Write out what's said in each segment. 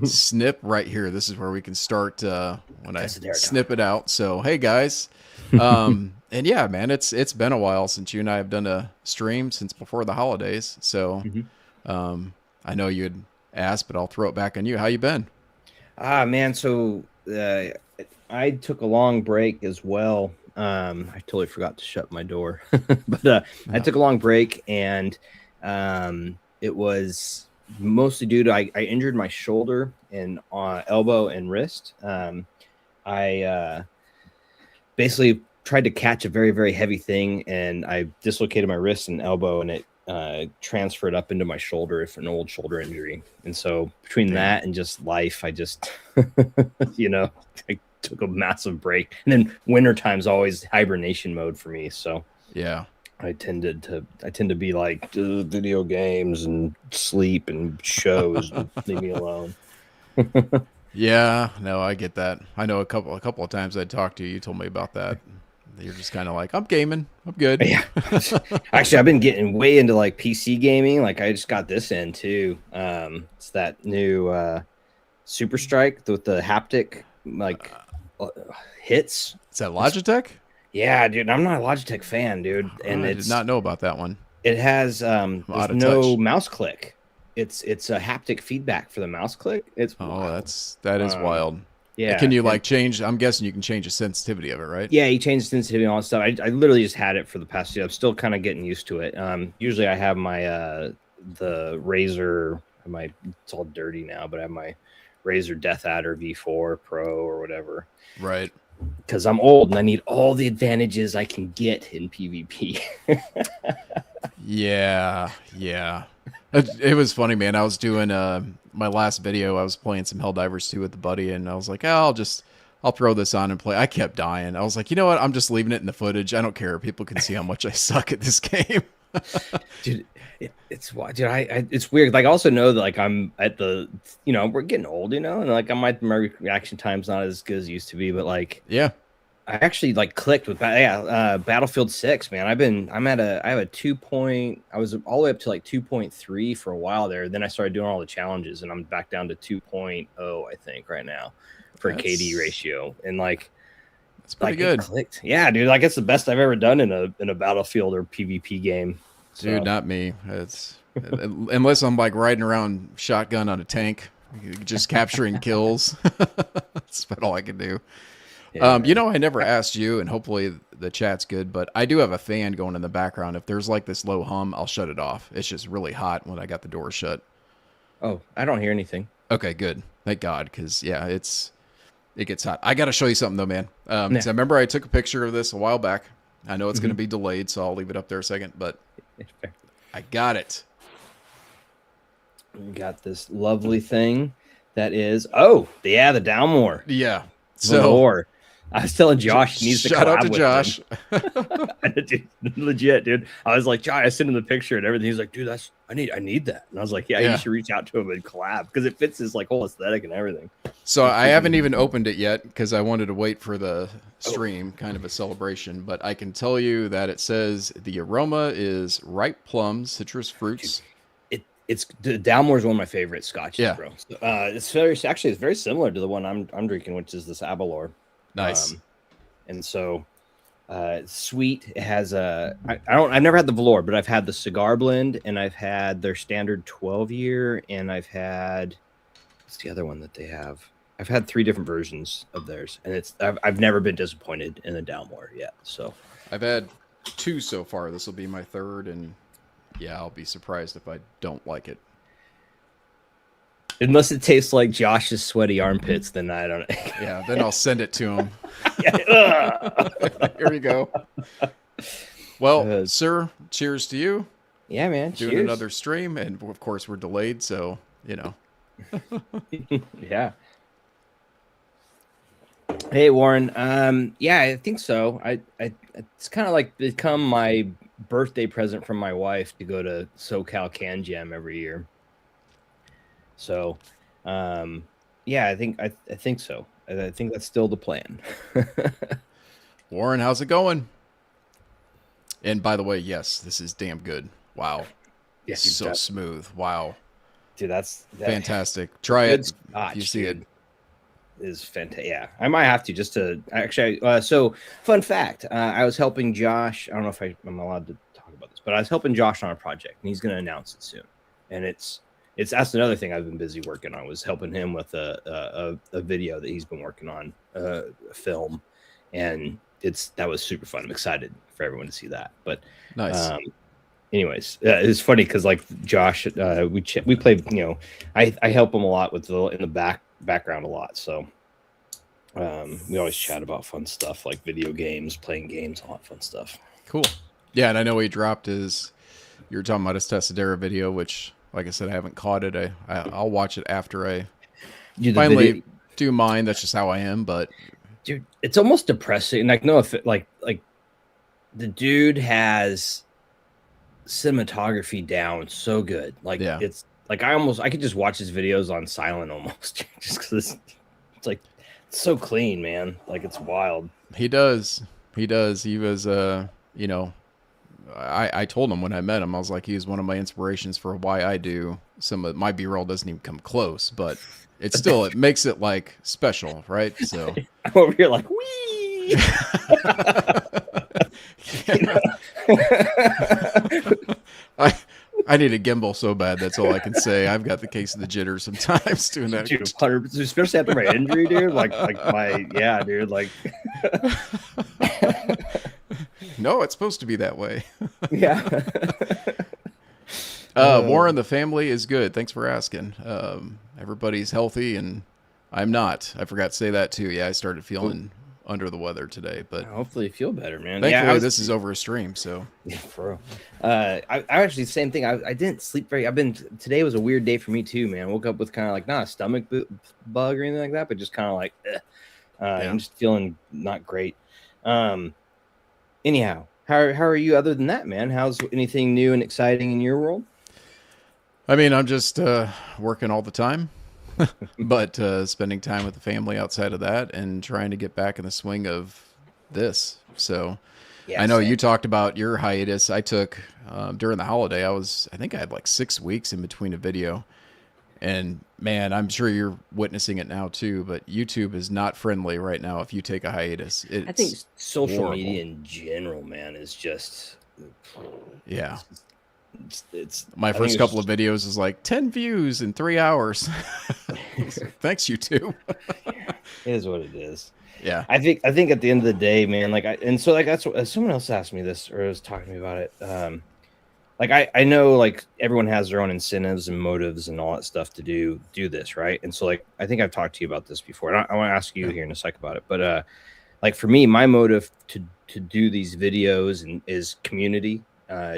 snip right here. This is where we can start when I Tessidera snip it out. So, hey guys. And yeah, man, it's been a while since you and I have done a stream since before the holidays. So, time. I know you'd asked, but I'll throw it back on you. How you been? Man. So I took a long break as well. I totally forgot to shut my door, but I Yeah. took a long break, and it was mostly due to I injured my shoulder and elbow and wrist. I basically tried to catch a very, very heavy thing, and I dislocated my wrist and elbow, and it transferred up into my shoulder, if an old shoulder injury. And so between Damn. that and just life, I just, I took a massive break. And then winter time's always hibernation mode for me. So Yeah. I tend to be like video games and sleep and shows. Leave me alone. Yeah, no, I get that. I know a couple of times I talked to you, you told me about that. You're just kind of like, I'm gaming, I'm good. Yeah. Actually, I've been getting way into like PC gaming. Like I just got this in too. It's that new Super Strike with the haptic like hits. Is that Logitech? Yeah, dude. I'm not a Logitech fan, dude. And I did not know about that one. it has I'm there's out of no touch. mouse click. It's a haptic feedback for the mouse click. It's Oh, wild. that is Um, wild. yeah. Can you like change? I'm guessing you can change the sensitivity of it, right? Yeah, he changed the sensitivity and all that stuff. I literally just had it for the past year. I'm still kind of getting used to it. Usually I have my the Razer, it's all dirty now, but I have my Razer Death Adder V4 Pro or whatever. Right. Because I'm old and I need all the advantages I can get in PvP. Yeah, yeah. It was funny, man. I was doing my last video. I was playing some Helldivers 2 with the buddy, and I was like, oh, I'll throw this on and play. I kept dying. I was like, you know what? I'm just leaving it in the footage. I don't care. People can see how much I suck at this game. Dude, it's weird. Like I also know that like I'm at the, we're getting old, and like my reaction time's not as good as it used to be, but like Yeah. I actually like clicked with Battlefield 6, man. I have a 2 point, I was all the way up to like 2.3 for a while there. Then I started doing all the challenges and I'm back down to 2.0, I think, right now for a KD That's ratio. And like pretty it good. clicked. Yeah, dude, like it's the best I've ever done in a Battlefield or PvP game. Dude, So not me. It's unless I'm like riding around shotgun on a tank, just capturing kills. That's about all I can do. yeah, I never asked you, and hopefully the chat's good, but I do have a fan going in the background. If there's like this low hum, I'll shut it off. It's just really hot when I got the door shut. oh, I don't hear anything. Okay, good. Thank God, because yeah, it gets hot. I got to show you something though, man. 'Cause Yeah. I remember I took a picture of this a while back. I know it's going to be delayed, so I'll leave it up there a second, but I got it. We got this lovely thing that is the Downmore. Yeah. So Valor. I was telling Josh he needs to shout out to collab with Josh. Dude, legit, dude. I was like, Josh, I sent him the picture and everything. He's like, dude, I need that. And I was like, yeah, Yeah. you should reach out to him and collab because it fits his like whole aesthetic and everything. So I haven't even opened it yet because I wanted to wait for the stream, kind of a celebration. But I can tell you that it says the aroma is ripe plums, citrus fruits. It's the Dalmore is one of my favorite scotches, Yeah. bro. So, it's very similar to the one I'm drinking, which is this Abalor. Nice. And so it's sweet. It has I've never had the Valor, but I've had the cigar blend and I've had their standard 12-year and I've had what's the other one that they have? I've had 3 different versions of theirs and I've never been disappointed in the Dalmore yet. So I've had 2 so far. This will be my 3rd, and yeah, I'll be surprised if I don't like it. unless it tastes like Josh's sweaty armpits, then I don't know. Yeah, then I'll send it to him. Yeah. Here we go. Well, sir, cheers to you. Yeah, man. Doing Cheers. another stream, and of course we're delayed, so Yeah. Hey Warren. Yeah, I think so. It's kind of like become my birthday present from my wife to go to SoCal Can Jam every year. So, yeah, I think so. I think that's still the plan. Warren, how's it going? And by the way, yes, this is damn good. Wow. Yeah, So smooth. Wow. dude, that's fantastic. Try good it. scotch, You see dude, is fantastic. Yeah, I might have to just to actually. So, fun fact: I was helping Josh. I don't know if I'm allowed to talk about this, but I was helping Josh on a project, and he's going to announce it soon. And it's that's another thing I've been busy working on, was helping him with a video that he's been working on, a film, and that was super fun. I'm excited for everyone to see that. But nice. Anyways, it's funny because like Josh, we played. You know, I help him a lot with in the background a lot. So we always chat about fun stuff like video games, playing games, all that fun stuff. Cool. Yeah, and I know he dropped his. You were talking about his Tessidera video, which, like I said, I haven't caught it. I'll watch it after I finally do mine. That's just how I am. But dude, it's almost depressing. Like, no, if it, like the dude has cinematography down so good. Like, it's like I could just watch his videos on silent almost, just because it's like it's so clean, man. Like, it's wild. He does. He was you know, I told him when I met him, I was like, he was one of my inspirations for why I do some of my B-roll. Doesn't even come close, but it's still, it makes it like special, right? So I'm over here like, wee. I need a gimbal so bad. That's all I can say. I've got the case of the jitters sometimes doing that. Dude, 100%, especially after my injury, dude. Like dude. Like, no, it's supposed to be that way. Yeah. War in the family is good. Thanks for asking. Everybody's healthy, and I'm not. I forgot to say that too. Yeah, I started feeling under the weather today, but hopefully you feel better, man. Thankfully, this is over a stream, so yeah, for real. I actually same thing. I didn't sleep very. Today was a weird day for me too, man. I woke up with kind of like not a stomach bug or anything like that, but just kind of like I'm just feeling not great. Anyhow, how are you other than that, man? How's anything new and exciting in your world? I mean, I'm just working all the time. But spending time with the family outside of that, and trying to get back in the swing of this. So I know you talked about your hiatus. I took during the holiday. I think I had like 6 weeks in between a video. And man, I'm sure you're witnessing it now too, but YouTube is not friendly right now if you take a hiatus. I think social media in general, man, is just it's my first couple of videos is like 10 views in 3 hours. Thanks, YouTube. It is what it is. Yeah. I think at the end of the day, man, like that's what someone else asked me this, or was talking to me about it. Like I know like everyone has their own incentives and motives and all that stuff to do this, right? And so like I think I've talked to you about this before, and I want to ask you here in a sec about it. But like for me, my motive to do these videos is community.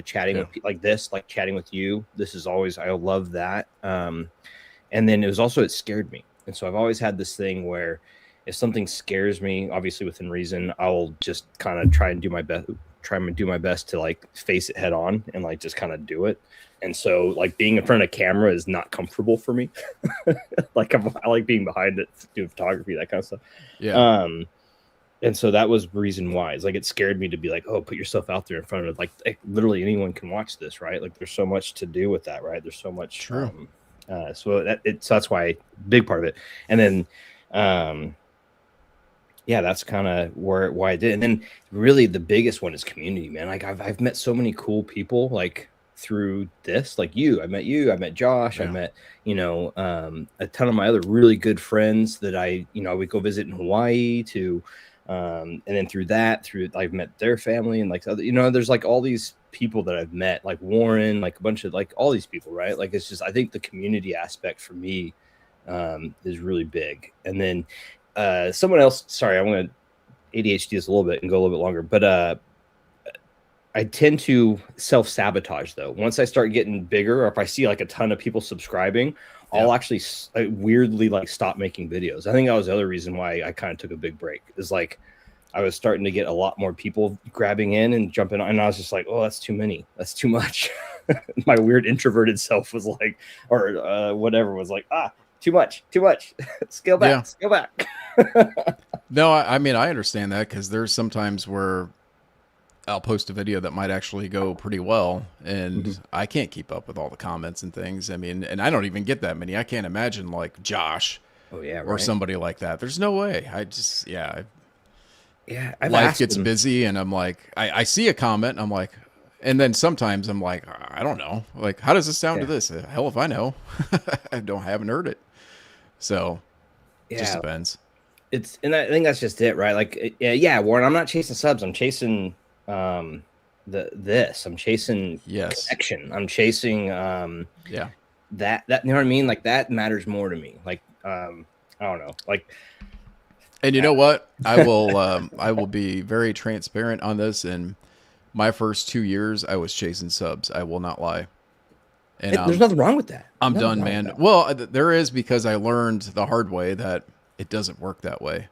Chatting with people like this, like chatting with you. This is always, I love that. And then it scared me. And so I've always had this thing where if something scares me, obviously within reason, I'll just kind of try and do my best to like face it head on and like just kind of do it. And so like being in front of camera is not comfortable for me. Like I like being behind it, doing photography, that kind of stuff. Yeah. And so that was the reason why. It's like it scared me to be like, oh, put yourself out there in front of like literally anyone can watch this, right? Like there's so much to do with that, right? There's so much. True. So that's why big part of it. And then that's kind of why I did. And then really the biggest one is community, man. Like I've met so many cool people like through this, like I met Josh, I met, a ton of my other really good friends that I would go visit in Hawaii to. And then through I've met their family and like other, there's like all these people that I've met, like Warren, like a bunch of like all these people, right? Like it's just, I think the community aspect for me is really big. And then someone else, sorry, I'm going to ADHD this a little bit and go a little bit longer, but I tend to self-sabotage though. Once I start getting bigger, or if I see like a ton of people subscribing, I'll actually weirdly like stop making videos. I think that was the other reason why I kind of took a big break, is like I was starting to get a lot more people grabbing in and jumping on, and I was just like, oh, that's too many. That's too much. My weird introverted self was like, or whatever was like, too much. Scale back. No, I mean, I understand that, because there's sometimes where I'll post a video that might actually go pretty well, and Mhm. I can't keep up with all the comments and things. I mean, and I don't even get that many. I can't imagine like Josh Oh yeah, or right. somebody like that. There's no way. I just, yeah, Yeah, I've life asked gets him. busy, and I'm like, I see a comment, and I'm like, and then sometimes I'm like, I don't know, like, how does this sound to Yeah, this? Hell if I know. Haven't heard it. So just yeah. depends. It's and I think that's just it, right? Like, yeah, Warren. I'm not chasing subs. I'm chasing this. I'm chasing Yes. connection. I'm chasing Yeah. that you know what I mean? Like that matters more to me. Like I don't know. Like And you uh, know what? I will be very transparent on this. And my first 2 years, I was chasing subs. I will not lie. And there's nothing wrong with that. I'm Nothing done, wrong with man. that. Well, there is, because I learned the hard way that it doesn't work that way.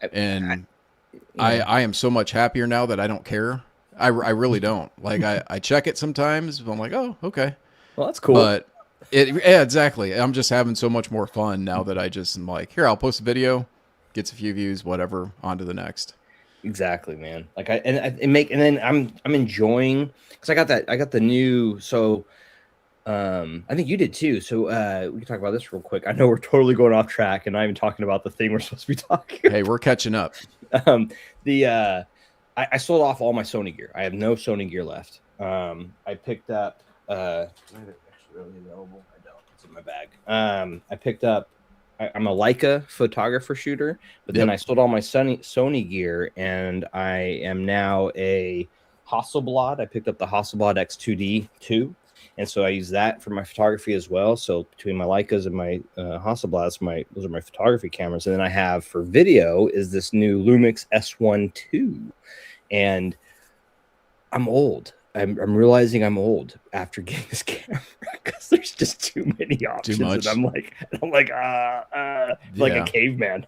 I, And you know, I am so much happier now that I don't care. I really don't. Like I check it sometimes, but I'm like, oh, okay. well, that's cool. But yeah, exactly. I'm just having so much more fun now that I just am like, here, I'll post a video, gets a few views, whatever, on to the next. Exactly, man. Like and then I'm enjoying because I got the new I think you did too. So we can talk about this real quick. I know we're totally going off track and not even talking about the thing we're supposed to be talking. Hey, we're catching up. The I sold off all my Sony gear. I have no Sony gear left. I picked up is it actually really available? I don't. It's in my bag. I picked up I'm a Leica photographer shooter, but then Yep. I sold all my Sony gear and I am now a Hasselblad. I picked up the Hasselblad X2D 2. And so I use that for my photography as well. So between my Leicas and my Hasselblads, those are my photography cameras. And then I have for video is this new Lumix S1 II. And I'm old. I'm realizing I'm old after getting this camera because there's just too many options. Too much. And I'm like like a Yeah. caveman.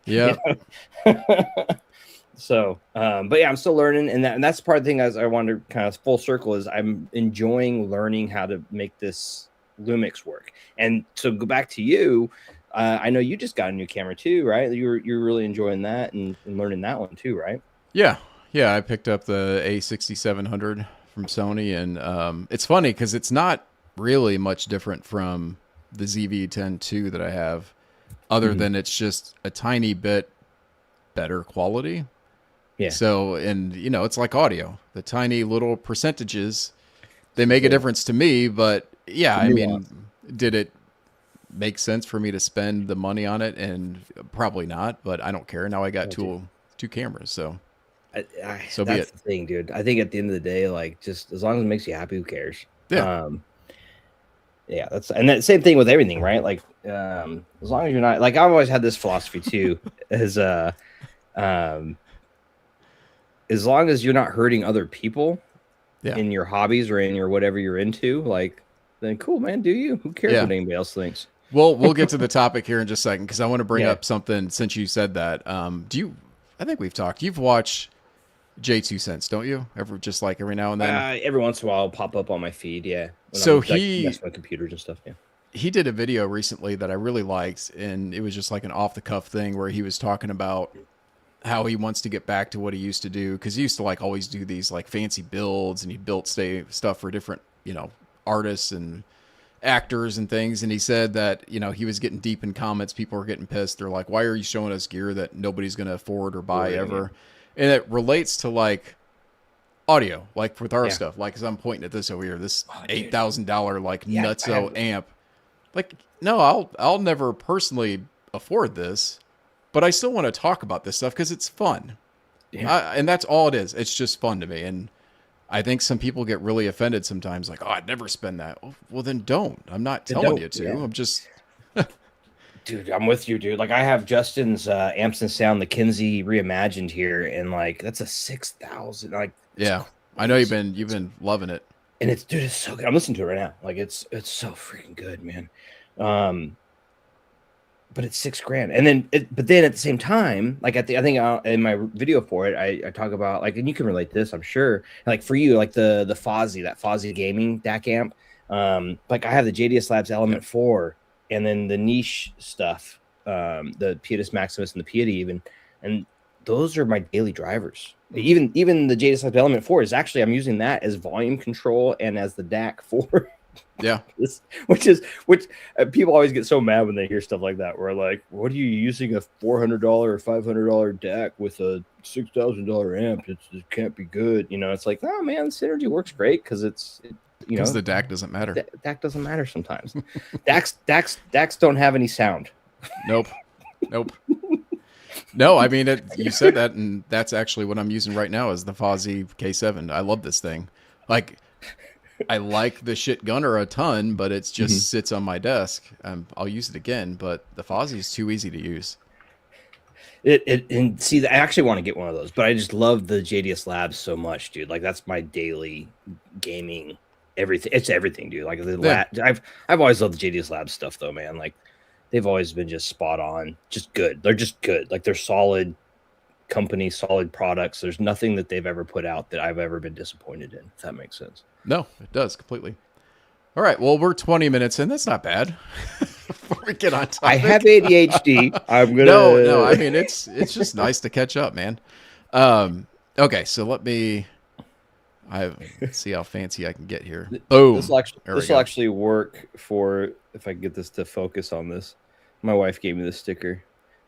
Yeah. So, but yeah, I'm still learning, and that's part of the thing as I wanted to kind of full circle is I'm enjoying learning how to make this Lumix work. And so go back to you. I know you just got a new camera too, right? You're really enjoying that and learning that one too, right? Yeah. Yeah. I picked up the A6700 from Sony, and it's funny because it's not really much different from the ZV-10 II that I have, other than it's just a tiny bit better quality. Yeah. So, and it's like audio. The tiny little percentages, they make a difference to me, but yeah, I mean, did it make sense for me to spend the money on it? And probably not, but I don't care. Now I got two cameras, so so be that's it. the thing, dude. I think at the end of the day, like just as long as it makes you happy, who cares? Yeah. Yeah, that's and that same thing with everything, right? Like as long as you're not like I've always had this philosophy too, is as long as you're not hurting other people Yeah. in your hobbies or in your whatever you're into, like then cool, man, do you? Who cares Yeah. what anybody else thinks? Well, we'll get to the topic here in just a second because I want to bring Yeah. up something since you said that. I think we've talked. You've watched J2 Cents, don't you? Just like every now and then. Every once in a while, I'll pop up on my feed. Yeah, when So I'm like messing with computers and stuff. Yeah, he did a video recently that I really liked, and it was just like an off the cuff thing where he was talking about how he wants to get back to what he used to do, because he used to like always do these like fancy builds, and he built stuff for different artists and actors and things. And he said that he was getting deep in comments. People were getting pissed. They're like, why are you showing us gear that nobody's going to afford or buy ever? And it relates to like audio, like with our stuff, like as I'm pointing at this over here, this $8,000 like nutso amp. Like, no, I'll never personally afford this, but I still want to talk about this stuff because it's fun. Yeah. And that's all it is. It's just fun to me. And I think some people get really offended sometimes, like, oh, I'd never spend that. Well, then don't. I'm not telling you to. Yeah. I'm just... Dude, I'm with you, dude. Like, I have Justin's Amps and Sound, the Kinsey reimagined here, and like that's a 6,000. Like, yeah, crazy. I know you've been loving it, and it's so good. I'm listening to it right now. Like, it's so freaking good, man. But it's $6,000, and then but then at the same time, like I think in my video for it, I talk about like, and you can relate to this, I'm sure. Like for you, like the Fozzy, that Fozzy gaming DAC amp. Like I have the JDS Labs Element 4. And then the niche stuff, the Pietis Maximus and the Piety even, and those are my daily drivers. Even the JDS Element 4 is actually, I'm using that as volume control and as the DAC for Yeah. which people always get so mad when they hear stuff like that. Where like, what are you using a $400 or $500 DAC with a $6,000 amp? It can't be good. You know, it's like, oh man, Synergy works great because because the DAC doesn't matter. DAC doesn't matter sometimes. DACs don't have any sound. Nope. No, I mean, you said that, and that's actually what I'm using right now is the Fozzy K7. I love this thing. Like, I like the shit gunner a ton, but it just sits on my desk. I'll use it again, but the Fozzy is too easy to use. And see, I actually want to get one of those, but I just love the JDS Labs so much, dude. Like, that's my daily gaming everything. It's everything, dude. Like I've always loved the JDS Labs stuff, though, man. Like, they've always been just spot on, just good. They're just good. Like, they're solid company, solid products. There's nothing that they've ever put out that I've ever been disappointed in, if that makes sense. No, it does completely. All right, well, we're 20 minutes in. That's not bad. Before we get on topic. I have ADHD. I'm gonna. No. I mean, it's just nice to catch up, man. Okay, so let's see how fancy I can get here. Boom. This will actually work for, if I can get this to focus on this. My wife gave me this sticker.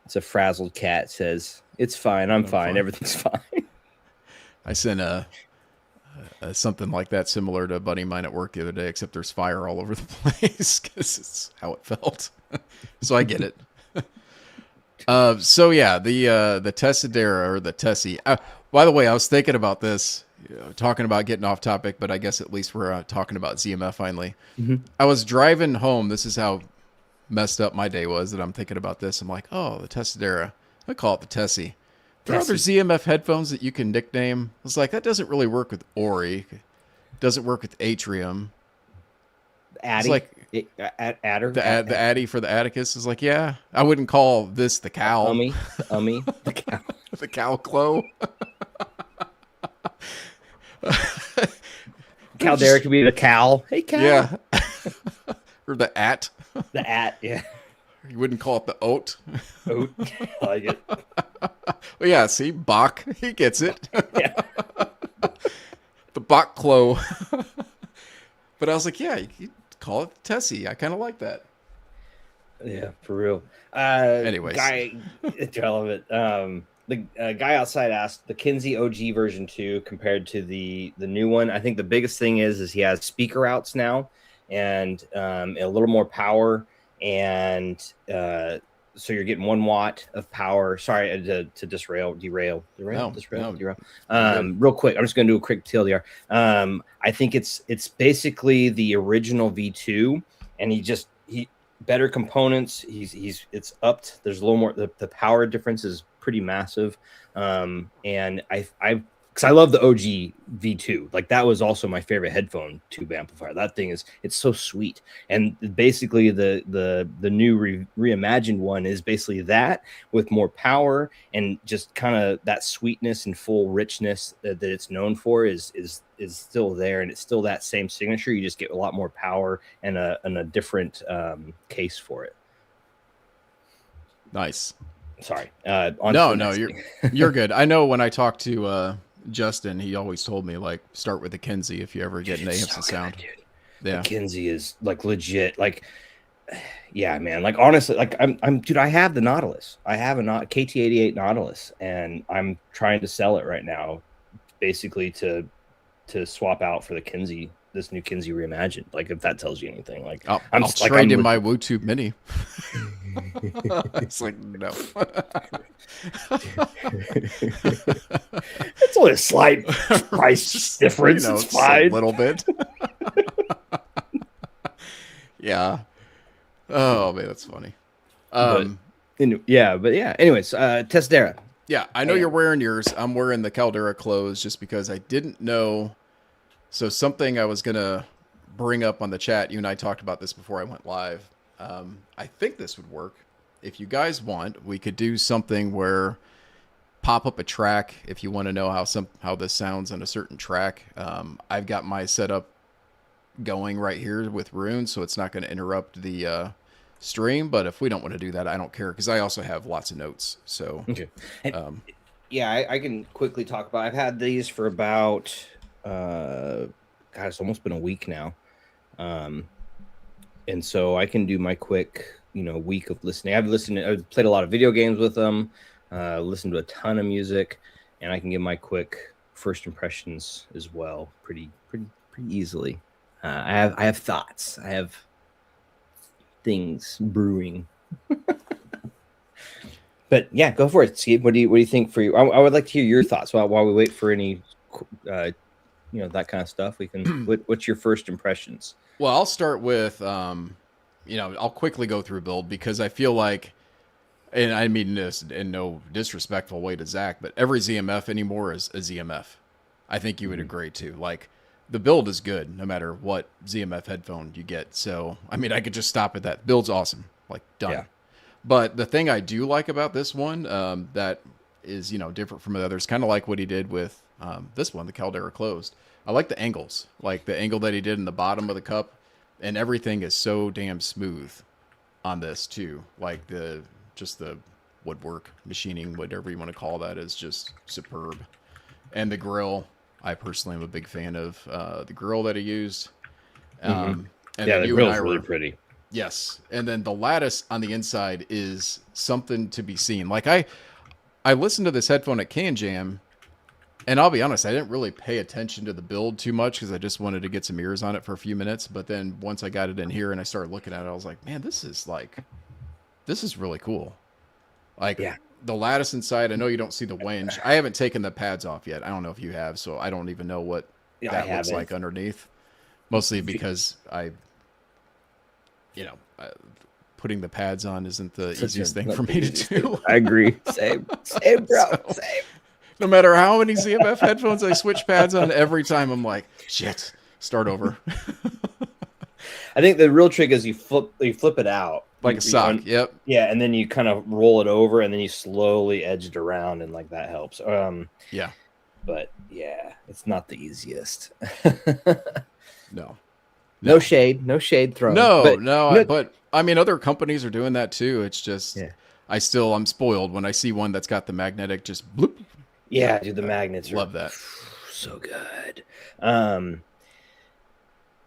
It's a frazzled cat. It says, "It's fine. I'm fine. Everything's fine." I sent something like that similar to a buddy of mine at work the other day, except there's fire all over the place because it's how it felt. So I get it. So yeah, the Tessidera or the Tessie. By the way, I was thinking about this, talking about getting off topic, but I guess at least we're talking about ZMF finally. I was driving home. This is how messed up my day was that I'm thinking about this. I'm like, oh, the Tessidera. I call it the Tessie. There are other ZMF headphones that you can nickname. I was like, that doesn't really work with Ori. Doesn't work with Atrium. Addy. It's like Adder. The Addy for the Atticus is like, yeah, I wouldn't call this the cow. The cow. The cow clo. Caldera could be the cow. Hey, cow. Yeah. Or the at. The at, yeah. You wouldn't call it the oat. Oat. I like it. Well, yeah, see, Bach, he gets it. Yeah. The Bach clo. But I was like, yeah, you could call it Tessie. I kind of like that. Yeah, for real. Anyways. I love it. The guy outside asked the Kinsey OG version 2 compared to the new one. I think the biggest thing is he has speaker outs now and a little more power, and so you're getting 1 watt of power. Sorry to derail. Real quick. I'm just going to do a quick TLDR. I think it's basically the original V2, and he better components. It's upped. There's a little more. The power difference is pretty massive. And because I love the OG V2, like that was also my favorite headphone tube amplifier. That thing it's so sweet. And basically the new reimagined one is basically that with more power and just kind of that sweetness and full richness that it's known for is still there, and it's still that same signature. You just get a lot more power and a different case for it. Nice. Sorry. No, you're good. I know when I talked to Justin, he always told me like start with the Kinsey if you ever get an amps and sound. Dude. Yeah, the Kinsey is like legit. Like, yeah, man. Like honestly, like dude. I have the Nautilus. I have a KT88 Nautilus, and I'm trying to sell it right now, basically to swap out for the Kinsey. This new Kinsey reimagined. Like, if that tells you anything, like I'll trade in my WooTube Mini. It's like no. It's only a slight price difference. It's fine. A little bit. Yeah. Oh man, that's funny. But anyways, Tessidera. Yeah, I know you're wearing yours. I'm wearing the Caldera clothes just because I didn't know. So something I was gonna bring up on the chat. You and I talked about this before I went live. I think this would work. If you guys want, we could do something where pop up a track if you want to know how this sounds on a certain track. I've got my setup going right here with Rune, so it's not going to interrupt the stream. But if we don't want to do that, I don't care because I also have lots of notes. So okay. Yeah, I can quickly talk about. I've had these for about, God, it's almost been a week now, and so I can do my quick, week of listening. I've played a lot of video games with them, listened to a ton of music, and I can give my quick first impressions as well, pretty easily. I have thoughts. I have things brewing. But yeah, go for it, Steve. What do you think for you? I would like to hear your thoughts while we wait for any, that kind of stuff. We can. What's your first impressions? Well, I'll start with, I'll quickly go through build because I feel like, and I mean this in no disrespectful way to Zach, but every ZMF anymore is a ZMF. I think you would agree too. Like the build is good no matter what ZMF headphone you get. So, I mean, I could just stop at that. Build's awesome. Like done. Yeah. But the thing I do like about this one that is, different from the others, kind of like what he did with this one, the Caldera Closed. I like the angles, like the angle that he did in the bottom of the cup, and everything is so damn smooth on this too. Like the woodwork, machining, whatever you want to call that, is just superb. And the grill, I personally am a big fan of the grill that he used. And yeah, the grill's really pretty. Yes, and then the lattice on the inside is something to be seen. Like I listened to this headphone at Can Jam, and I'll be honest, I didn't really pay attention to the build too much because I just wanted to get some ears on it for a few minutes. But then once I got it in here and I started looking at it, I was like, man, this is really cool. Like the lattice inside, I know you don't see the whinge. I haven't taken the pads off yet. I don't know if you have, so I don't even know what that looks like underneath. Mostly because putting the pads on isn't the easiest thing for me to do. I agree. Same, bro. Same. No matter how many ZMF headphones I switch pads on, every time I'm like, shit, start over. I think the real trick is you flip it out like a sock. Yep. Yeah, and then you kind of roll it over, and then you slowly edge it around, and like that helps. Yeah. But yeah, it's not the easiest. No shade thrown. But I mean, other companies are doing that too. It's just, I'm spoiled when I see one that's got the magnetic just bloop. Yeah, dude, the magnets love that. So good.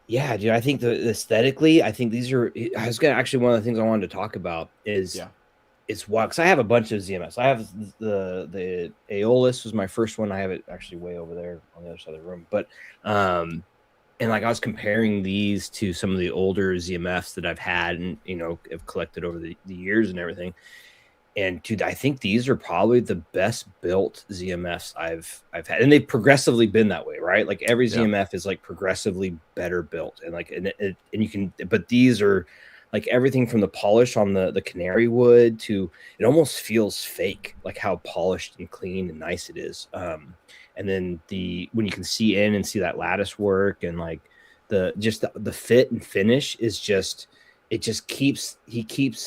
Yeah, dude, I think aesthetically, I think these are. I was gonna actually one of the things I wanted to talk about is it's wild because I have a bunch of ZMS. I have the Aeolus was my first one. I have it actually way over there on the other side of the room, but and like I was comparing these to some of the older ZMFs that I've had and have collected over the years and everything. And dude, I think these are probably the best built ZMFs I've had, and they've progressively been that way, right? Like every ZMF is like progressively better built, and like and you can, but these are like everything from the polish on the canary wood to it almost feels fake, like how polished and clean and nice it is. And then when you can see in and see that lattice work and like the fit and finish is just. He keeps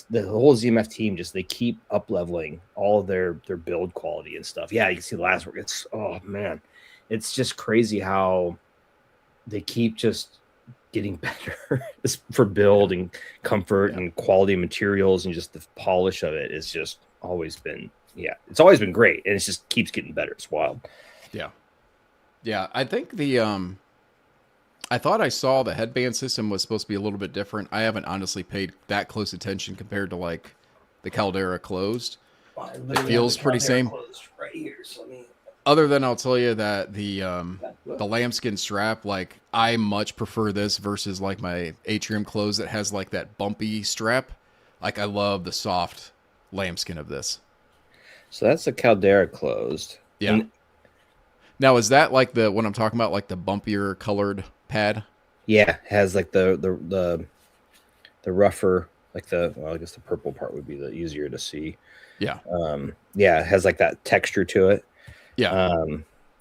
the whole ZMF team they keep up leveling all of their build quality and stuff. Yeah, you can see the last work. It's it's just crazy how they keep just getting better for build and comfort and quality of materials, and just the polish of it is just always been it's always been great, and it just keeps getting better. It's wild. Yeah, I think I thought I saw the headband system was supposed to be a little bit different. I haven't honestly paid that close attention compared to like the Caldera Closed. It feels pretty same. Right here, so other than I'll tell you that the lambskin strap, like I much prefer this versus like my Atrium Closed that has like that bumpy strap. Like I love the soft lambskin of this. So that's the Caldera Closed. Yeah. And now is that like what I'm talking about, like the bumpier colored pad? Yeah, it has like the rougher, like I guess the purple part would be the easier to see. Yeah. It has like that texture to it. Yeah.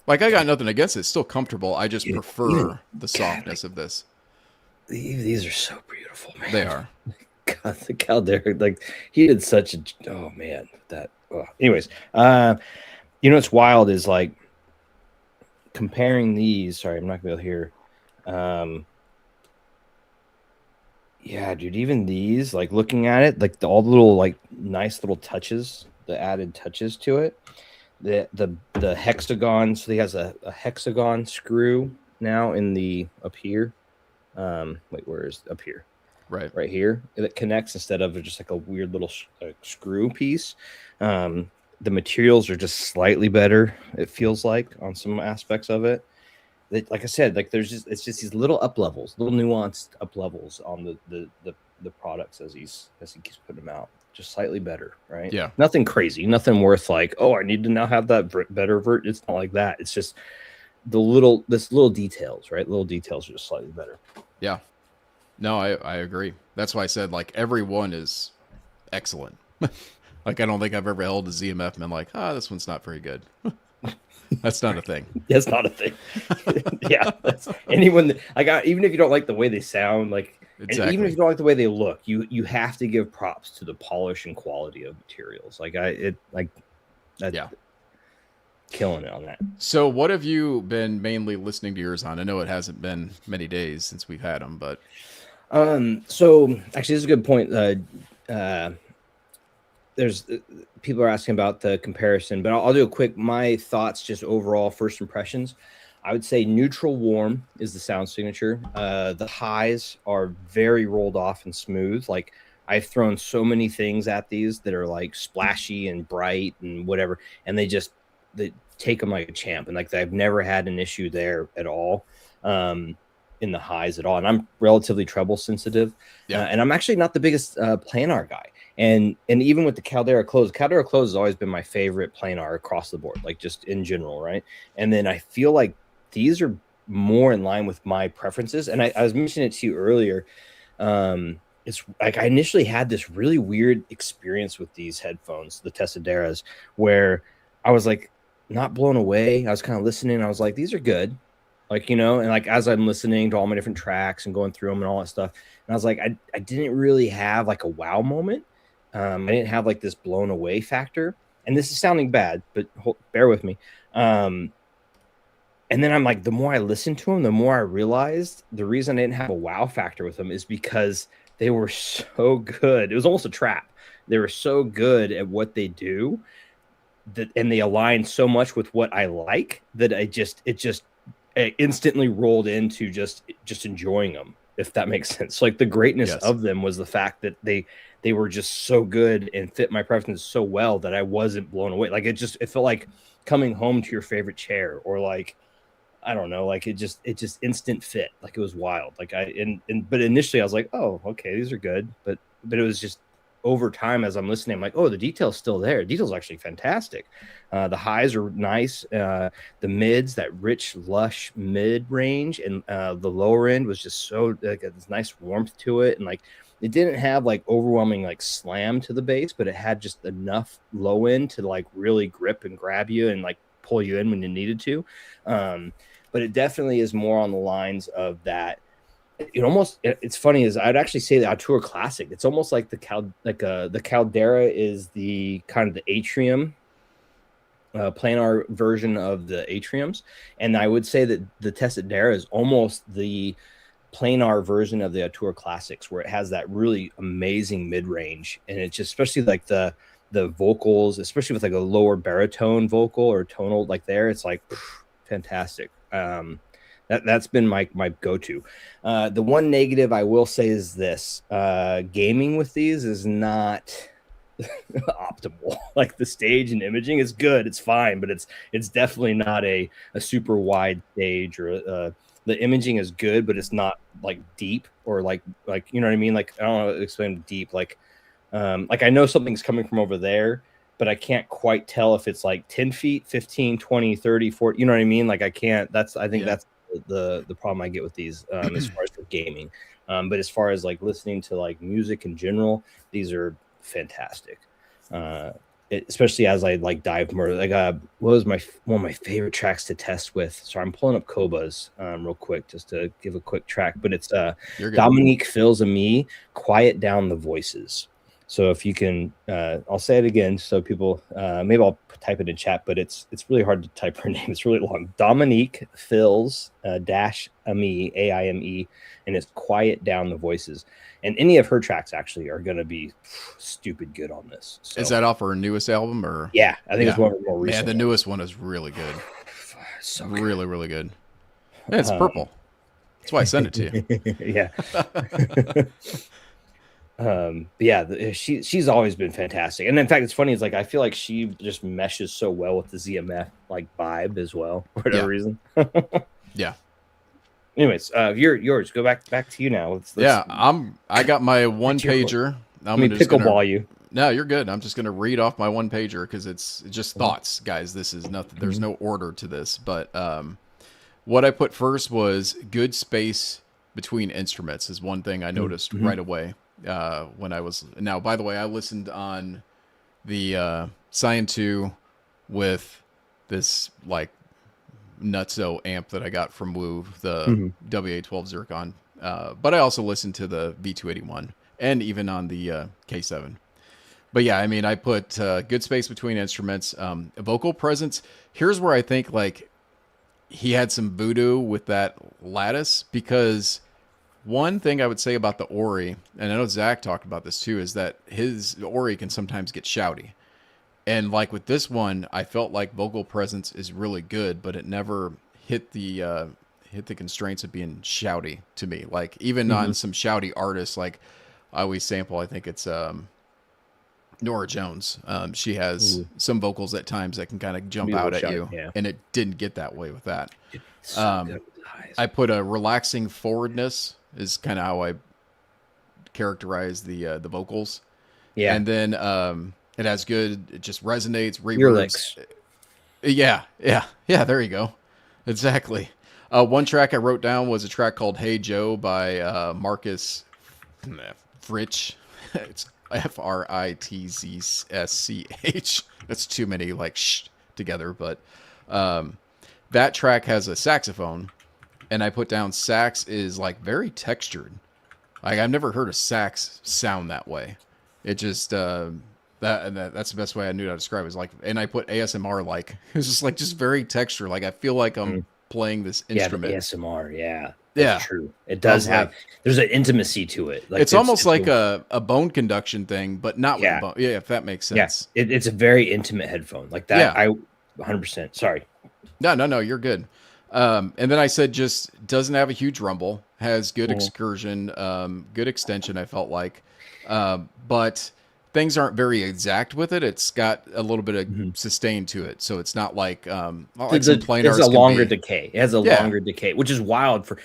Like I got nothing against it. It's still comfortable. I just prefer the softness of this. These are so beautiful, man. They are. God, the Caldera, like he did such a anyways, what's wild is like comparing these. Sorry, I'm not gonna be able to hear. Yeah, dude, even these, like looking at it, like all the little like nice little touches, the added touches to it, the hexagon. So he has a hexagon screw now in the up here. Wait, where is up here? Right here that connects instead of just like a weird little screw piece. The materials are just slightly better. It feels like on some aspects of it. Like I said, like it's just these little up levels, little nuanced up levels on the products as he keeps putting them out. Just slightly better, right? Yeah. Nothing crazy, nothing worth like, oh, I need to now have that better vert. It's not like that. It's just little details, right? Little details are just slightly better. Yeah. No, I agree. That's why I said like every one is excellent. Like I don't think I've ever held a ZMF and been like, this one's not very good. That's not a thing. That's not a thing. Yeah, anyone even if you don't like the way they sound, like exactly. Even if you don't like the way they look, you have to give props to the polish and quality of materials. Yeah, killing it on that. So, what have you been mainly listening to yours on? I know it hasn't been many days since we've had them, but so actually, this is a good point. There's people are asking about the comparison, but I'll do a quick my thoughts, just overall first impressions. I would say neutral warm is the sound signature. The highs are very rolled off and smooth. Like I've thrown so many things at these that are like splashy and bright and whatever, and they take them like a champ. And like I've never had an issue there at all. In the highs at all, and I'm relatively treble sensitive, and I'm actually not the biggest planar guy. And even with the Caldera Close has always been my favorite planar across the board, like just in general, right? And then I feel like these are more in line with my preferences. And I was mentioning it to you earlier. It's like I initially had this really weird experience with these headphones, the Tessideras, where I was like not blown away. I was kind of listening. I was like, these are good. Like, you know, and like as I'm listening to all my different tracks and going through them and all that stuff, and I was like, I didn't really have like a wow moment. I didn't have like this blown away factor. And this is sounding bad, but bear with me. And then I'm like, the more I listened to them, the more I realized the reason I didn't have a wow factor with them is because they were so good. It was almost a trap. They were so good at what they do and they aligned so much with what I like that it instantly rolled into just enjoying them, if that makes sense. Like the greatness of them was the fact that they were just so good and fit my preferences so well that I wasn't blown away. Like it felt like coming home to your favorite chair, or like, I don't know, like it just instant fit. Like it was wild. Like but initially I was like, oh, okay, these are good. But it was just over time as I'm listening, I'm like, oh, the detail's still there. The detail's actually fantastic. The highs are nice. The mids, that rich, lush mid range, and the lower end was just so like this nice warmth to it, and like it didn't have like overwhelming like slam to the bass, but it had just enough low end to like really grip and grab you and like pull you in when you needed to. But it definitely is more on the lines of that. It's funny is I'd actually say the Artura Classic. It's almost like the Caldera is the kind of the Atrium planar version of the Atriums, and I would say that the Tessidera is almost the planar version of the Artura Classics, where it has that really amazing mid range, and it's just especially like the vocals, especially with like a lower baritone vocal or tonal like there, it's like fantastic. That's been my go-to. The one negative I will say is this: gaming with these is not optimal. Like the stage and imaging is good, it's fine, but it's definitely not a super wide stage, or the imaging is good, but it's not like deep or like you know what I mean? Like I don't know how to explain deep. Like I know something's coming from over there, but I can't quite tell if it's like 10 feet, 15, 20, 30, 40, you know what I mean? Like I can't, that's the problem I get with these as far as for gaming. But as far as like listening to like music in general, these are fantastic. Especially as I like dive more. Like what was one of my favorite tracks to test with? So I'm pulling up Koba's real quick just to give a quick track, but it's Dominique Fills and Me, Quiet Down the Voices. So if you can, I'll say it again so people, maybe I'll type it in chat, but it's really hard to type her name. It's really long. Dominique Fills dash Ame, Aime, and it's Quiet Down the Voices. And any of her tracks actually are going to be stupid good on this. So, Is that off her newest album or? yeah, I think it's one of her more recent. Man, the newest one is really good. So really, really good. Yeah, it's purple. That's why I sent it to you. Yeah. But yeah, she's always been fantastic, and in fact, it's funny. It's like I feel like she just meshes so well with the ZMF like vibe as well for whatever reason. Yeah. Anyways, yours. Go back to you now. Let's I got my one pager. Let me pickleball you. No, you're good. I'm just gonna read off my one pager because it's just thoughts, guys. This is nothing. There's no order to this, but what I put first was good space between instruments is one thing I noticed right away. When I was by the way, I listened on the Cyan 2 with this like nutso amp that I got from Woo, the WA12 Zircon. But I also listened to the V281 and even on the K7. But yeah, I mean, I put good space between instruments, vocal presence. Here's where I think like he had some voodoo with that lattice, because one thing I would say about the Ori, and I know Zach talked about this too, is that his Ori can sometimes get shouty. And like with this one, I felt like vocal presence is really good, but it never hit the constraints of being shouty to me. Like even on some shouty artists, like I always sample, I think it's Nora Jones. She has some vocals at times that can kind of jump out at you, and it didn't get that way with that. I put a relaxing forwardness is kind of how I characterize the vocals. Yeah, and then it has good. It just resonates. Reverbs. Yeah. There you go. Exactly. One track I wrote down was a track called "Hey Joe" by Marcus Fritsch. It's Fritzsch. That's too many like shh together, but that track has a saxophone, and I put down sax is like very textured. Like I've never heard a sax sound that way. It just that's the best way I knew how to describe it. Is like, and I put ASMR like it's just like just very textured. Like I feel like I'm playing this instrument. Yeah, the ASMR. Yeah. That's true. It does have. There's an intimacy to it. Like it's almost like a bone conduction thing, but not with bone. Yeah, if that makes sense. Yeah, it's a very intimate headphone like that. Yeah. I 100%. Sorry. No, you're good. And then I said just doesn't have a huge rumble, has good excursion, good extension. I felt like, but things aren't very exact with it. It's got a little bit of sustain to it, so it's not like it's a longer decay. It has a longer decay, which is wild for.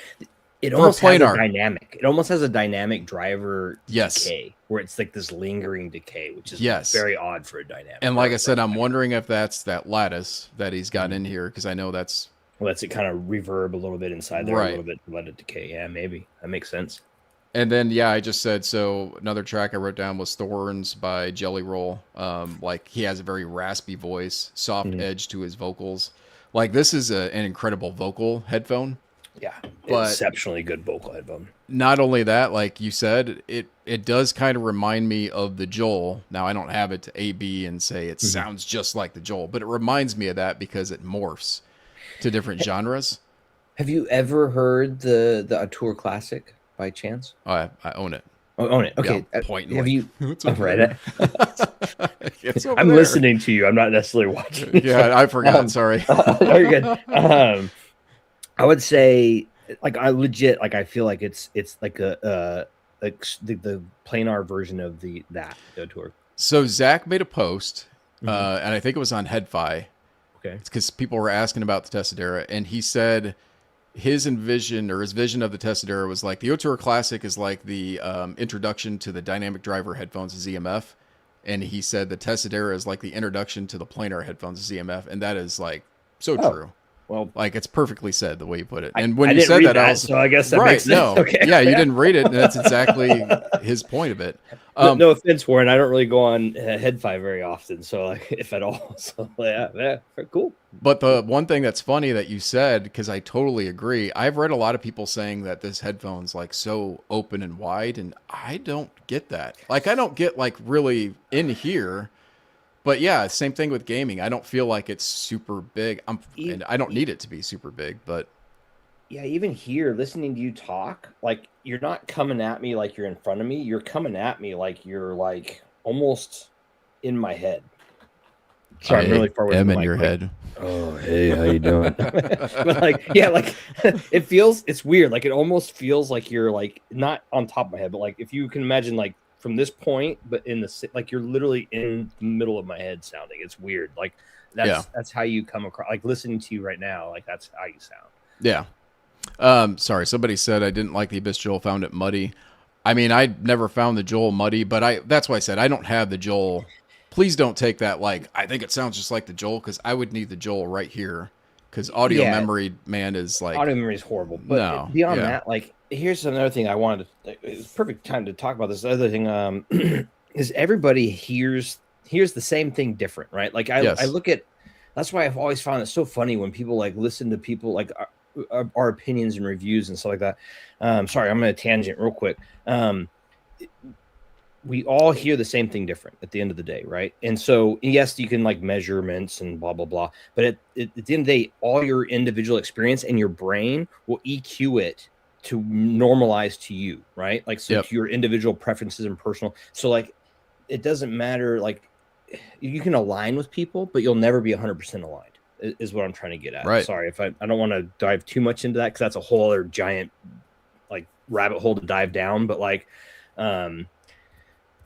It almost has a dynamic. It almost has a dynamic driver decay, where it's like this lingering decay, which is very odd for a dynamic. And like I said, I'm wondering if that's that lattice that he's got in here, because I know that's lets it kind of reverb a little bit inside there, a little bit to let it decay. Yeah, maybe that makes sense. And then, I just said, so another track I wrote down was Thorns by Jelly Roll. Like he has a very raspy voice, soft edge to his vocals. Like this is an incredible vocal headphone. Yeah, but exceptionally good vocal headphone. Not only that, like you said, it does kind of remind me of the Joel. Now I don't have it to A/B and say it sounds just like the Joel, but it reminds me of that because it morphs to different genres. Have you ever heard the Auteur Classic? By chance? I own it. Oh, own it. Okay. Yeah, point. Have you read it? I'm listening to you. I'm not necessarily watching. Yeah, I forgot. Sorry. You're good. I would say, like, I legit, like, I feel like it's like the planar version of the Auteur. So Zach made a post, and I think it was on HeadFi. Okay. It's because people were asking about the Tessidera, and he said his vision of the Tessidera was like the Auteur Classic is like the introduction to the dynamic driver headphones of ZMF, and he said the Tessidera is like the introduction to the planar headphones of ZMF, and that is like so true. Well, Like, it's perfectly said the way you put it. I, And when I you didn't said read that, I that, was so I guess that right. makes sense. No, Okay. yeah, you didn't read it. And that's exactly his point of it. No, no offense, Warren. I don't really go on Head5 very often, so like, if at all. So yeah, cool. But the one thing that's funny that you said, because I totally agree, I've read a lot of people saying that this headphone's like so open and wide, and I don't get that. Like, I don't get like really in here. But yeah, same thing with gaming. I don't feel like it's super big. E- And I don't e- need it to be super big, but yeah, even here, listening to you talk, like you're not coming at me like you're in front of me. You're coming at me like you're like almost in my head. Sorry, I'm really far away from am the in mic. your Like, head. oh, hey, how you doing? But like, yeah, like it's weird. Like it almost feels like you're like not on top of my head, but like if you can imagine like from this point, but in the like you're literally in the middle of my head sounding. It's weird. Like that's how you come across. Like listening to you right now, like that's how you sound. Yeah. Sorry, somebody said I didn't like the Abyss Joel, found it muddy. I mean, I never found the Joel muddy, but that's why I said I don't have the Joel. Please don't take that like I think it sounds just like the Joel, because I would need the Joel right here, because audio Yeah, memory, man, is like audio memory is horrible. But no, beyond yeah, that, like here's another thing I wanted to, it's perfect time to talk about this other thing. Is everybody hears the same thing different, right? Like I yes, look at, that's why I've always found it so funny when people like listen to people like our opinions and reviews and stuff like that. Sorry, I'm going to tangent real quick. We all hear the same thing different at the end of the day, right? And so, yes, you can like measurements and blah, blah, blah. But at the end of the day, all your individual experience and your brain will EQ it to normalize to you, right? Like, so yep, to your individual preferences and personal. So, like, it doesn't matter. Like, you can align with people, but you'll never be 100% aligned, is what I'm trying to get at. right. Sorry if I don't want to dive too much into that, because that's a whole other giant, like, rabbit hole to dive down. But, like,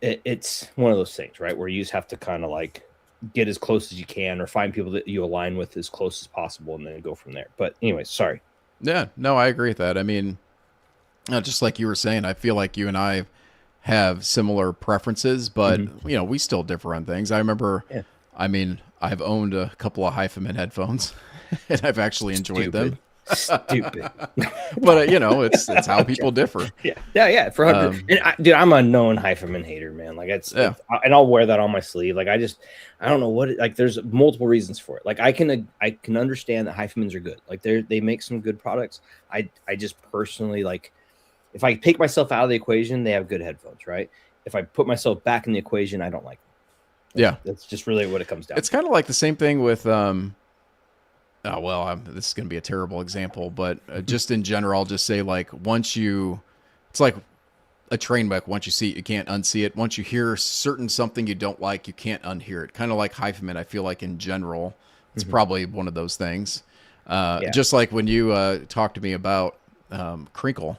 it's one of those things, right, where you just have to kind of like get as close as you can or find people that you align with as close as possible and then go from there. But anyway, sorry. Yeah, no, I agree with that. I mean, just like you were saying, I feel like you and I have similar preferences, but we still differ on things. I remember, Yeah. I mean, I've owned a couple of Hyphaman headphones, and I've actually enjoyed them. Stupid. But it's how people differ. Yeah. For 100, and dude, I'm a known Hyphaman hater, man. Like and I'll wear that on my sleeve. Like I don't know what like. There's multiple reasons for it. Like I can understand that Hyphamans are good. Like they make some good products. I just personally like, if I take myself out of the equation, they have good headphones, right? If I put myself back in the equation, I don't like them. That's just really what it comes down. It's kind of like the same thing with oh, well, this is going to be a terrible example, but just in general, I'll just say like it's like a train wreck. Once you see it, you can't unsee it. Once you hear certain something you don't like, you can't unhear it. Kind of like Hyphaman, I feel like in general, it's probably one of those things. Just like when you talked to me about Crinkle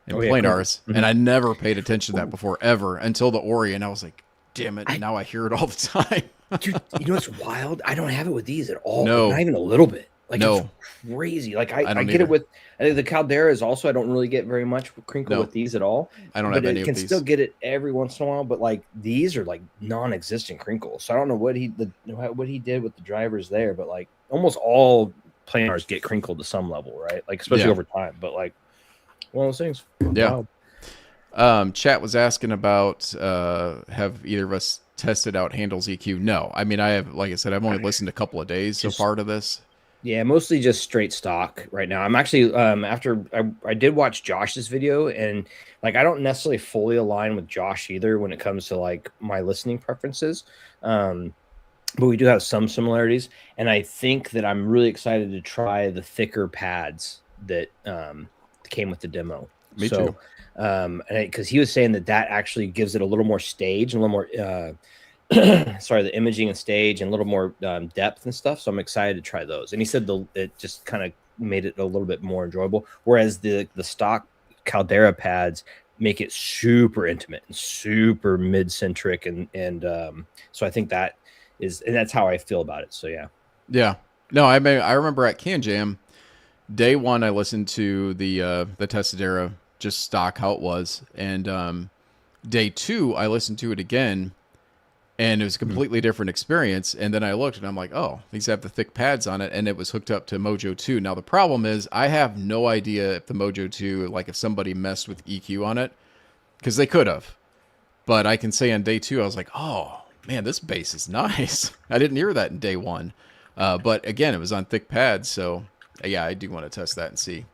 and Planars, and I never paid attention to that before ever until the Ori, and I was like, damn it, now I hear it all the time. Dude, you know what's wild? I don't have it with these at all. No. Like, not even a little bit. Like No. it's crazy. Like I get either. it with, I think the Caldera is also, I don't really get very much crinkle with these at all. I don't have any of these. Can still get it every once in a while, but like these are like non-existent crinkle. So I don't know what he did with the drivers there, but like almost all planars get crinkled to some level, right? Like especially over time. But like one of those things. Yeah. Wow. Chat was asking about have either of us tested out Handle's EQ? No. I mean, I have, like I said, I've only listened a couple of days so far to this. Yeah, mostly just straight stock right now. I'm actually after I did watch Josh's video, and like I don't necessarily fully align with Josh either when it comes to like my listening preferences. But we do have some similarities, and I think that I'm really excited to try the thicker pads that came with the demo. Me too. And because he was saying that actually gives it a little more stage and a little more sorry, the imaging and stage and a little more depth and stuff. So I'm excited to try those. And he said it just kind of made it a little bit more enjoyable, whereas the stock Caldera pads make it super intimate and super mid-centric, and so I think that's how I feel about it. So yeah. No, I remember at Can Jam day one, I listened to the Tessidera, just stock how it was, and day two I listened to it again, and it was a completely different experience. And then I looked and I'm like, oh, these have the thick pads on it, and it was hooked up to Mojo 2. Now the problem is I have no idea if the Mojo 2, like if somebody messed with EQ on it, because they could have. But I can say on day 2, I was like, oh man, this bass is nice. I didn't hear that in day 1. But again, it was on thick pads, so yeah, I do want to test that and see.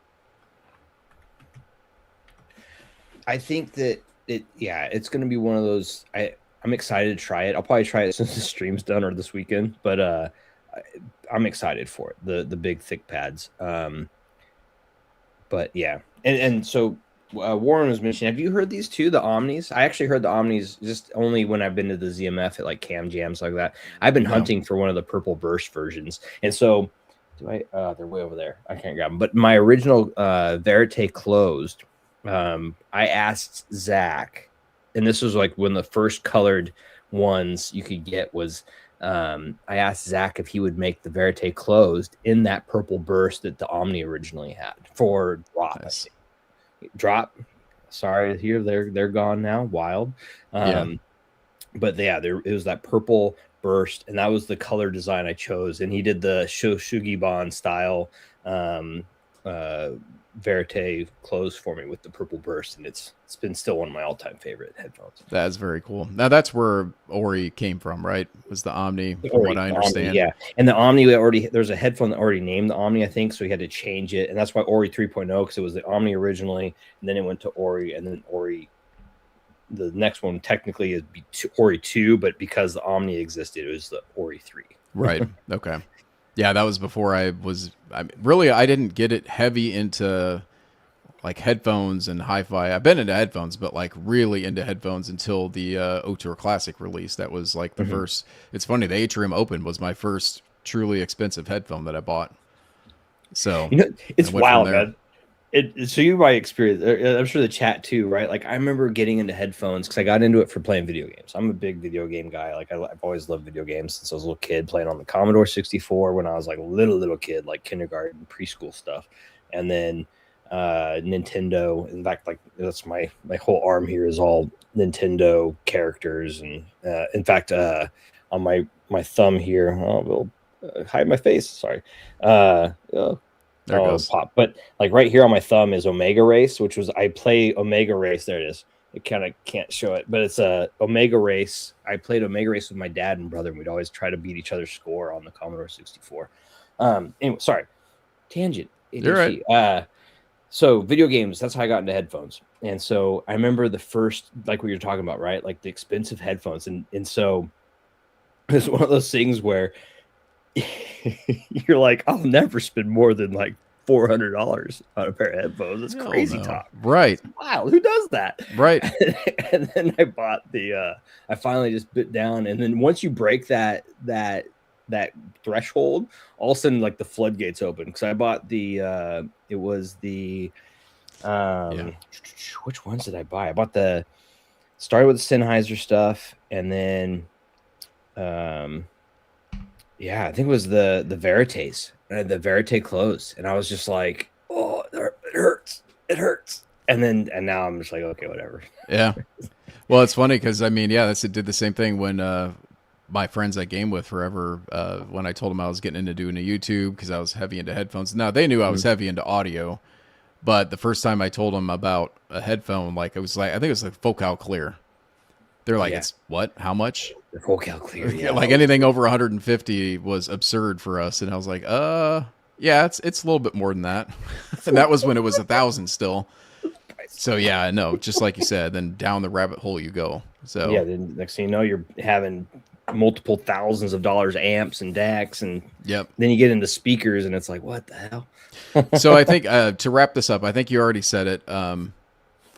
I think that it's going to be one of those. I'm excited to try it. I'll probably try it since the stream's done or this weekend, but I'm excited for it. The big thick pads. But yeah, and so Warren was mentioning. Have you heard these two, the Omnis? I actually heard the Omnis just only when I've been to the ZMF at like Cam Jams like that. I've been hunting for one of the Purple Burst versions, and so do I. They're way over there. I can't grab them. But my original Verite closed. I asked Zach, and this was like when the first colored ones you could get was. I asked Zach if he would make the Verite closed in that Purple Burst that the Omni originally had for drop. Nice. Drop. Sorry to hear they're gone now. Wild. But yeah, it was that Purple Burst, and that was the color design I chose. And he did the Shoshugibon style Verite close for me with the Purple Burst, and it's been still one of my all-time favorite headphones. That's very cool. Now that's where Ori came from, right? Was the Omni, from what I understand. Omni, yeah, and the Omni there's a headphone that already named the Omni, I think, so he had to change it, and that's why Ori 3.0, because it was the Omni originally, and then it went to Ori, and then Ori. The next one technically is Ori 2, but because the Omni existed, it was the Ori 3. Right. Okay. Yeah, that was before I didn't get it heavy into like headphones and hi-fi. I've been into headphones, but like really into headphones until the O-Tour Classic release. That was like the first. It's funny, the Atrium Open was my first truly expensive headphone that I bought. So it's wild, man. So you might experience, I'm sure the chat too, right? Like I remember getting into headphones because I got into it for playing video games. I'm a big video game guy. Like I've always loved video games since I was a little kid, playing on the Commodore 64 when I was like a little kid, like kindergarten, preschool stuff. And then Nintendo. In fact, like that's my whole arm here is all Nintendo characters. And in fact, on my thumb here, we'll hide my face. Sorry. There it goes. Pop. But like right here on my thumb is Omega Race, which was I play Omega Race. There it is. It kind of can't show it, but it's a Omega Race. I played Omega Race with my dad and brother, and we'd always try to beat each other's score on the Commodore 64. Anyway, sorry, tangent. You're right. So video games. That's how I got into headphones. And so I remember the first, like what you're talking about, right? Like the expensive headphones, and so it's one of those things where. You're like, I'll never spend more than like $400 on a pair of headphones. It's crazy talk. Right. Wow, who does that? Right. And then I bought I finally just bit down. And then once you break that threshold, all of a sudden like the floodgates open. Because I bought it was the which ones did I buy? I bought started with the Sennheiser stuff, and then I think it was the Verites, the Verite closed, and I was just like, "Oh, it hurts," and now I'm just like, "Okay, whatever." Yeah, well, it's funny because I mean, yeah, it did the same thing when my friends I game with forever. When I told them I was getting into doing a YouTube because I was heavy into headphones. Now they knew I was heavy into audio, but the first time I told them about a headphone, like I think it was like Focal Clear. They're like, It's what? How much? The Focal Clear, yeah. Like anything over 150 was absurd for us, and I was like, yeah, it's a little bit more than that. And that was when it was 1,000 still. So yeah, no, just like you said, then down the rabbit hole you go. So yeah, then next thing you know, you're having multiple thousands of dollars amps and DACs, and then you get into speakers, and it's like, what the hell? So I think to wrap this up, I think you already said it.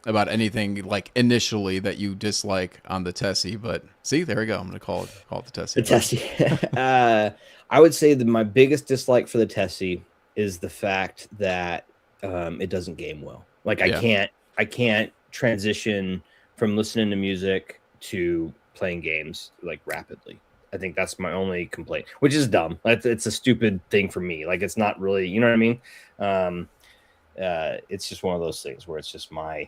About anything like initially that you dislike on the Tessie, but see, there we go. I'm going to call it the Tessie. The Tessie. I would say that my biggest dislike for the Tessie is the fact that it doesn't game well. Like I can't transition from listening to music to playing games like rapidly. I think that's my only complaint, which is dumb. It's a stupid thing for me. Like it's not really, you know what I mean? It's just one of those things where it's just my.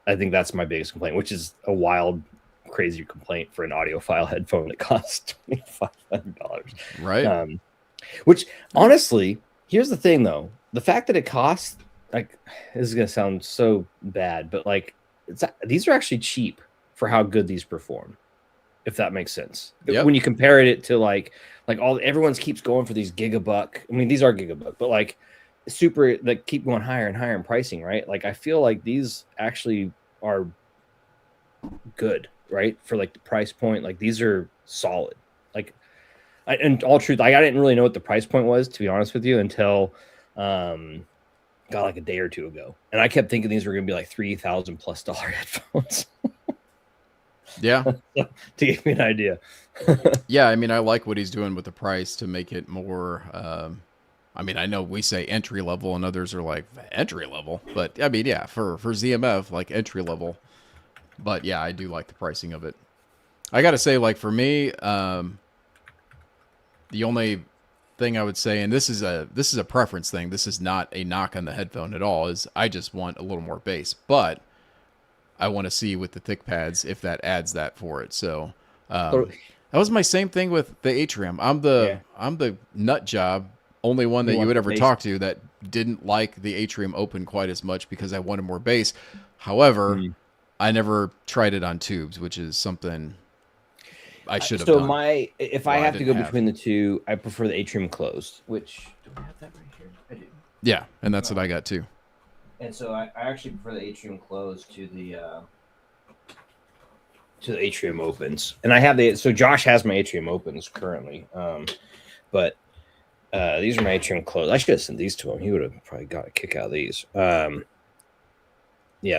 I think that's my biggest complaint, which is a wild crazy complaint for an audiophile headphone that costs $2,500. Right. Which honestly, here's the thing though, the fact that it costs, like, this is gonna sound so bad, but like these are actually cheap for how good these perform, if that makes sense. Yep. When you compare it to like everyone's keeps going for these gigabuck. I mean, these are gigabuck, but like super that keep going higher and higher in pricing, right? Like I feel like these actually are good, right? For like the price point, like these are solid. Like in all truth, I didn't really know what the price point was, to be honest with you, until got like a day or two ago, and I kept thinking these were going to be like $3,000+ headphones. Yeah. To give me an idea. Yeah, I mean, I like what he's doing with the price to make it more. I mean, I know we say entry level, and others are like entry level, but I mean, yeah, for ZMF, like entry level. But yeah, I do like the pricing of it. I got to say, like for me, the only thing I would say, and this is a preference thing. This is not a knock on the headphone at all. Is I just want a little more bass, but I want to see with the thick pads if that adds that for it. So that was my same thing with the Atrium. I'm the nut job, only one that you would ever talk to that didn't like the Atrium Open quite as much because I wanted more bass. However, I never tried it on tubes, which is something I should have done. So if I have to go between the two, I prefer the Atrium closed. Which do I have that right here? I do. Yeah, and that's what I got too. And so I actually prefer the Atrium closed to the Atrium opens. And I have so Josh has my Atrium opens currently, but these are my Atrium closed. I should have sent these to him. He would have probably got a kick out of these. Yeah,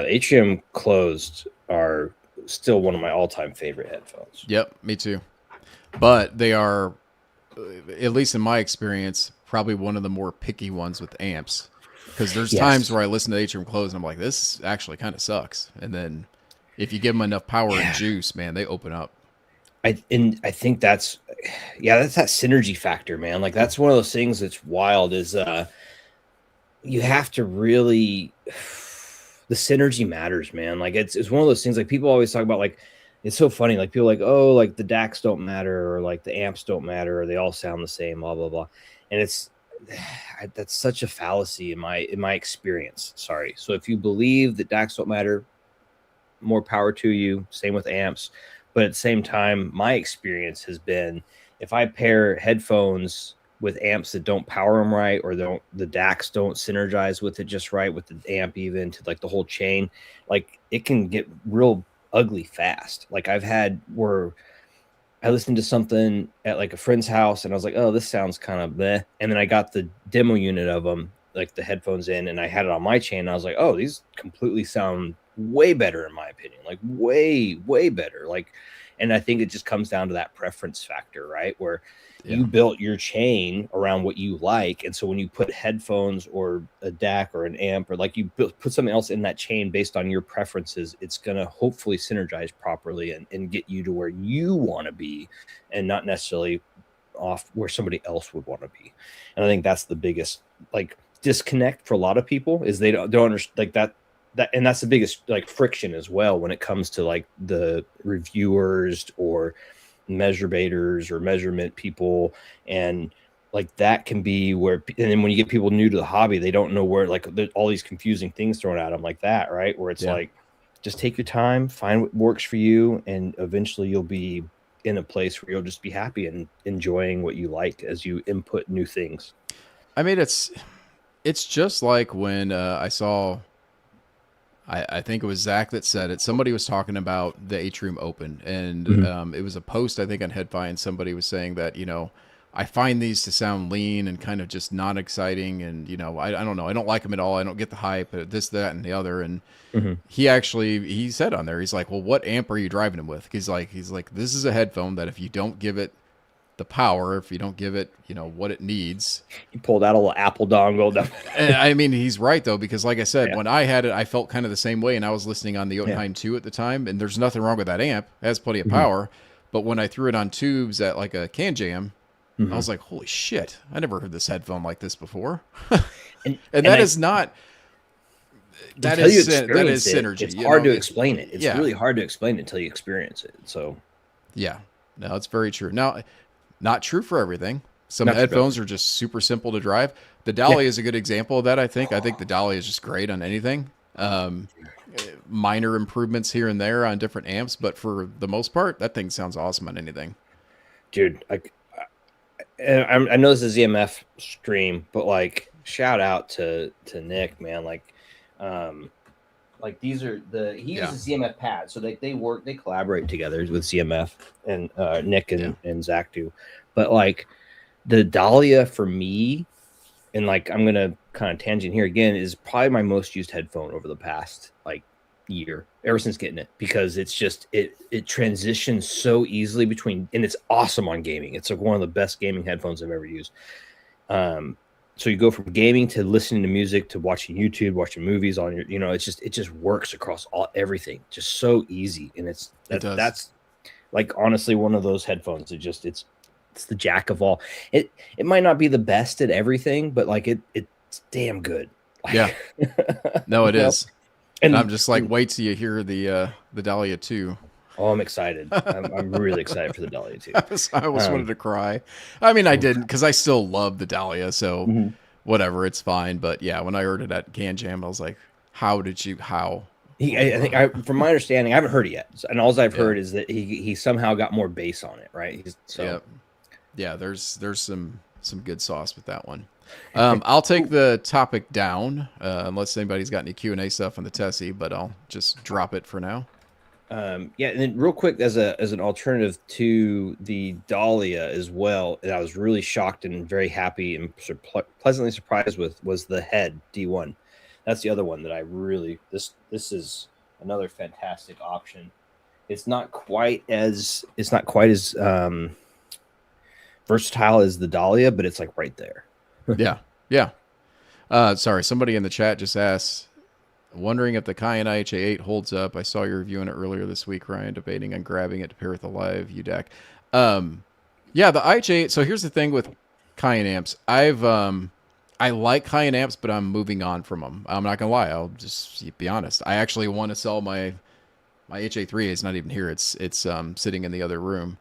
the Atrium closed are still one of my all-time favorite headphones. Yep, me too. But they are, at least in my experience, probably one of the more picky ones with amps. Because there's times where I listen to Atrium closed and I'm like, this actually kind of sucks. And then if you give them enough power and juice, man, they open up. I think that's that synergy factor, man. Like that's one of those things that's wild is you have to really, the synergy matters, man. Like it's one of those things like people always talk about, like it's so funny, like people are like, oh, like the DACs don't matter, or like the amps don't matter, or they all sound the same, blah blah blah. And that's such a fallacy in my experience. Sorry. So if you believe that DACs don't matter, more power to you. Same with amps. But at the same time, my experience has been if I pair headphones with amps that don't power them right, or the DACs don't synergize with it just right, with the amp even to like the whole chain, like it can get real ugly fast. Like I've had where I listened to something at like a friend's house and I was like, oh, this sounds kind of bleh. And then I got the demo unit of them, like the headphones in, and I had it on my chain. And I was like, oh, these completely sound way better in my opinion, like way, way better. Like, and I think it just comes down to that preference factor, right? Where you built your chain around what you like. And so when you put headphones or a DAC or an amp, or like you put something else in that chain based on your preferences, it's going to hopefully synergize properly and get you to where you want to be and not necessarily off where somebody else would want to be. And I think that's the biggest like disconnect for a lot of people is they don't understand like that. And that's the biggest like friction as well when it comes to like the reviewers or measurabators or measurement people, and like that can be where, and then when you get people new to the hobby, they don't know where, like all these confusing things thrown at them like that, right? Where it's like, just take your time, find what works for you, and eventually you'll be in a place where you'll just be happy and enjoying what you like as you input new things. I mean, it's just like when I saw, I think it was Zach that said it. Somebody was talking about the Atrium Open, and it was a post, I think, on Headfi, and somebody was saying that, you know, I find these to sound lean and kind of just not exciting, and, you know, I don't know. I don't like them at all. I don't get the hype, this, that, and the other. And he said on there, he's like, well, what amp are you driving them with? He's like, this is a headphone that if you don't give it the power, if you don't give it, you know, what it needs. You pulled out a little Apple dongle. And I mean, he's right though, because like I said, when I had it, I felt kind of the same way, and I was listening on the Jotunheim 2 at the time, and there's nothing wrong with that amp. It has plenty of power. But when I threw it on tubes at like a Can Jam, I was like, holy shit, I never heard this headphone like this before. and that is not, until you that experience is it, synergy. it's hard to explain it. It's yeah. really hard to explain it until you experience it. So Yeah, no, it's very true. Now, not true for everything. Some Not true for headphones are just super simple to drive. The Dolly is a good example of that. I think the Dolly is just great on anything. Minor improvements here and there on different amps, but for the most part, that thing sounds awesome on anything. dude, I know this is ZMF stream, but like shout out to Nick, man. Like these are he uses ZMF pads, so they collaborate together with ZMF and Nick and Zach do. But like the Dahlia for me, and like I'm gonna kind of tangent here again, is probably my most used headphone over the past like year, ever since getting it, because it's just it transitions so easily between, and it's awesome on gaming. It's like one of the best gaming headphones I've ever used. So you go from gaming to listening to music to watching YouTube, watching movies on your, it just works across everything, just so easy. And that's like honestly one of those headphones. It's the jack of all. It might not be the best at everything, but like it's damn good. Yeah, no, it is. And I'm just like, wait till you hear the Dahlia 2. Oh, I'm excited. I'm really excited for the Dahlia 2. I almost wanted to cry. I mean, I didn't, because I still love the Dahlia, so whatever, it's fine. But yeah, when I heard it at Can Jam, I was like, how? I think from my understanding, I haven't heard it yet, and all I've heard is that he somehow got more bass on it, right? Yeah, there's some good sauce with that one. I'll take the topic down unless anybody's got any Q&A stuff on the Tessie, but I'll just drop it for now. And then real quick, as an alternative to the Dahlia as well, and I was really shocked and very happy and pleasantly surprised with, was the Head D1. That's the other one that I really this is another fantastic option. It's not quite as versatile as the Dahlia, but it's like right there. Yeah. Sorry, somebody in the chat just asked, wondering if the Cayenne IHA8 holds up. I saw you reviewing it earlier this week, Ryan, debating on grabbing it to pair with a live UDAC. Yeah, the IHA8. So here's the thing with Cayenne amps. I like Cayenne amps, but I'm moving on from them. I'm not gonna lie. I'll just be honest. I actually want to sell my HA3. It's not even here. It's sitting in the other room.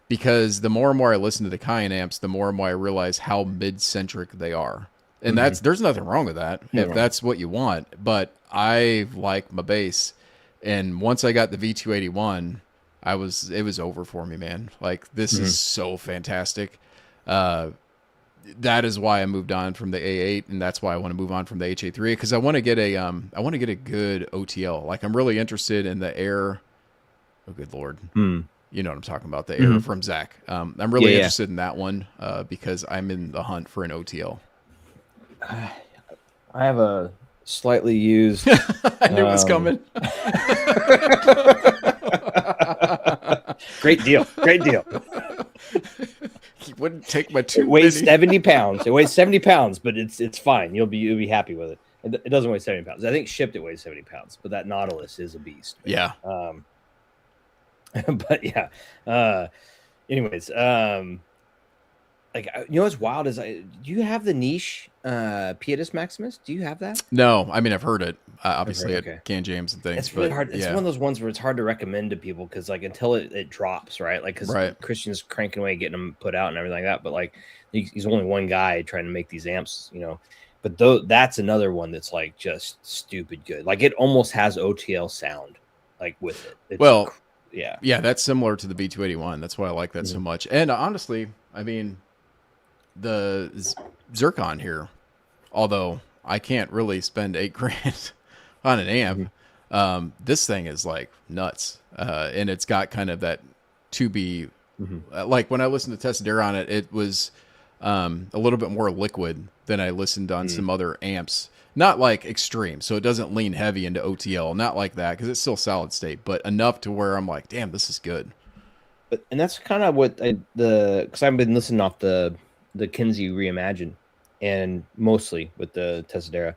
Because the more and more I listen to the Cayenne amps, the more and more I realize how mid-centric they are. And there's nothing wrong with that if that's what you want. But I like my bass. And once I got the V281, it was over for me, man. Like, this is so fantastic. That is why I moved on from the A8, and that's why I want to move on from the HA3, because I want to get a good OTL. Like, I'm really interested in the Air. Oh, good Lord. You know what I'm talking about, the Air from Zach. I'm really interested in that one because I'm in the hunt for an OTL. I have a slightly used. I knew it was coming. Great deal. He wouldn't take my two. It weighs 70 pounds. It weighs 70 pounds, but it's fine. You'll be happy with it. It doesn't weigh 70 pounds. I think shipped it weighs 70 pounds, but that Nautilus is a beast. Yeah. But yeah. Anyways, like, what's wild is do you have the niche Pietas Maximus? Do you have that? No, I mean, I've heard it obviously at Can James and things. It's really hard. It's one of those ones where it's hard to recommend to people because like until it drops, right? Like because Christian's cranking away getting them put out and everything like that. But like he's only one guy trying to make these amps, But that's another one that's like just stupid good. Like it almost has OTL sound like with it. Yeah, that's similar to the B281. That's why I like that so much. And honestly, I mean, the Zircon here, although I can't really spend $8,000 on an amp, this thing is like nuts. And it's got kind of that 2B, like when I listened to Tessidera on it, it was a little bit more liquid than I listened on some other amps. Not like extreme, so it doesn't lean heavy into OTL. Not like that, because it's still solid state, but enough to where I'm like, damn, this is good. And that's kind of what because I've been listening off the Kinsey Reimagine, and mostly with the Tessidera.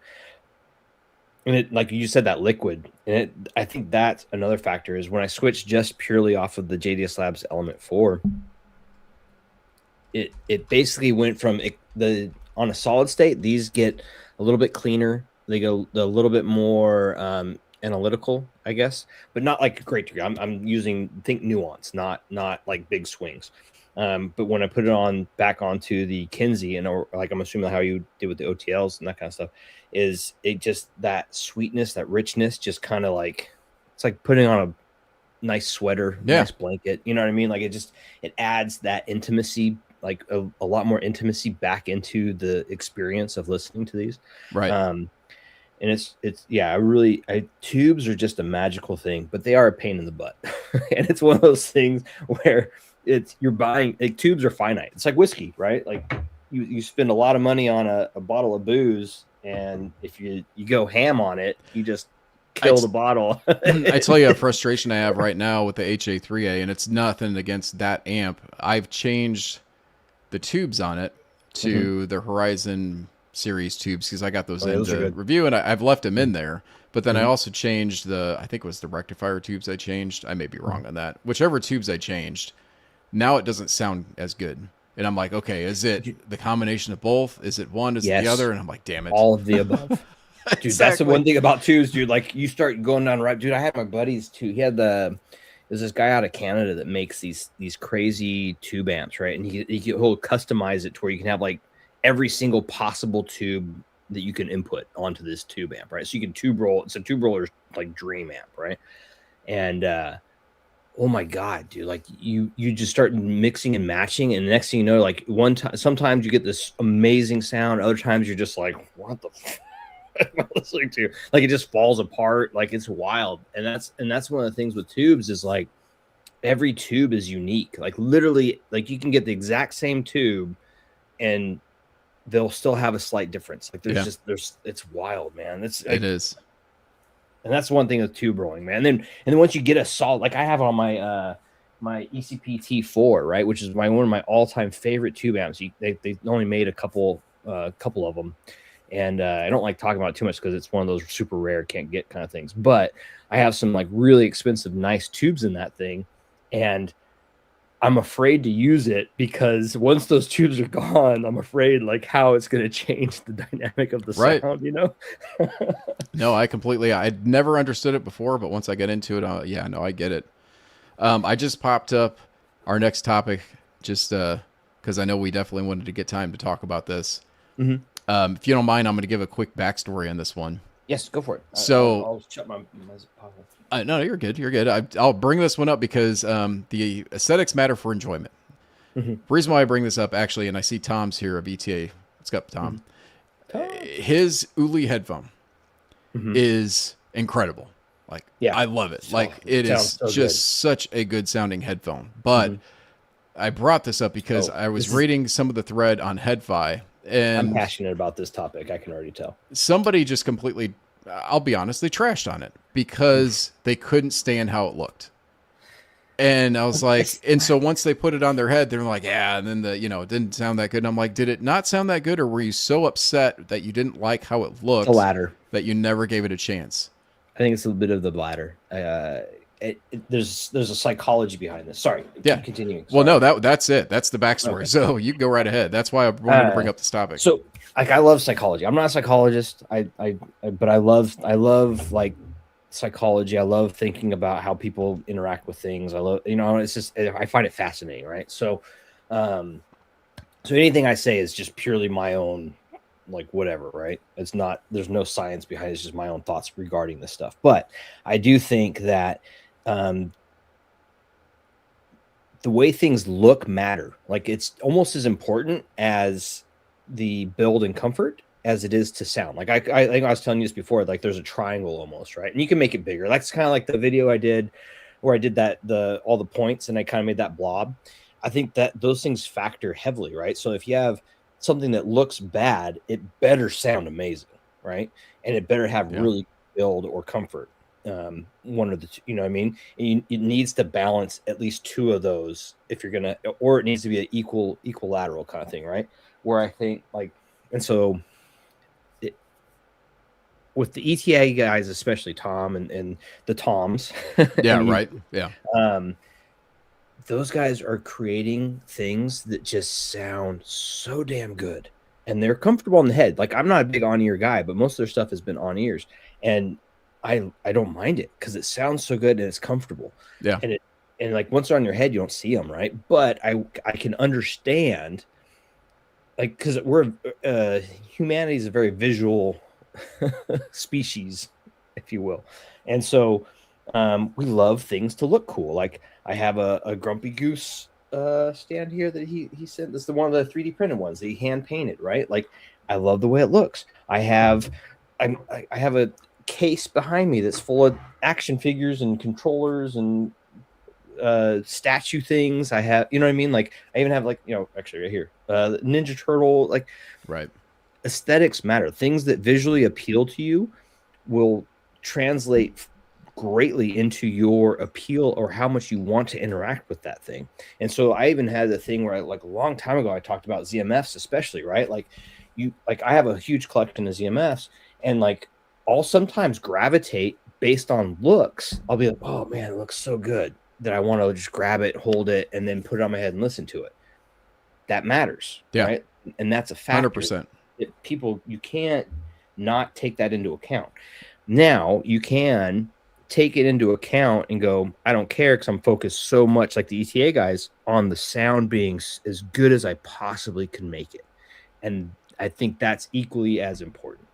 And it, like you said, that liquid, and I think that's another factor is when I switched just purely off of the JDS Labs Element 4, it basically went from on a solid state, these get a little bit cleaner, they go a little bit more analytical, I guess, but not like a great degree. I'm using think nuance, not like big swings. But when I put it on back onto the Kinsey, and or like I'm assuming how you did with the OTLs and that kind of stuff, is it just that sweetness, that richness, just kind of like it's like putting on a nice sweater, nice blanket. You know what I mean? Like it adds that intimacy, like a lot more intimacy back into the experience of listening to these. Right. And it's yeah, tubes are just a magical thing, but they are a pain in the butt. And it's one of those things where you're buying, like, tubes are finite. It's like whiskey, right? Like you spend a lot of money on a bottle of booze, and if you go ham on it, you just kill the bottle. I tell you a frustration I have right now with the HA3A, and it's nothing against that amp. I've changed the tubes on it to the Horizon series tubes because I got those into review, and I've left them in there. But then I also changed I think it was the rectifier tubes I changed. I may be wrong on that. Whichever tubes I changed, now it doesn't sound as good. And I'm like, okay, is it the combination of both? Is it one? Is it the other? And I'm like, damn it. All of the above. Dude, exactly. That's the one thing about tubes, dude. Like, you start going down right. Dude, I had my buddies too. He had there's this guy out of Canada that makes these crazy tube amps, right? And he'll customize it to where you can have like every single possible tube that you can input onto this tube amp, right? So you can tube roll. It's a tube roller's like dream amp, right? And oh my god, dude! Like you just start mixing and matching, and the next thing you know, like sometimes you get this amazing sound. Other times you're just like, what the fuck am I listening to? Like it just falls apart. Like it's wild. And that's one of the things with tubes is like every tube is unique. Like literally, like you can get the exact same tube, and they'll still have a slight difference. Like it's wild, man. It is. And that's one thing with tube rolling, man. And then once you get a solid, like I have on my my ECP T4, right, which is one of my all-time favorite tube amps. They only made a couple of them, and I don't like talking about it too much because it's one of those super rare, can't get kind of things. But I have some like really expensive, nice tubes in that thing, and I'm afraid to use it because once those tubes are gone, I'm afraid like how it's going to change the dynamic of the sound, you know? No, I'd never understood it before, but once I get into it, I get it. I just popped up our next topic just because I know we definitely wanted to get time to talk about this. Mm-hmm. If you don't mind, I'm going to give a quick backstory on this one. Yes, go for it. So I'll shut my no, you're good. You're good. I'll bring this one up because the aesthetics matter for enjoyment. Mm-hmm. The reason why I bring this up, actually, and I see Tom's here of ETA. What's up, Tom? His Uli headphone is incredible. Like, I love it. Like, it is just such a good sounding headphone. But I brought this up because I was reading some of the thread on HeadFi. And I'm passionate about this topic. I can already tell. Somebody just completely, I'll be honest, they trashed on it because they couldn't stand how it looked. And I was like, and so once they put it on their head, they're like, yeah, and then it didn't sound that good. And I'm like, did it not sound that good, or were you so upset that you didn't like how it looked? The latter. That you never gave it a chance? I think it's a bit of the latter. There's a psychology behind this. Sorry. Yeah. Continuing. Sorry. Well, no, that's it. That's the backstory. Okay. So you can go right ahead. That's why I wanted to bring up this topic. So, like, I love psychology. I'm not a psychologist. But I love like psychology. I love thinking about how people interact with things. I love, it's just, I find it fascinating. Right. So, so anything I say is just purely my own, like, whatever, right? It's not, there's no science behind it. It's just my own thoughts regarding this stuff. But I do think that the way things look matter. Like, it's almost as important as the build and comfort as it is to sound. Like, I think I was telling you this before, like there's a triangle almost, right? And you can make it bigger. That's kind of like the video I did where I did that, all the points, and I kind of made that blob. I think that those things factor heavily, right? So if you have something that looks bad, it better sound amazing, right? And it better have really build or comfort. One of the two, you know what I mean? And it needs to balance at least two of those if you're gonna, or it needs to be an equilateral kind of thing, right? Where I think, like, and so with the ETA guys, especially Tom and the Toms, right, those guys are creating things that just sound so damn good. and they're comfortable on the head. Like, I'm not a big on-ear guy, but most of their stuff has been on ears, and I don't mind it because it sounds so good and it's comfortable. Yeah. And like once they're on your head, you don't see them, right? But I can understand, like, because humanity is a very visual species, if you will, and so we love things to look cool. Like, I have a Grumpy Goose stand here that he sent. This is one of the 3D printed ones that he hand painted, right? Like, I love the way it looks. I have a case behind me that's full of action figures and controllers and statue things. I have, you know what I mean? Like, I even have, like, actually right here, Ninja Turtle. Like, Right. aesthetics matter. Things that visually appeal to you will translate greatly into your appeal or how much you want to interact with that thing. And so I even had a thing where, like, a long time ago, I talked about ZMFs, especially, right? Like, I have a huge collection of ZMFs, and like, I'll sometimes gravitate based on looks. I'll be like, oh man, it looks so good that I want to just grab it, hold it, and then put it on my head and listen to it. That matters, right? And that's a factor. 100%. People, you can't not take that into account. Now, you can take it into account and go, I don't care, because I'm focused so much, like the ETA guys, on the sound being as good as I possibly can make it. And I think that's equally as important.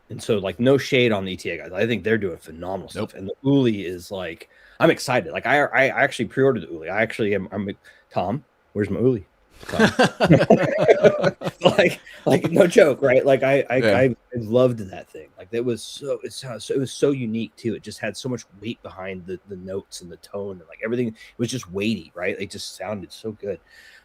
And so, like, no shade on the ETA guys. I think they're doing phenomenal stuff. And the Uli is, like, I'm excited. Like, I actually pre-ordered the Uli. I actually am. I'm like, Tom, where's my Uli? like no joke, right? Like, I loved that thing. Like, it was so unique too. It just had so much weight behind the notes and the tone, and like everything. It was just weighty, right? It just sounded so good.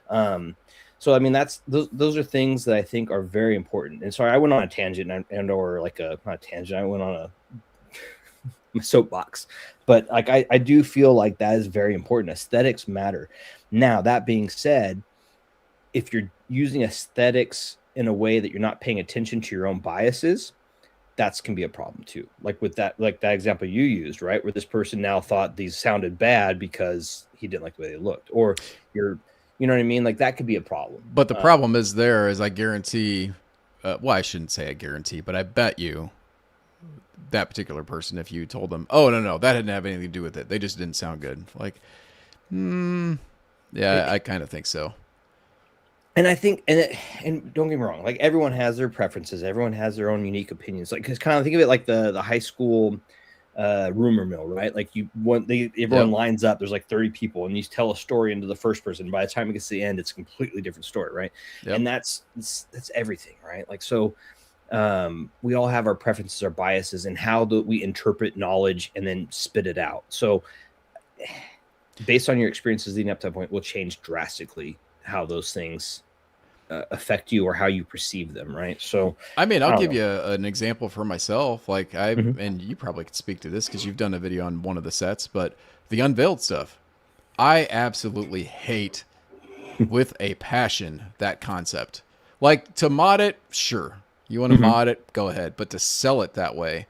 So I mean, those are things that I think are very important. And so I went on a tangent or like not a tangent. I went on a soapbox, but like, I do feel like that is very important. Aesthetics matter. Now, that being said, if you're using aesthetics in a way that you're not paying attention to your own biases, that's can be a problem too. Like with that, like that example you used, right? Where this person now thought these sounded bad because he didn't like the way they looked, or you know what I mean? Like, that could be a problem. But the problem is I guarantee, well, I shouldn't say I guarantee, but I bet you that particular person, if you told them, oh, no, that didn't have anything to do with it, they just didn't sound good. Like, yeah, I kind of think so. And I think, and don't get me wrong, like, everyone has their preferences. Everyone has their own unique opinions. Like, 'cause kind of think of it like the high school rumor mill, right? Like, everyone lines up. There's like 30 people, and you tell a story into the first person. By the time it gets to the end, it's a completely different story, right? Yep. And that's everything, right? Like, so we all have our preferences, our biases, and how we interpret knowledge and then spit it out. So based on your experiences leading up to that point will change drastically how those things affect you or how you perceive them, right? So I mean, I'll give you an example for myself. Like, and you probably could speak to this because you've done a video on one of the sets, but the unveiled stuff, I absolutely hate with a passion that concept. Like, to mod it, sure, you want to mod it, go ahead, but to sell it that way,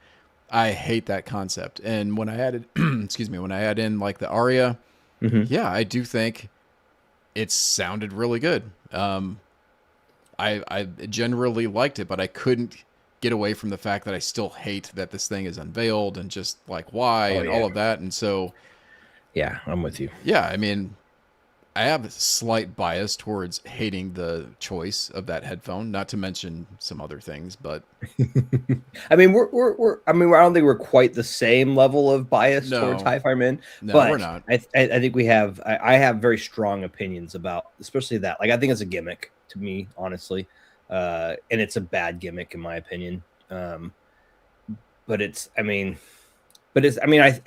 I hate that concept. And when I added when I add in like the aria, yeah, I do think it sounded really good. I generally liked it, but I couldn't get away from the fact that I still hate that this thing is unveiled and just like why all of that. And so, yeah, I'm with you. Yeah, I mean, I have a slight bias towards hating the choice of that headphone, not to mention some other things, but I mean, I don't think we're quite the same level of bias towards Hi-Fi Men. No, but we're not. I think I have very strong opinions about, especially that. Like, I think it's a gimmick to me, honestly. And it's a bad gimmick in my opinion. But it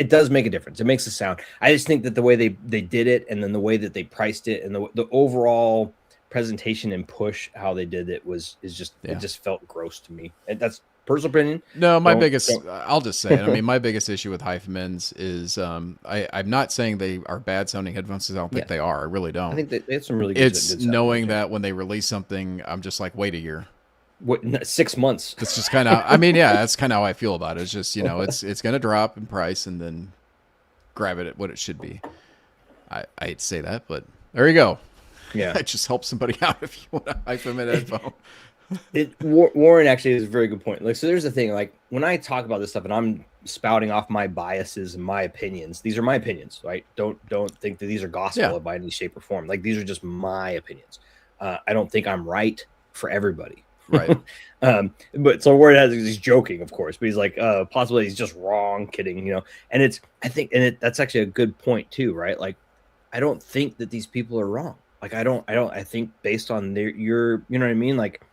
does make a difference. It makes a sound. I just think that the way they did it, and then the way that they priced it, and the overall presentation and push how they did it it just felt gross to me. And that's personal opinion. No, I'll just say it. I mean, my biggest issue with Hi-Fi Men's is I'm not saying they are bad sounding headphones. I don't think they are. I really don't. I think they have some really good. It's knowing that when they release something, I'm just like, wait a year. What, 6 months? That's just kind of, I mean, yeah, that's kind of how I feel about it. It's just, it's going to drop in price and then grab it at what it should be. I hate to say that, but there you go. Yeah. That just helps somebody out if you want to hype them in a headphone. Warren actually is a very good point. Like, so there's the thing, like when I talk about this stuff and I'm spouting off my biases and my opinions, these are my opinions, right? Don't think that these are gospel by any shape or form. Like, these are just my opinions. I don't think I'm right for everybody. Right. But so Warren he's joking, of course, but he's like, possibly he's just wrong, kidding, you know. And that's actually a good point too, right? Like, I don't think that these people are wrong. Like, I think based on you know what I mean? Like,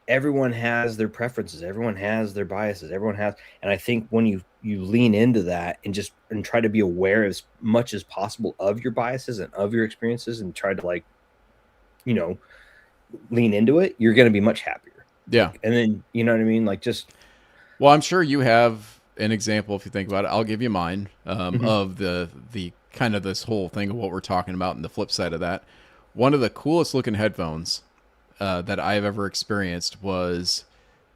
everyone has their preferences, everyone has their biases, and I think when you lean into that and try to be aware as much as possible of your biases and of your experiences and try to, like, you know, lean into it, you're going to be much happier. Yeah. And then, you know what I mean? Like, well, I'm sure you have an example if you think about it. I'll give you mine of the kind of this whole thing of what we're talking about and the flip side of that. One of the coolest looking headphones that I've ever experienced was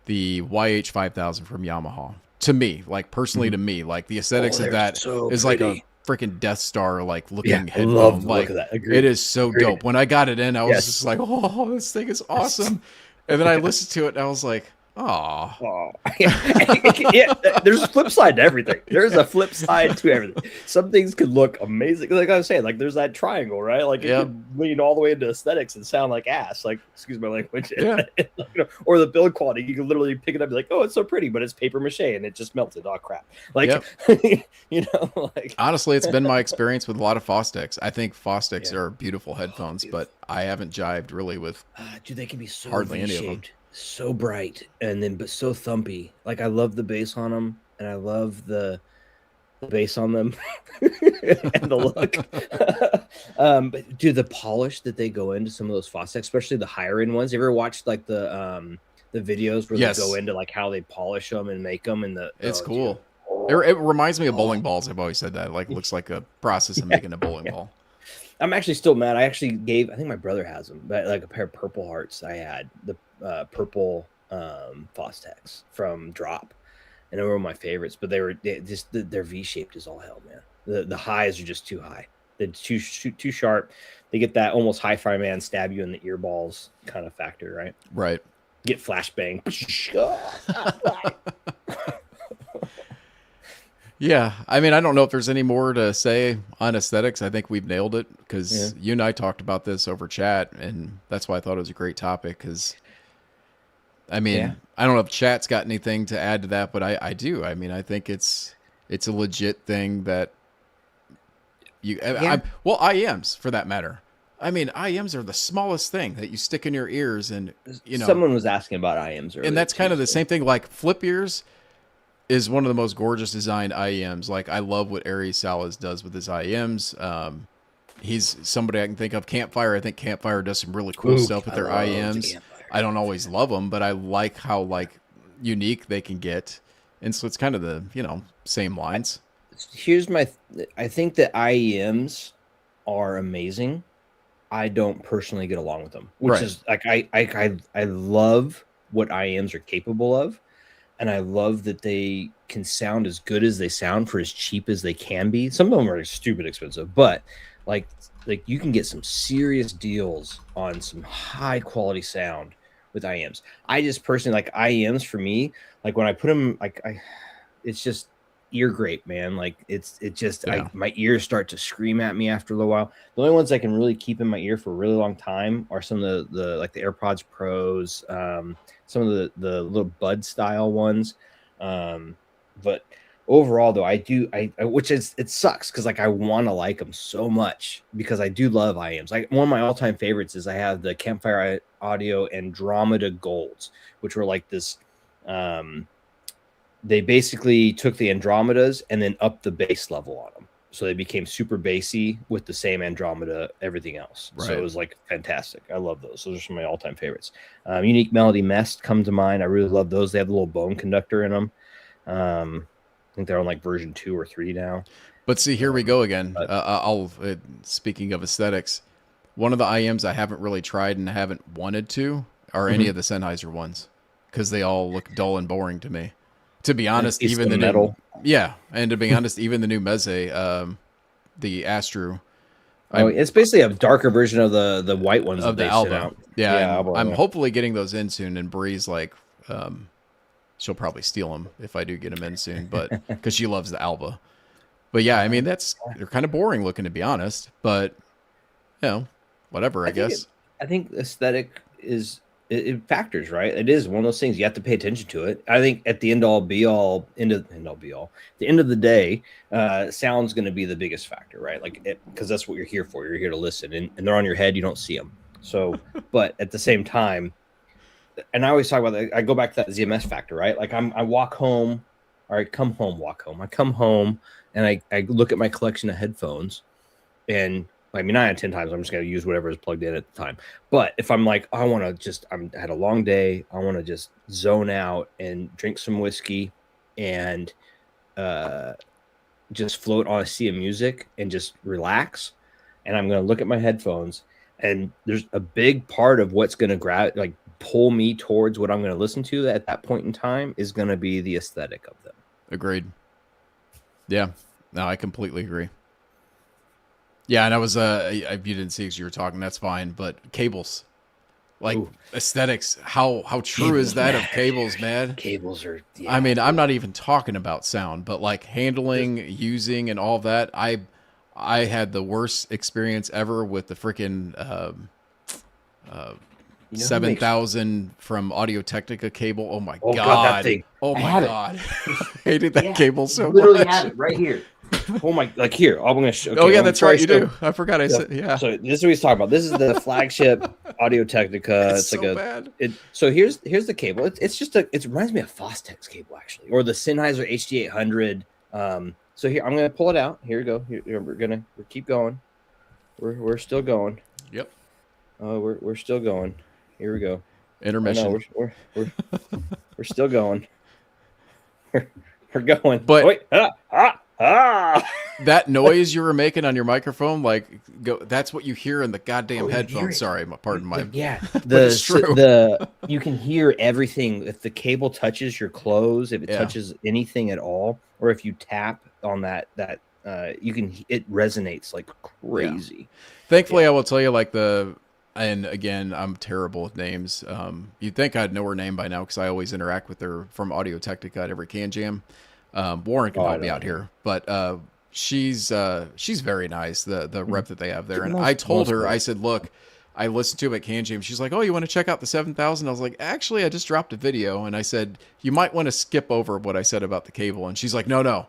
the YH5000 from Yamaha. To me, like personally, to me, like the aesthetics of that is like a freaking Death Star like looking headphone. I love the look of that. Agreed. It is so dope. When I got it in, I was just like, oh, this thing is awesome. And then I listened to it and I was like, oh. Yeah, there's a flip side to everything. There's a flip side to everything. Some things could look amazing. Like I was saying, like there's that triangle, right? Like it could lean all the way into aesthetics and sound like ass. Like, excuse my language. Yeah. Or the build quality, you can literally pick it up and be like, oh, it's so pretty, but it's paper mache and it just melted. Oh crap. Like you know, like honestly, it's been my experience with a lot of Fostex. I think Fostex are beautiful headphones, but I haven't jived really with dude, they can be so hardly any of them. So bright but so thumpy. Like, I love the bass on them, and I love the bass on them and the look. But dude, the polish that they go into some of those Fostex, especially the higher end ones. You ever watched like the videos where they go into like how they polish them and make them and it's cool. It reminds me of bowling balls. I've always said that. Like, it looks like a process of making a bowling ball. I'm actually still mad. I actually I think my brother has them, but like a pair of Purple Hearts I had, the purple Fostex from Drop, and they were my favorites, but they're V-shaped as all hell, man. The highs are just too high. They're too sharp. They get that almost hi-fi man stab you in the ear balls kind of factor, right? Right. Get flashbang. Yeah, I mean, I don't know if there's any more to say on aesthetics. I think we've nailed it because you and I talked about this over chat, and that's why I thought it was a great topic. Because, I mean, I don't know if chat's got anything to add to that, but I do. I mean, I think it's a legit thing that well, IEMs for that matter. I mean, IEMs are the smallest thing that you stick in your ears, and you know, someone was asking about IEMs earlier, and that's kind of the same thing. Like flip ears is one of the most gorgeous designed IEMs. Like, I love what Aries Salas does with his IEMs. He's somebody I can think of. Campfire, I think Campfire does some really cool stuff with their IEMs. I don't always love them, but I like how like unique they can get. And so it's kind of the, you know, same lines. Here's I think that IEMs are amazing. I don't personally get along with them, which is like, I love what IEMs are capable of. And I love that they can sound as good as they sound for as cheap as they can be. Some of them are stupid expensive, but like you can get some serious deals on some high quality sound with IEMs. I just personally like IEMs for me. Like when I put them, it's just ear grape, man. Like my ears start to scream at me after a little while. The only ones I can really keep in my ear for a really long time are some of the like the AirPods Pros, some of the little bud style ones. But overall though, it sucks because like I want to like them so much because I do love IEMs. Like one of my all-time favorites is I have the Campfire Audio Andromeda Golds, which were like this they basically took the Andromedas and then upped the bass level on them. So they became super bassy with the same Andromeda, everything else. Right. So it was like fantastic. I love those. Those are some of my all-time favorites. Unique Melody Mest come to mind. I really love those. They have the little bone conductor in them. I think they're on like version 2 or 3 now. But see, here we go again. Speaking of aesthetics, one of the IEMs I haven't really tried and haven't wanted to are any of the Sennheiser ones because they all look dull and boring to me. To be honest, even the metal. And to be honest, even the new Meze, the Astro, Oh, it's basically a darker version of the white ones of that the they sent Alba. out. Yeah, Alba, I'm yeah. hopefully getting those in soon. And Bree's like, she'll probably steal them if I do get them in soon, but because she loves the Alba. But yeah, I mean they're kind of boring looking to be honest, but you know, whatever. I guess. I think aesthetic is it factors, right? It is one of those things you have to pay attention to it. I think at the end of the end of the day, sound's going to be the biggest factor, right? Like because that's what you're here for. You're here to listen, and they're on your head. You don't see them. So, but at the same time, and I always talk about that. I go back to that ZMS factor, right? Like I walk home, or I come home, walk home. I come home and I look at my collection of headphones, and I mean, 9 out of 10 times, I'm just going to use whatever is plugged in at the time. But if I'm like, I want to just, I had a long day, I want to just zone out and drink some whiskey and just float on a sea of music and just relax. And I'm going to look at my headphones, and there's a big part of what's going to pull me towards what I'm going to listen to at that point in time is going to be the aesthetic of them. Agreed. Yeah, no, I completely agree. Yeah, and I was you didn't see because you were talking. That's fine, but cables, like aesthetics. How true cables, is that of cables, man? Cables are. Yeah. I mean, I'm not even talking about sound, but like handling, using, and all that. I had the worst experience ever with the freaking 7000 from Audio-Technica cable. Oh my god! That thing. Oh my god! Hated that cable so much. Literally had it right here. Oh my! Like here, I'm gonna. Okay, oh yeah, that's right. You do. I forgot. I said yeah. So this is what he's talking about. This is the flagship Audio-Technica. It's like so bad. So here's the cable. It's just it reminds me of Fostex cable actually, or the Sennheiser HD800. So here I'm gonna pull it out. Here we go. Here, we're keep going. We're still going. Yep. We're still going. Here we go. Intermission. We're still going. We're going. But wait. That noise you were making on your microphone, that's what you hear in the goddamn headphones. Sorry, pardon my. Yeah, it's true. You can hear everything if the cable touches your clothes, if it touches anything at all, or if you tap on that it resonates like crazy. Yeah. Thankfully, I will tell you and again, I'm terrible with names. You'd think I'd know her name by now because I always interact with her from Audio-Technica at every Can Jam. Warren can help me out here, but she's very nice. The rep that they have there, and I told her, I said, look, I listened to him at Can Jam. She's like, oh, you want to check out the 7000? I was like, actually, I just dropped a video, and I said you might want to skip over what I said about the cable, and she's like, no,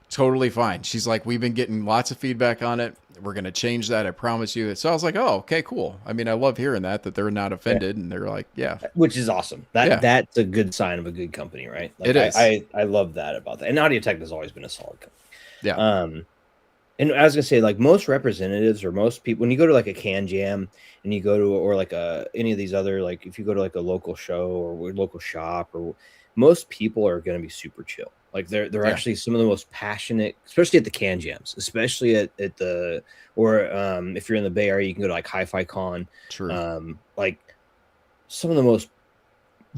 totally fine. She's like, we've been getting lots of feedback on it. We're going to change that. I promise you. So I was like, oh, okay, cool. I mean, I love hearing that they're not offended and they're like, yeah, which is awesome. That's a good sign of a good company, right? Like, it is. I love that about that. And Audio-Tech has always been a solid company. Yeah. And I was gonna say, like most representatives or most people, when you go to like a Can Jam and you go to, or like any of these other, like if you go to like a local show or local shop, or most people are going to be super chill. Like they're actually some of the most passionate, especially at the Can Jams, especially at the, or if you're in the Bay Area, you can go to like Hi-Fi Con. True. Like some of the most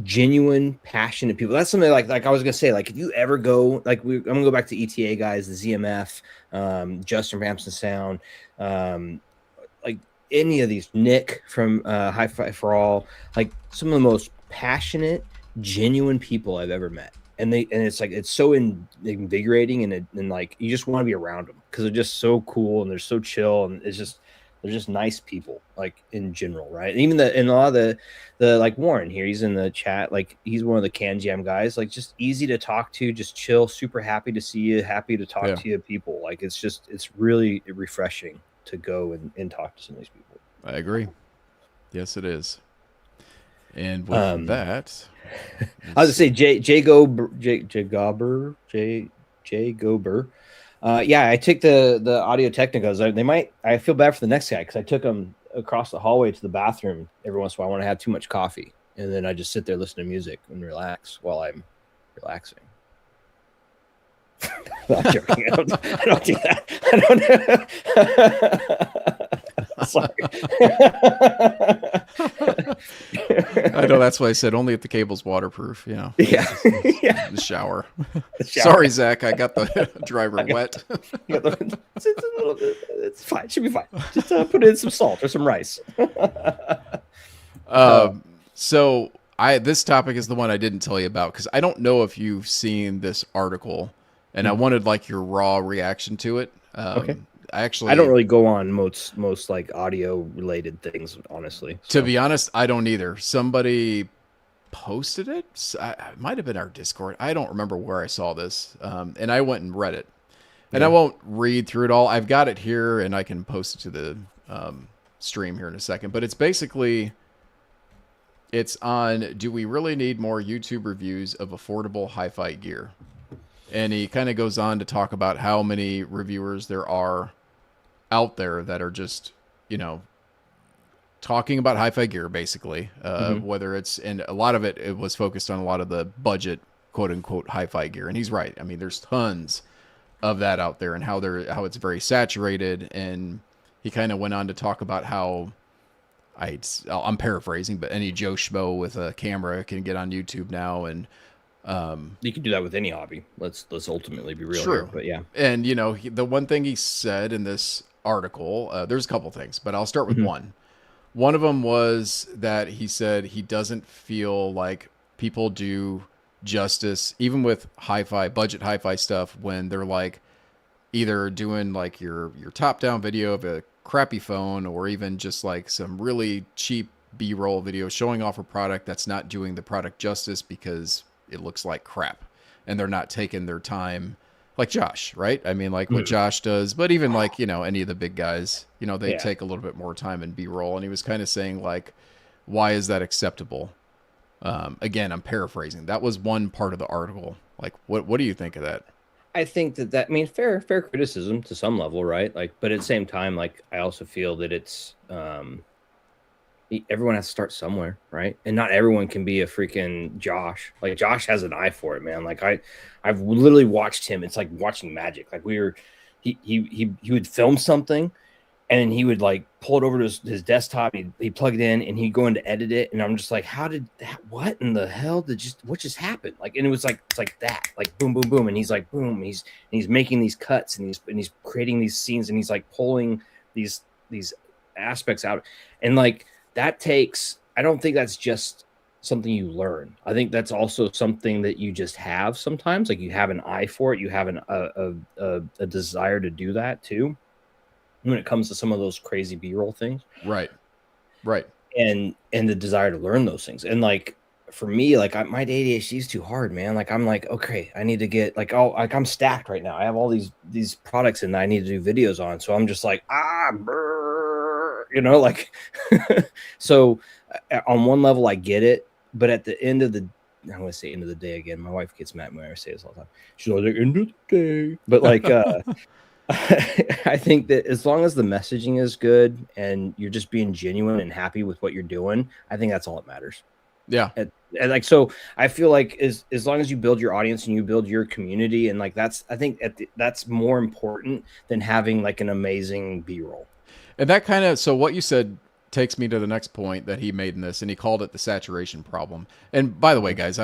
genuine, passionate people. That's something like I was gonna say, like if you ever go, like I'm gonna go back to ETA guys, the ZMF, Justin Ramson Sound, like any of these, Nick from Hi-Fi for All, like some of the most passionate, genuine people I've ever met. And it's like, it's so invigorating, and like you just want to be around them because they're just so cool and they're so chill, and they're just nice people, like in general, right? And even a lot of the like Warren here, he's in the chat, like he's one of the Can Jam guys, like just easy to talk to, just chill, super happy to see you, happy to talk to you people. Like it's really refreshing to go and talk to some of these people. I agree. Yes, it is. And with that, I was gonna say Jay Gober. Yeah, I took the Audio-Technicas. I feel bad for the next guy because I took them across the hallway to the bathroom every once in a while when I have too much coffee, and then I just sit there listening to music and relax while I'm relaxing. I'm joking. I don't do that. I don't know. Sorry. I know, that's why I said only if the cable's waterproof, Yeah. Yeah. the shower. The shower. Sorry, Zach, I got the driver wet. It's fine. It should be fine. Just put in some salt or some rice. So this topic is the one I didn't tell you about because I don't know if you've seen this article, and I wanted like your raw reaction to it. Okay. I don't really go on most like audio related things, honestly. To be honest, I don't either. Somebody posted it. It might have been our Discord. I don't remember where I saw this, and I went and read it. And I won't read through it all. I've got it here, and I can post it to the stream here in a second. But it's basically, it's on, do we really need more YouTube reviews of affordable hi-fi gear? And he kind of goes on to talk about how many reviewers there are out there that are just, talking about hi-fi gear, basically. Whether it's, and a lot of it was focused on a lot of the budget, quote-unquote, hi-fi gear. And he's right. I mean, there's tons of that out there and how it's very saturated. And he kind of went on to talk about how I'm paraphrasing, but any Joe Schmo with a camera can get on YouTube now, and you can do that with any hobby. Let's ultimately be real here, but yeah. And the one thing he said in this article, there's a couple things, but I'll start with one. One of them was that he said he doesn't feel like people do justice, even with budget hi-fi stuff, when they're like either doing like your top-down video of a crappy phone, or even just like some really cheap B-roll video showing off a product that's not doing the product justice because it looks like crap, and they're not taking their time, like Josh, right? I mean, like what Josh does, but even like, any of the big guys, they take a little bit more time in B-roll. And he was kind of saying like, why is that acceptable? Again, I'm paraphrasing. That was one part of the article. Like, what do you think of that? I think that fair criticism to some level, right? Like, but at the same time, like, I also feel that it's everyone has to start somewhere, right? And not everyone can be a freaking Josh. Like, Josh has an eye for it, man. Like, I've literally watched him. It's like watching magic. Like, he would film something, and he would like pull it over to his desktop. He'd plug it in, and he'd go in to edit it. And I'm just like, what in the hell what just happened? Like, and it was like, it's like that, like boom, boom, boom. And he's like, boom. He's making these cuts, and he's creating these scenes, and he's like pulling these aspects out. And like, that takes, I don't think that's just something you learn. I think that's also something that you just have sometimes. Like, you have an eye for it. You have a desire to do that too, when it comes to some of those crazy B-roll things. Right. And the desire to learn those things. And like, for me, like, my ADHD is too hard, man. Like, I'm like, okay, I need to get like, I'm stacked right now. I have all these products and I need to do videos on. So I'm just like, like, so on one level I get it, but at the end of the, I'm going to say end of the day again. My wife gets mad when I say this all the time. She's like, end of the day. But like, I think that as long as the messaging is good and you're just being genuine and happy with what you're doing, I think that's all that matters. Yeah. And like, so I feel like as long as you build your audience and you build your community, and like, I think that's more important than having like an amazing B-roll. And that kind of, so what you said takes me to the next point that he made in this, and he called it the saturation problem. And by the way, guys,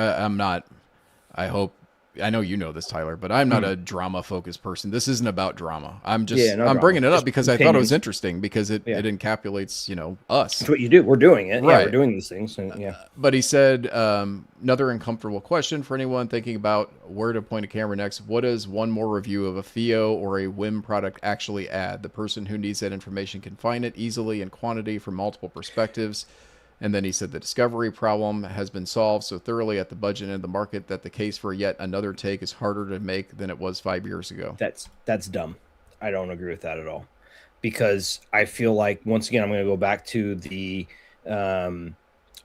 I know you know this, Tyler, but I'm not a drama-focused person. This isn't about drama. I'm bringing it up because I thought it was interesting because it encapsulates, us. It's what you do. We're doing it. Right. Yeah, we're doing these things. And, yeah. But he said, another uncomfortable question for anyone thinking about where to point a camera next. What does one more review of a Theo or a Whim product actually add? The person who needs that information can find it easily in quantity from multiple perspectives. And then he said the discovery problem has been solved so thoroughly at the budget end of the market that the case for yet another take is harder to make than it was 5 years ago. That's dumb. I don't agree with that at all, because I feel like, once again, I'm going to go back to the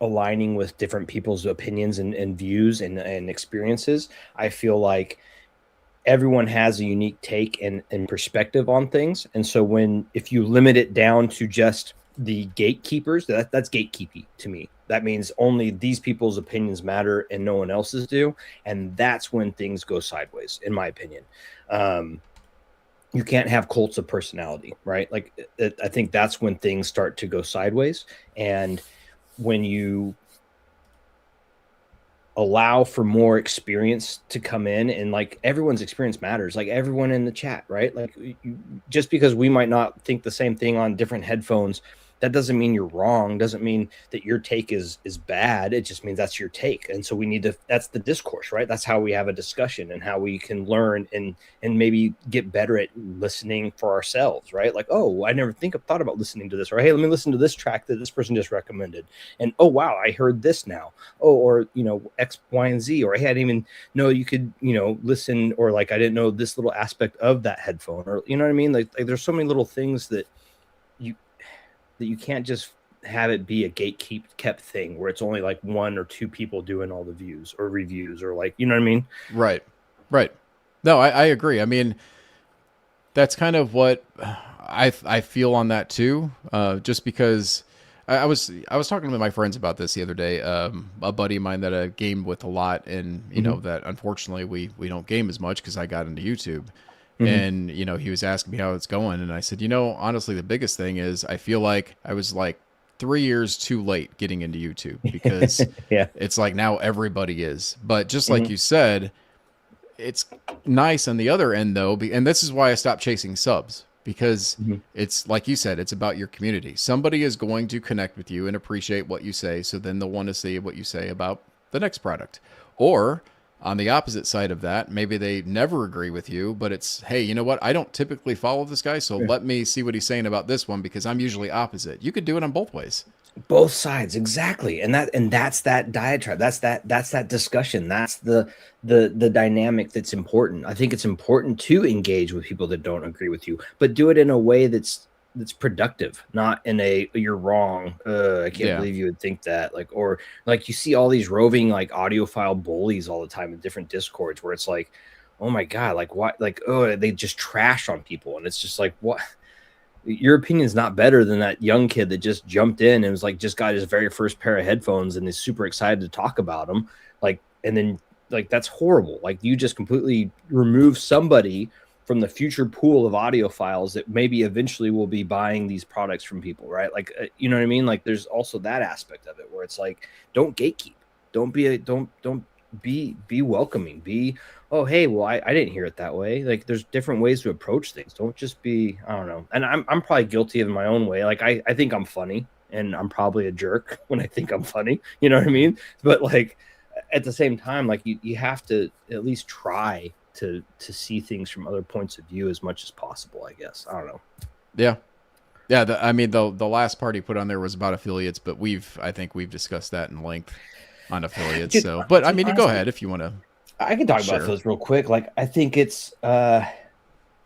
aligning with different people's opinions and views and experiences. I feel like everyone has a unique take and perspective on things. And so if you limit it down to just the gatekeepers, that's gatekeeping to me. That means only these people's opinions matter and no one else's do. And that's when things go sideways, in my opinion. You can't have cults of personality, right? Like, I think that's when things start to go sideways. And when you allow for more experience to come in, and like everyone's experience matters, like everyone in the chat, right? Like just because we might not think the same thing on different headphones, that doesn't mean you're wrong, doesn't mean that your take is bad. It just means that's your take. And so we need to, that's the discourse, right? That's how we have a discussion and how we can learn and maybe get better at listening for ourselves, right? Like, oh, I never thought about listening to this, or hey, let me listen to this track that this person just recommended, and oh wow, I heard this now. Oh, or X, Y, and Z, or hey, I didn't even know you could listen, or like I didn't know this little aspect of that headphone, or you know what I mean? Like there's so many little things that you can't just have it be a gatekeep kept thing where it's only like one or two people doing all the views or reviews, or like, you know what I mean? Right. No, I agree. I mean, that's kind of what I feel on that too. Just because I was talking to my friends about this the other day. A buddy of mine that I gamed with a lot, and you know that unfortunately we don't game as much because I got into YouTube. And he was asking me how it's going, and I said, honestly, the biggest thing is I feel like I was like 3 years too late getting into YouTube, because Yeah. it's like now everybody is. But just like you said, it's nice on the other end though, and this is why I stopped chasing subs, because it's like you said, it's about your community. Somebody is going to connect with you and appreciate what you say, so then they'll want to see what you say about the next product. Or on the opposite side of that, maybe they never agree with you, but it's, hey, you know what? I don't typically follow this guy, so let me see what he's saying about this one, because I'm usually opposite. You could do it on both ways. Both sides, exactly. And that's that diatribe. That's that discussion. That's the dynamic that's important. I think it's important to engage with people that don't agree with you, but do it in a way that's productive, not in a you're wrong. I can't believe you would think that. Like, or like you see all these roving like audiophile bullies all the time in different discords where it's like, oh my God, like what, like, oh, they just trash on people. And it's just like, what? Your opinion is not better than that young kid that just jumped in and was like, just got his very first pair of headphones and is super excited to talk about them. Like, and then like, that's horrible. Like you just completely remove somebody from the future pool of audiophiles that maybe eventually will be buying these products from people, right? Like, you know what I mean? Like there's also that aspect of it where it's like, don't gatekeep, don't be welcoming, be, oh, hey, well, I didn't hear it that way. Like there's different ways to approach things. Don't just be, I don't know. And I'm probably guilty of my own way. Like I think I'm funny, and I'm probably a jerk when I think I'm funny, you know what I mean? But like at the same time, like you have to at least try to see things from other points of view as much as possible, I guess. I don't know. Yeah. I mean, the last part he put on there was about affiliates, but I think we've discussed that in length on affiliates. Dude, so, but I mean, honestly, go ahead if you want to. I can talk about those real quick. Like, I think it's, I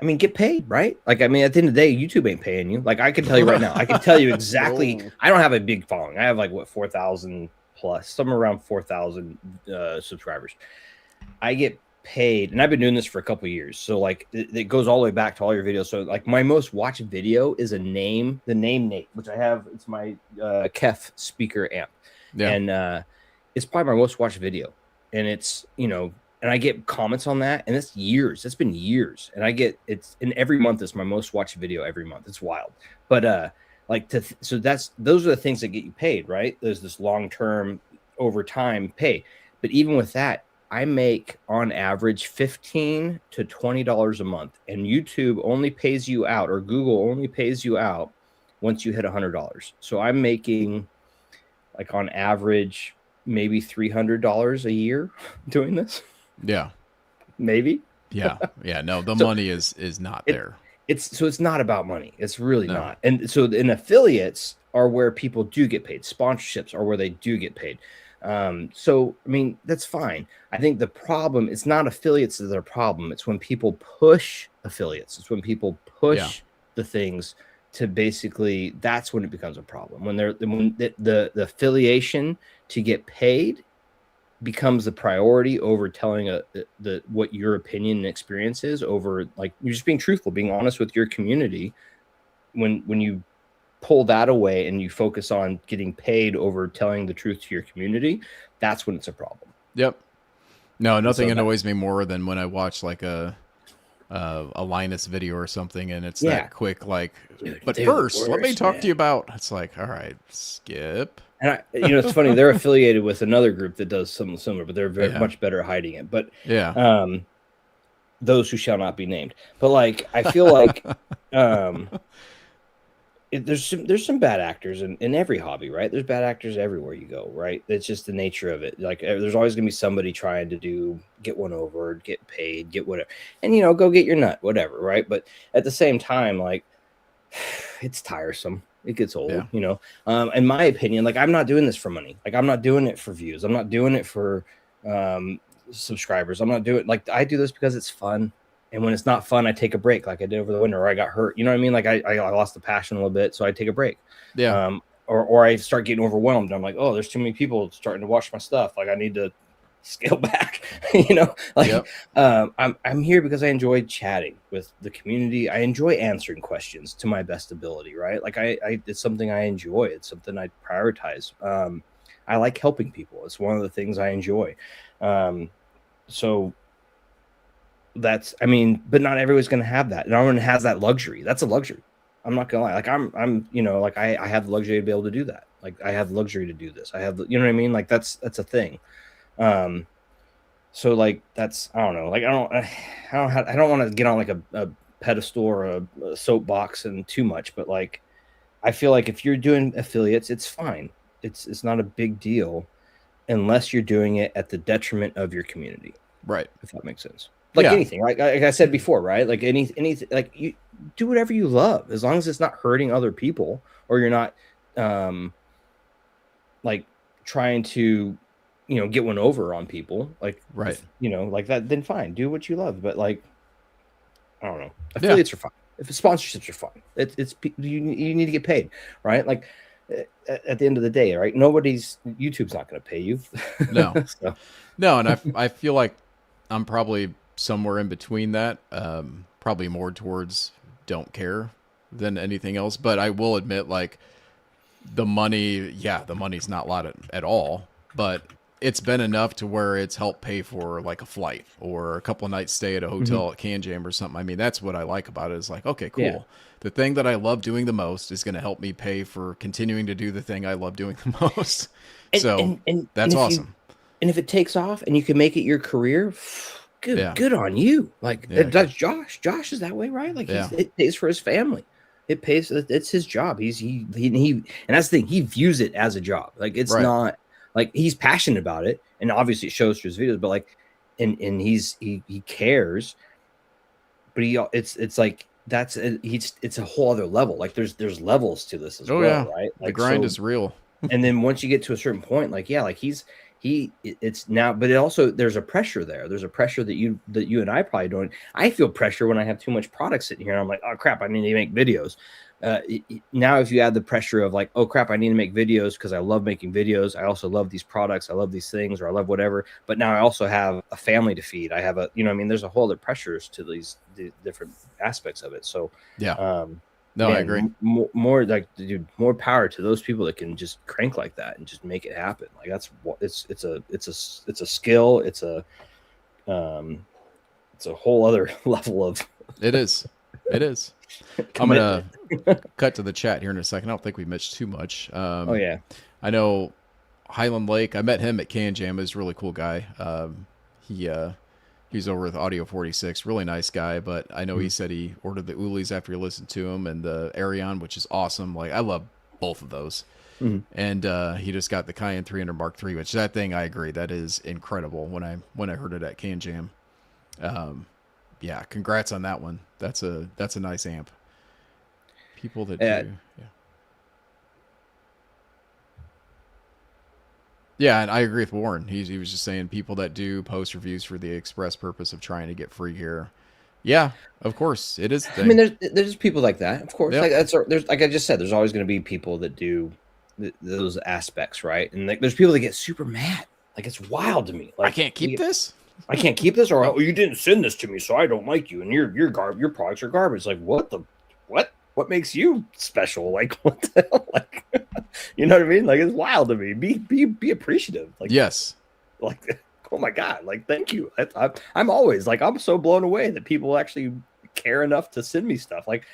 mean, get paid, right? Like, I mean, at the end of the day, YouTube ain't paying you. Like, I can tell you right now, I can tell you exactly. No. I don't have a big following. I have like what 4,000 plus, somewhere around 4,000 subscribers. I get paid, and I've been doing this for a couple of years. So like, it goes all the way back to all your videos. So like, my most watched video is the name Nate, which I have. It's my Kef speaker amp, and it's probably my most watched video, and it's and I get comments on that, and it's years. It's been years, and I get it's in every month. It's my most watched video every month. It's wild, but like so those are the things that get you paid, right? There's this long term over time pay, but even with that, I make on average $15 to $20 a month, and YouTube only pays you out, or Google only pays you out once you hit $100. So I'm making like on average maybe $300 a year doing this. Yeah. Maybe. Yeah. No, the money is not there. It's not about money. It's really not. And so in affiliates are where people do get paid. Sponsorships are where they do get paid. So, I mean, that's fine. I think the problem, it's not affiliates that are a problem. It's when people push affiliates. It's when people push the things to basically, that's when it becomes a problem. When the affiliation to get paid becomes the priority over telling what your opinion and experience is, over like you're just being truthful, being honest with your community. When you pull that away and you focus on getting paid over telling the truth to your community, that's when it's a problem. Yep. No, nothing annoys me more than when I watch like a a Linus video or something, and it's Yeah. that quick, like, Dude, but they're the first, let me worst, talk man. to you about. It's like, all right, skip. And it's funny. They're affiliated with another group that does something similar, but they're very Yeah. much better at hiding it. But Yeah. those who shall not be named. But like, I feel like there's some bad actors in every hobby, right? There's bad actors everywhere you go, right? It's just the nature of it. Like, there's always gonna be somebody trying to get one over, get paid, get whatever, and go get your nut, whatever, right? But at the same time, like, it's tiresome. It gets old, Yeah. In my opinion, like, I'm not doing this for money. Like, I'm not doing it for views. I'm not doing it for subscribers. I'm not doing, like, I do this because it's fun. And when it's not fun, I take a break, like I did over the winter, or I got hurt. You know what I mean? Like, I lost the passion a little bit, so I take a break. Yeah. Or I start getting overwhelmed. I'm like, oh, there's too many people starting to watch my stuff. Like, I need to scale back. Like, Yep. I'm here because I enjoy chatting with the community. I enjoy answering questions to my best ability, right? Like, I it's something I enjoy. It's something I prioritize. I like helping people. It's one of the things I enjoy. So that's, but not everyone's going to have that. No one has that luxury. That's a luxury. I'm not gonna lie. Like, I'm like, I have the luxury to be able to do that. Like, I have the luxury to do this. I have, you know what I mean? Like, that's a thing. So, like, that's, I don't know. Like, I don't want to get on like a pedestal or a soapbox and too much, but like, I feel like if you're doing affiliates, it's fine. It's not a big deal unless you're doing it at the detriment of your community. Right. If that makes sense. Like, anything, like I said before, right? Like, anything, like, you do whatever you love, as long as it's not hurting other people, or you're not like trying to get one over on people, like, right, like that, then fine, do what you love. But like, I don't know, affiliates are fine. If sponsorships are fine, it's you need to get paid, right? Like, at the end of the day, right? YouTube's not going to pay you. No. So. No, and I feel like I'm probably somewhere in between that. Probably more towards don't care than anything else. But I will admit, like, the money's not a lot at all, but it's been enough to where it's helped pay for like a flight or a couple of nights stay at a hotel at Can Jam or something. I mean, that's what I like about it, is like, okay, cool. Yeah. The thing that I love doing the most is going to help me pay for continuing to do the thing I love doing the most. And that's awesome. And if it takes off and you can make it your career, good on you. Like, that's Josh. Josh is that way, right? Like, it pays for his family. It pays. It's his job. He and that's the thing. He views it as a job. Like, it's not like, he's passionate about it, and obviously it shows through his videos. But like, and he cares. But it's like, it's a whole other level. Like, there's levels to this as well, right? Like, the grind is real. And then once you get to a certain point, like, like it's now, but it also, there's a pressure there. There's a pressure that you and I probably don't. I feel pressure when I have too much product sitting here, and I'm like, oh crap, I need to make videos. Now, if you add the pressure of like, oh crap, I need to make videos because I love making videos. I also love these products. I love these things, or I love whatever. But now I also have a family to feed. I have there's a whole other pressures to the different aspects of it. So no, I agree. More like, dude, more power to those people that can just crank like that and just make it happen. Like, that's what it's a skill. It's a whole other level of. It is. I'm gonna cut to the chat here in a second. I don't think we missed too much. I know Highland Lake. I met him at Can Jam. He's a really cool guy. He's over with Audio 46. Really nice guy. But I know he said he ordered the Ulis after he listened to him, and the Arion, which is awesome. Like, I love both of those. And he just got the Cayenne 300 Mark III, which, that thing, I agree, that is incredible. When I heard it at Can Jam, congrats on that one. That's a nice amp. People that do, yeah, and I agree with Warren. He was just saying, people that do post reviews for the express purpose of trying to get free gear. Yeah, of course it is. I mean, there's people like that, of course. Like, there's, like I just said, there's always going to be people that do those aspects, right? And like, there's people that get super mad. Like, it's wild to me. Like, I can't keep this. I can't keep this, or you didn't send this to me, so I don't like you, and your products are garbage. Like, what makes you special? Like, what the hell? Like, you know what I mean? Like, it's wild to me. Be appreciative. Like, yes. Like, of oh my God, like, thank you. I'm always like, I'm so blown away that people actually care enough to send me stuff. Like,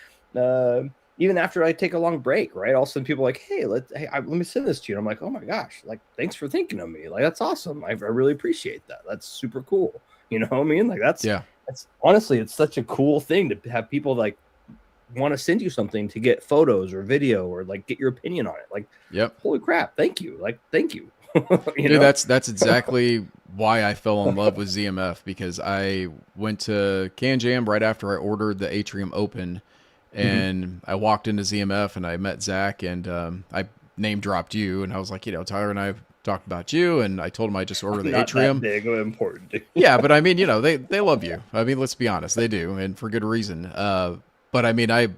even after I take a long break, right? All of a sudden people are like, hey, let me send this to you. And I'm like, oh my gosh, like, thanks for thinking of me. Like, that's awesome. I really appreciate that. That's super cool. You know what I mean? Like, that's honestly, it's such a cool thing to have people like want to send you something to get photos or video or like get your opinion on it. Like, holy crap, thank you. Like, thank you. Dude, that's exactly why I fell in love with ZMF, because I went to Can Jam right after I ordered the Atrium Open, and I walked into ZMF and I met Zach, and I name dropped you, and I was like, Tyler and I talked about you, and I told him I just ordered the Atrium. Not that big of important. Yeah, but I mean, they love you. I mean, let's be honest, they do, and for good reason. But I mean, I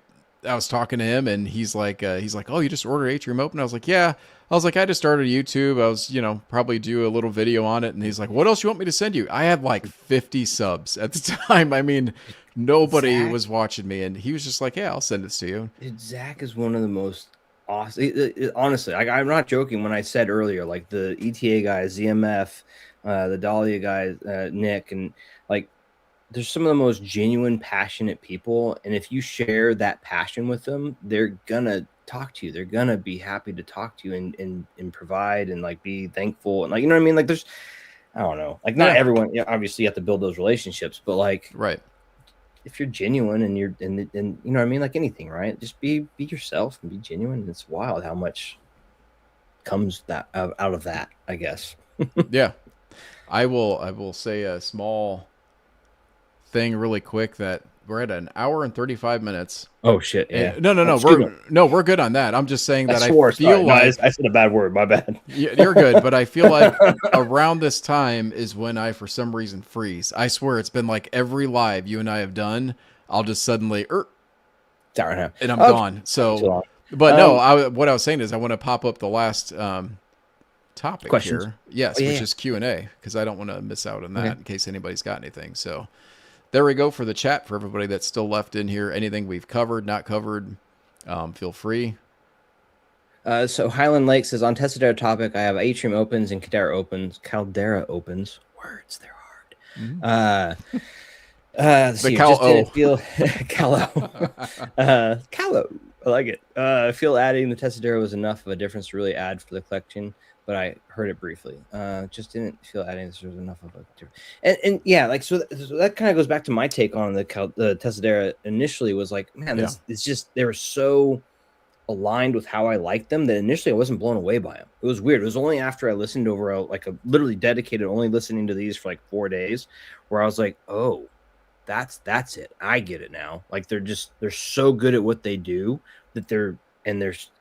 was talking to him, and he's like, oh, you just ordered Atrium Open? I was like, yeah. I was like, I just started YouTube. I was, probably do a little video on it. And he's like, what else you want me to send you? I had like 50 subs at the time. I mean, nobody was watching me. And he was just like, yeah, I'll send this to you. Zach is one of the most awesome. Honestly, I'm not joking when I said earlier, like the ETA guys, ZMF, the Dahlia guys, Nick, and like, there's some of the most genuine, passionate people. And if you share that passion with them, they're going to talk to you. They're going to be happy to talk to you and provide and like be thankful. And like, you know what I mean? Like there's, I don't know, like not everyone, obviously you have to build those relationships, but like, if you're genuine and you're, and you know what I mean? Like anything, right? Just be yourself and be genuine. It's wild how much comes that out of that, I guess. Yeah. I will say a small thing really quick that we're at an hour and 35 minutes. Oh shit! Yeah. No, we're good on that. I'm just saying that I feel like I said a bad word. My bad. You're good, but I feel like around this time is when I, for some reason, freeze. I swear it's been like every live you and I have done. I'll just suddenly, and I'm gone. So, but no, what I was saying is I want to pop up the last topic questions here. Yes, which is Q&A, because I don't want to miss out on that in case anybody's got anything. So. There we go for the chat for everybody that's still left in here. Anything we've covered, not covered, feel free. So Highland Lake says, on Tessidera topic, I have Atrium opens and Caldera opens. Words, they're hard. The Callow. I like it. I feel adding the Tessidera was enough of a difference to really add for the collection, but I heard it briefly. Just didn't feel adding this was enough of a difference. And yeah, like so that kind of goes back to my take on the Tessidera initially was like, man, it's just they were so aligned with how I liked them that initially I wasn't blown away by them. It was weird. It was only after I listened over a literally dedicated only listening to these for like 4 days where I was like, oh, that's it. I get it now. Like they're so good at what they do that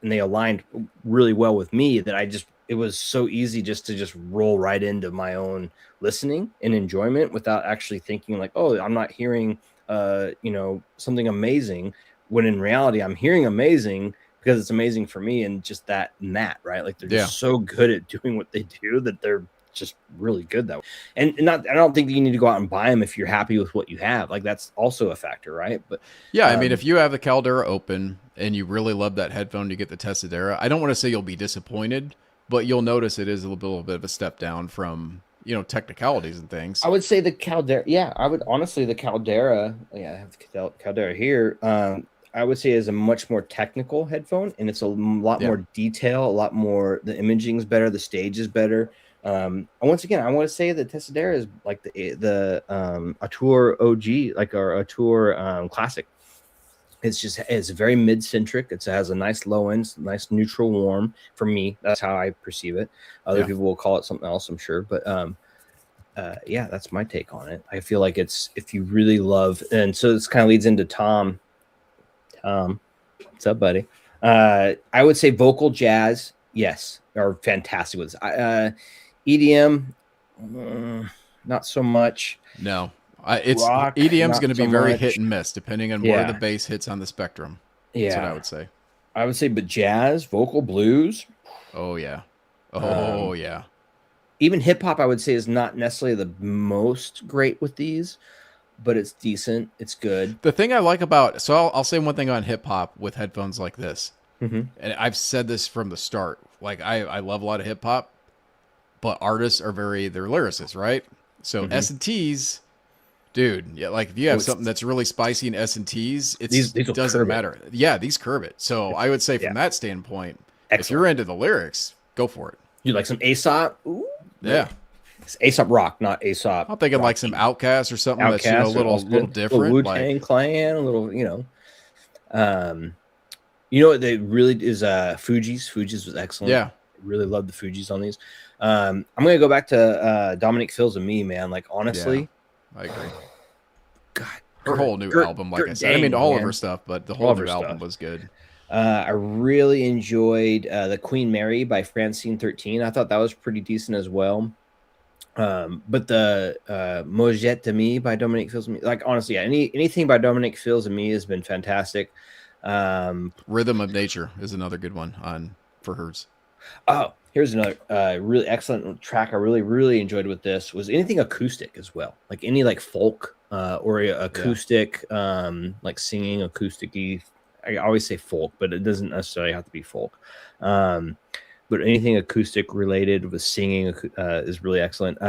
they aligned really well with me that it was so easy to roll right into my own listening and enjoyment without actually thinking like, oh, I'm not hearing something amazing, when in reality I'm hearing amazing because it's amazing for me and just that and that, right? Like they're just so good at doing what they do that they're just really good that way. And I don't think that you need to go out and buy them if you're happy with what you have. Like that's also a factor, right? But yeah, I mean, if you have the Caldera open and you really love that headphone, you get the Tessidera. I don't want to say you'll be disappointed, but you'll notice it is a little bit of a step down from technicalities and things. I would say the Caldera. Yeah, I would honestly the Caldera. Yeah, I have the Caldera here. I would say is a much more technical headphone, and it's a lot more detail, a lot more. The imaging's better, the stage is better. And once again, I want to say that Tessidera is like the Atour OG, like our Atour classic. It's very mid-centric. It has a nice low end, nice neutral warm. For me, that's how I perceive it. Other people will call it something else, I'm sure. But yeah, that's my take on it. I feel like it's if you really love, and so this kind of leads into Tom. What's up, buddy? I would say vocal jazz, yes, are fantastic with this. EDM, not so much. No, it's rock, EDM's going to be very hit and miss depending on where the bass hits on the spectrum. That's what I would say. But jazz, vocal, blues. Oh yeah, yeah. Even hip hop, I would say, is not necessarily the most great with these, but it's decent. It's good. The thing I like about, I'll say one thing on hip hop with headphones like this, and I've said this from the start. Like I love a lot of hip hop, but artists are they're lyricists, right? So S&Ts, dude, yeah, like if you have something that's really spicy in S&Ts, it doesn't matter. Yeah, these curb it. So I would say from that standpoint, if you're into the lyrics, go for it. You like some Aesop? Ooh, yeah. It's Aesop Rock, not Aesop. I'm thinking like some Outkast or something that's a little different. A little Wu-Tang Clan, a little, you know what they really is Fugees. Fugees was excellent. Yeah. Really love the Fugees on these. I'm gonna go back to Dominic Phil's and Me, man. Like honestly, I agree. God, her whole new album, like I said, I mean all of her stuff, but the whole new album was good. I really enjoyed the Queen Mary by Francine 13. I thought that was pretty decent as well. But the Mojette de Me by Dominic Phil's and Me, like honestly, anything by Dominic Phil's and Me has been fantastic. Rhythm of Nature is another good one for hers. Oh, here's another really excellent track I really enjoyed with this was anything acoustic as well, like any like folk or acoustic, like singing acoustic-y. I always say folk, but it doesn't necessarily have to be folk. But anything acoustic related with singing is really excellent.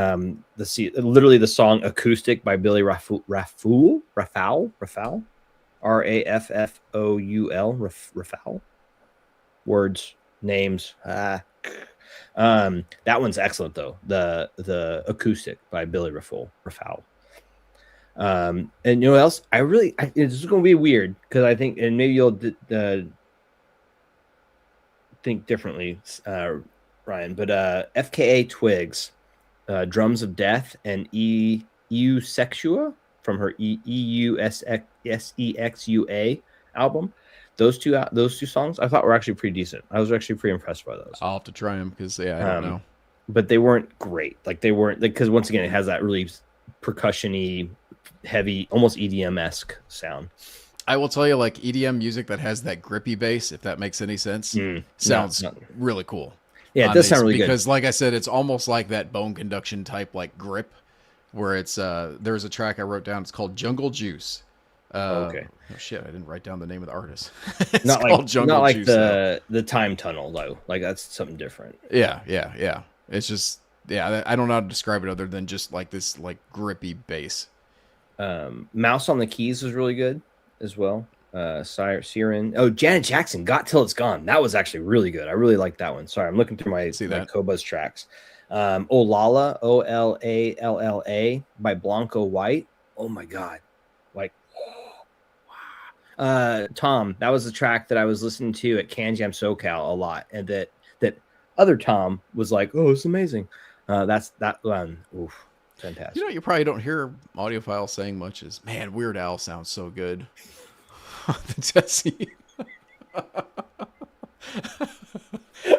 Literally the song "Acoustic" by Billy Rafoul, Rafoul, Raffoul, Rafoul. Words, names. That one's excellent though. The Acoustic by Billy Rafoul. And you know what else? It's going to be weird because I think, and maybe you'll think differently, Ryan. But FKA Twigs, Drums of Death, and EU Sexua from her EUSEXUA album. Those two songs I thought were actually pretty decent. I was actually pretty impressed by those. I'll have to try them because I don't know. But they weren't great. Like they weren't, because once again it has that really percussion-y, heavy, almost EDM-esque sound. I will tell you, like EDM music that has that grippy bass, if that makes any sense, sounds really cool. Yeah, it does sound really good. Because like I said, it's almost like that bone conduction type like grip where it's there's a track I wrote down, it's called Jungle Juice. Okay. Oh shit, I didn't write down the name of the artist. Not like the Time Tunnel though. Like that's something different. Yeah. It's just I don't know how to describe it other than just like this like grippy bass. Mouse on the Keys was really good as well. Siren. Oh, Janet Jackson, Got Till It's Gone. That was actually really good. I really liked that one. Sorry, I'm looking through my Kobuz tracks. Olala, Ollalla by Blanco White. Oh my god. Like Tom, that was the track that I was listening to at Can Jam SoCal a lot, and that other Tom was like, "Oh, it's amazing." That's that one. Oof, fantastic. You know, you probably don't hear audiophiles saying much is, man, Weird Al sounds so good. The Tessie.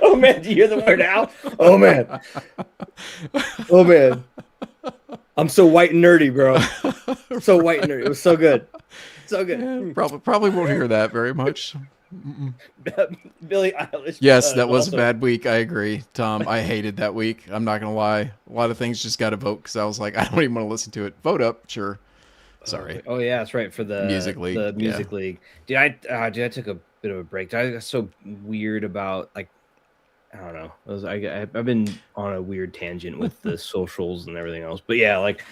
Oh man, do you hear the Weird Al? Oh man. Oh man. I'm so white and nerdy, bro. So white and nerdy. It was so good. So good. Yeah, probably won't hear that very much. Billie Eilish. Yes, that was a bad week. I agree, Tom. I hated that week. I'm not gonna lie. A lot of things just got to vote because I was like, I don't even want to listen to it. Vote up, sure. Sorry. Oh yeah, that's right for the Music League. The Music League. Dude, I took a bit of a break. I got so weird about like I don't know. I've been on a weird tangent with the socials and everything else. But yeah, like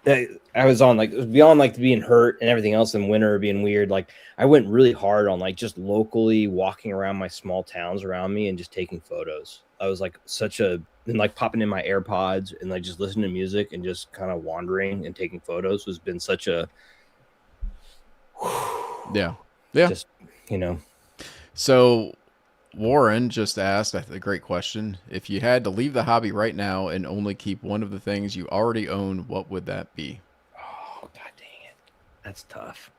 I was on like beyond like being hurt and everything else and winter being weird. Like I went really hard on like just locally walking around my small towns around me and just taking photos. I was like and like popping in my AirPods and like just listening to music and just kind of wandering and taking photos has been such a just, you know. So Warren just asked a great question. If you had to leave the hobby right now and only keep one of the things you already own, what would that be? Oh, god dang it. That's tough.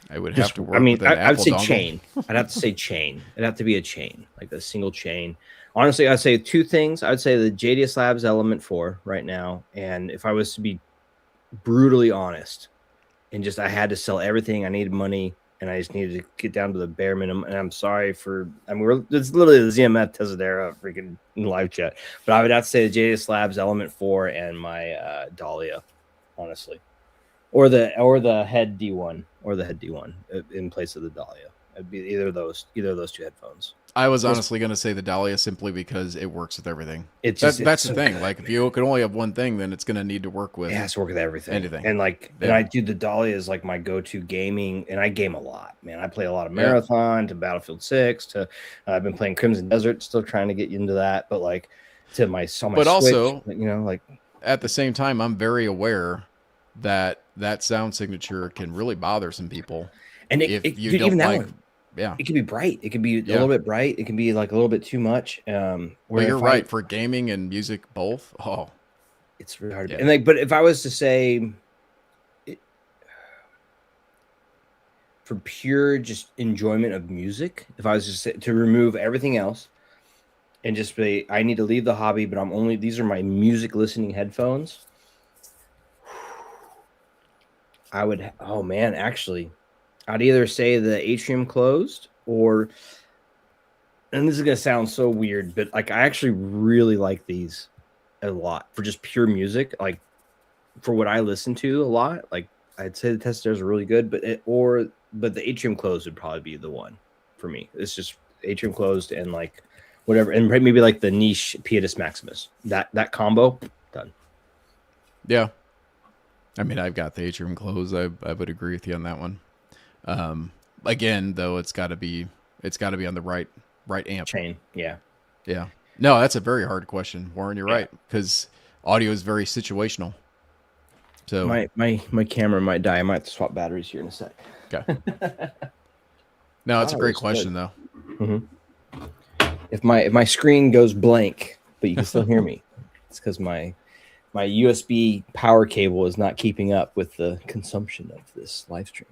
I would have to work with an I would say dongle. chain. I'd have to say chain. It'd have to be a chain, like a single chain. Honestly, I'd say two things. I'd say the JDS Labs Element 4 right now. And if I was to be brutally honest and just I had to sell everything, I needed money, and I just needed to get down to the bare minimum. And I'm sorry it's literally the ZMF Tessidera freaking live chat. But I would have to say the JDS Labs Element 4 and my Dahlia, honestly. Or the head D1 in place of the Dahlia. It'd be either of those two headphones. I was honestly going to say the Dahlia simply because it works with everything. It's That's the thing. Like if you can only have one thing, then it's going to need to work with. It has to work with everything. Anything. And like, and I do the Dahlia is like my go-to gaming, and I game a lot, man. I play a lot of Marathon to Battlefield 6 to I've been playing Crimson Desert, still trying to get into that, but like to my Switch, also, you know, like at the same time, I'm very aware that sound signature can really bother some people. And if you don't like. Yeah, it can be bright. It can be a little bit bright. It can be like a little bit too much. Well, you're right for gaming and music both. Oh, it's really hard. And like, but if I was to say, for pure just enjoyment of music, if I was just to remove everything else and just be, I need to leave the hobby, but these are my music listening headphones. I would. Oh man, actually. I'd either say the atrium closed or, and this is going to sound so weird, but like I actually really like these a lot for just pure music. Like for what I listen to a lot, like I'd say the Tessidera are really good, but the atrium closed would probably be the one for me. It's just atrium closed and like whatever, and maybe like the niche Pietus Maximus. That combo done. Yeah, I mean I've got the atrium closed. I would agree with you on that one. Again, though, it's got to be on the right amp chain. Yeah. No, that's a very hard question, Warren. You're right, because audio is very situational. So my camera might die. I might have to swap batteries here in a sec. Okay. No, it's a great question though. Mm-hmm. If my screen goes blank, but you can still hear me, it's because my USB power cable is not keeping up with the consumption of this live stream.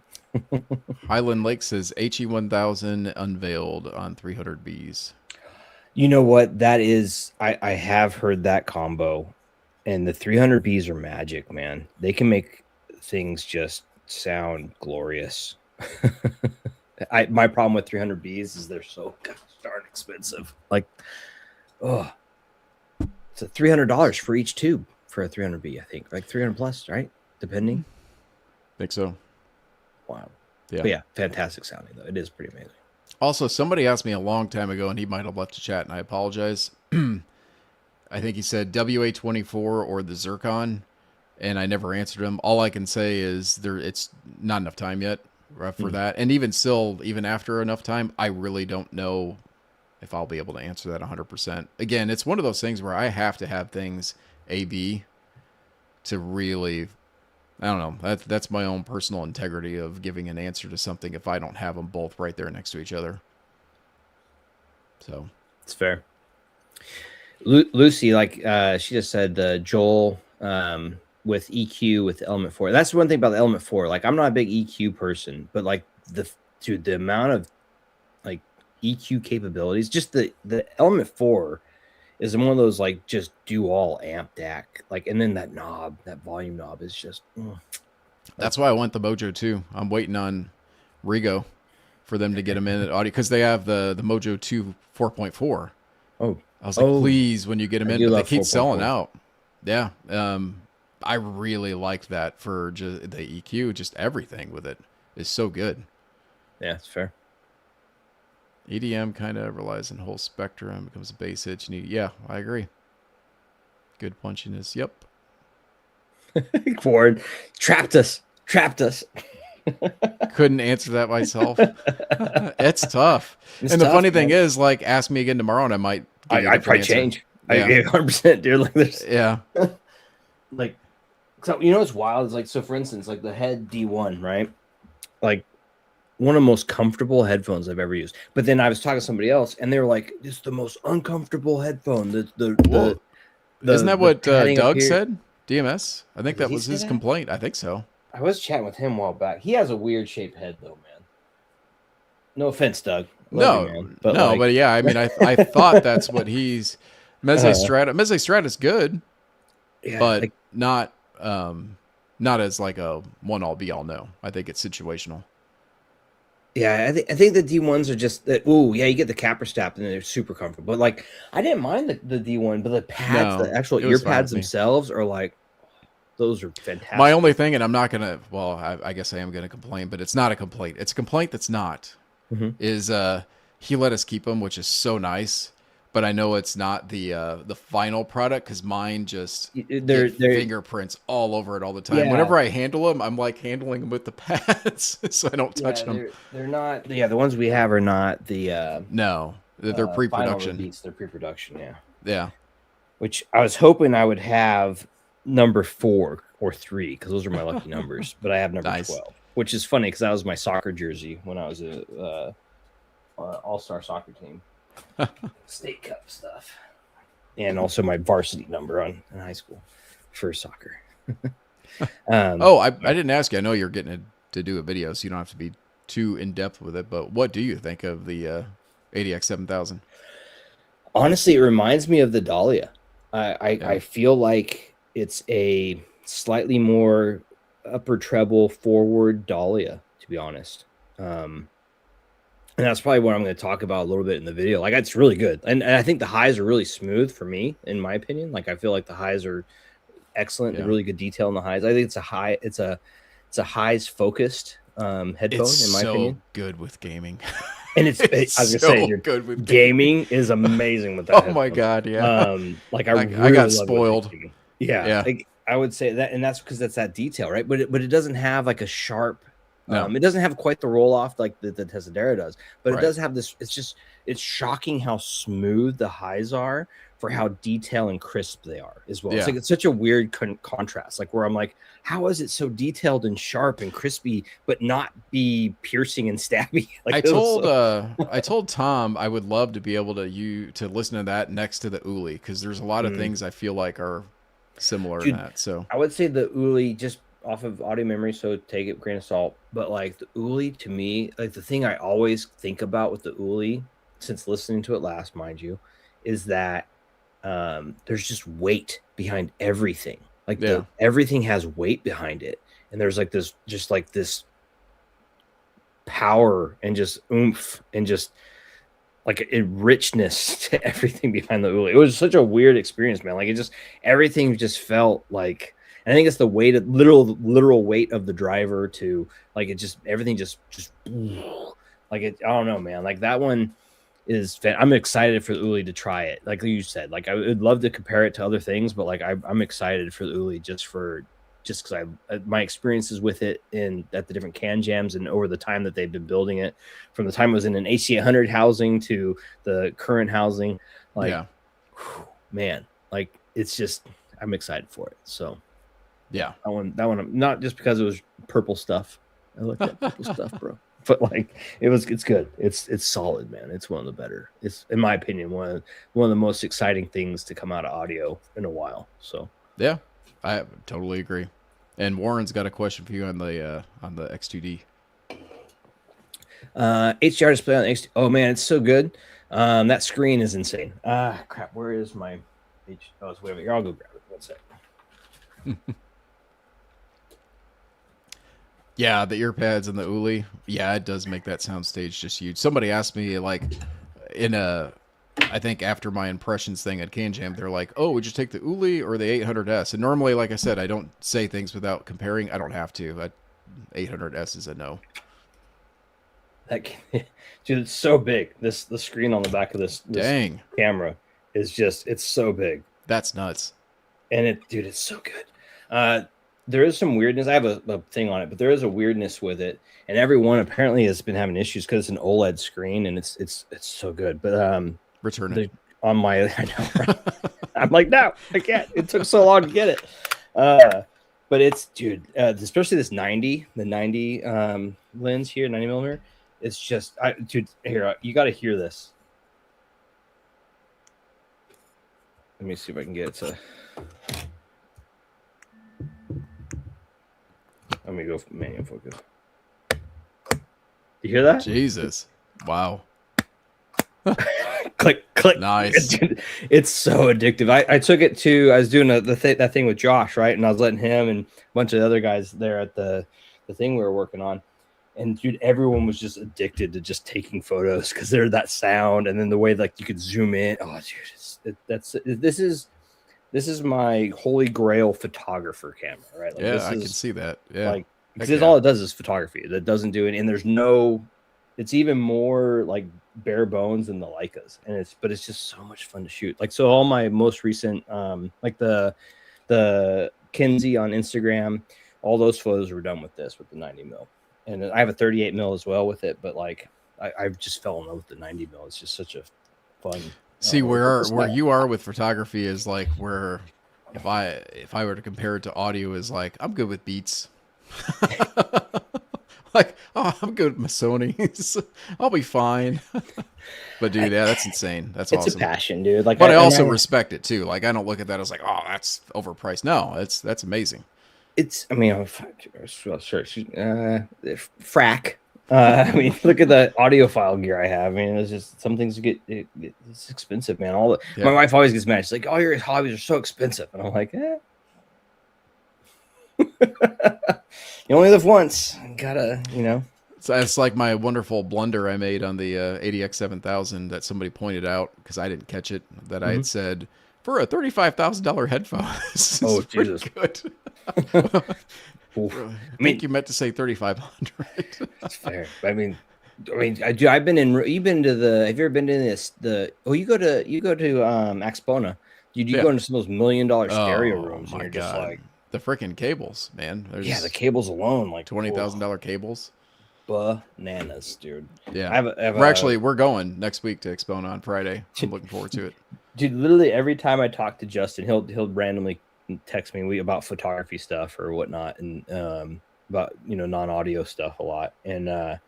Highland Lake says HE1000 unveiled on 300Bs. You know what? That is, I have heard that combo, and the 300Bs are magic, man. They can make things just sound glorious. My problem with 300Bs is they're so darn expensive. Like, oh, it's $300 for each tube for a 300B, I think. Like 300 plus, right? Depending. Think so. Wow. Yeah. But yeah, fantastic sounding though. It is pretty amazing. Also, somebody asked me a long time ago, and he might have left the chat, and I apologize. I think he said WA24 or the Zircon, and I never answered him. All I can say is it's not enough time yet for that. And even still, even after enough time, I really don't know if I'll be able to answer that 100%. Again, it's one of those things where I have to have things A-B to really... I don't know. That's my own personal integrity of giving an answer to something if I don't have them both right there next to each other. So it's fair. Lucy, like she just said, Joel with EQ with Element 4. That's one thing about the Element 4. Like I'm not a big EQ person, but like the amount of like EQ capabilities, just the Element 4 is one of those like just do all amp DAC, like, and then that volume knob is just. That's why I want the Mojo 2. I'm waiting on Rigo for them to get them in at audio because they have the Mojo 2 4.4. Oh, I was like, please, when you get them in, but they keep selling out. Yeah, I really liked that for just the EQ. Just everything with it is so good. Yeah, it's fair. EDM kind of relies on whole spectrum, becomes a bass hit. Yeah, I agree. Good punchiness. Yep. Ford trapped us. Couldn't answer that myself. It's tough. And the funny thing is, like, ask me again tomorrow, and I might. I'd probably change. Yeah. I 100%, dude. Like this. Yeah. Like, so you know what's wild is like, so for instance, like the head D1, right? Like. One of the most comfortable headphones I've ever used. But then I was talking to somebody else, and they were like, "This is the most uncomfortable headphone." Isn't that what Doug said? DMS. I think that was his complaint. I think so. I was chatting with him a while back. He has a weird shaped head, though, man. No offense, Doug. But yeah, I mean, I thought that's what he's. Meze Strata's good, but like, not as like a one all be all. No, I think it's situational. Yeah, I think the D1s are just that. Oh, yeah, you get the capper strap and they're super comfortable. But like, I didn't mind the D1, but the pads, the actual ear pads themselves are like, those are fantastic. My only thing, and I'm not gonna. Well, I guess I am gonna complain, but it's not a complaint. It's a complaint that's not. is he let us keep them, which is so nice. But I know it's not the final product because mine just They're get fingerprints all over it all the time. yeah. Whenever I handle them, I'm like handling them with the pads, so I don't touch Yeah, them. they're not. Yeah, the ones we have are not the No, they're final pre-production. release. They're pre-production. Yeah, Yeah, which I was hoping I would have number 4 or 3 because those are my lucky numbers. But I have number nice. 12, which is funny because that was my soccer jersey when I was a all-star soccer team, state cup stuff, and also my varsity number in high school for soccer. Oh, I didn't ask you. I know you're getting to do a video, so you don't have to be too in depth with it. But what do you think of the ADX 7000? Honestly, it reminds me of the Dahlia. Yeah. I feel like it's a slightly more upper treble forward Dahlia, to be honest. And that's probably what I'm going to talk about a little bit in the video. Like, it's really good. And I think the highs are really smooth for me, in my opinion. Like, I feel like the highs are excellent. Yeah. Really good detail in the highs. I think it's a highs focused headphone, It's in my so opinion. good with gaming. And it's I was gonna say, dude, good with gaming is amazing with that. Oh headphone. my god, yeah. Like I really got love spoiled. Yeah, like I would say that, and that's because that's that detail, right? But it doesn't have like a sharp. No. It doesn't have quite the roll off like the Tessidera does, but Right. it does have this. It's shocking how smooth the highs are for how detailed and crisp they are as well. Yeah. It's such a weird contrast, like where I'm like, how is it so detailed and sharp and crispy, but not be piercing and stabby? Like I told Tom I would love to be able to listen to that next to the Uli because there's a lot of things I feel like are similar in that. So I would say the Uli just off of audio memory, so take it with a grain of salt. But like the Uli to me, like the thing I always think about with the Uli, since listening to it last, mind you, is that there's just weight behind everything. Like everything has weight behind it, and there's like this power and just oomph and just like a richness to everything behind the Uli. It was such a weird experience, man. Like everything just felt like. And I think it's the weight, literal weight of the driver to like it. Just everything just like it. I don't know, man. Like that one is. I'm excited for the Uli to try it. Like you said, like I would love to compare it to other things, but like I'm excited for the Uli just because my experiences with it at the different can jams and over the time that they've been building it, from the time it was in an AC100 housing to the current housing, like, man, like it's just I'm excited for it. So. Yeah, that one, not just because it was purple stuff. I like that purple stuff, bro. But like, it's good. It's solid, man. It's one of the better. It's, in my opinion, one of the most exciting things to come out of audio in a while. So yeah, I totally agree. And Warren's got a question for you on the X2D. HDR display on the X2. Oh man, it's so good. That screen is insane. Crap. Where is my H? Oh, it's way over here. I'll go grab it. One sec. Yeah, the ear pads and the Uli. Yeah, it does make that sound stage just huge. Somebody asked me, like, I think after my impressions thing at Can Jam, they're like, oh, would you take the Uli or the 800S? And normally, like I said, I don't say things without comparing. I don't have to. 800S is a no. Dude, it's so big. The screen on the back of this camera is just, it's so big. That's nuts. And it's so good. There is some weirdness. I have a thing on it, but there is a weirdness with it. And everyone apparently has been having issues because it's an OLED screen and it's so good. But return it. On my, I know, right? I'm like, no, I can't. It took so long to get it. But it's, dude, especially this 90 lens here, 90 millimeter. It's just, dude, here, you got to hear this. Let me see if I can get it to. Let me go manual focus. You hear that? Jesus. Wow. Click, click. Nice. Dude, it's so addictive. I took it to, I was doing that thing with Josh, right? And I was letting him and a bunch of other guys there at the thing we were working on. And dude, everyone was just addicted to just taking photos because they're that sound. And then the way like you could zoom in. Oh, dude, this is my holy grail photographer camera, right? Like, yeah, I can see that. Yeah, like because all it does is photography. That doesn't do it, and there's no it's even more like bare bones than the Leicas, and it's just so much fun to shoot. Like, so all my most recent like the Kinsey on Instagram, all those photos were done with this, with the 90 mil, and I have a 38 mil as well with it. But like I've just fell in love with the 90 mil. It's just such a fun. See, where you are with photography is like where if I were to compare it to audio is like I'm good with Beats. Like, oh, I'm good with my Sony's. I'll be fine. But dude, yeah, that's insane. That's it's awesome. a passion, dude. Like, But I also respect it too. Like, I don't look at that as like, oh, that's overpriced. No, that's amazing. It's, I mean, frack. I mean, look at the audiophile gear I have. I mean, it's just some things it's expensive, man. My wife always gets mad. She's like, "Oh, your hobbies are so expensive," and I'm like, "Eh." You only live once. Gotta, you know. So it's like my wonderful blunder I made on the ADX 7000 that somebody pointed out because I didn't catch it. That I had said for a $35,000 headphone. This is Jesus, good. I think you meant to say 3,500. That's fair. I mean, I've been in. You've been to the. Have you ever been to this? You go to Axpona. You go into some of those $1 million stereo rooms, and you're just like the freaking cables, man. There's, the cables alone, like $20,000 cables. Bananas, dude. Yeah, we're going next week to Axpona on Friday. I'm looking forward to it. Dude, literally every time I talk to Justin, he'll randomly text me about photography stuff or whatnot, and about non-audio stuff a lot. And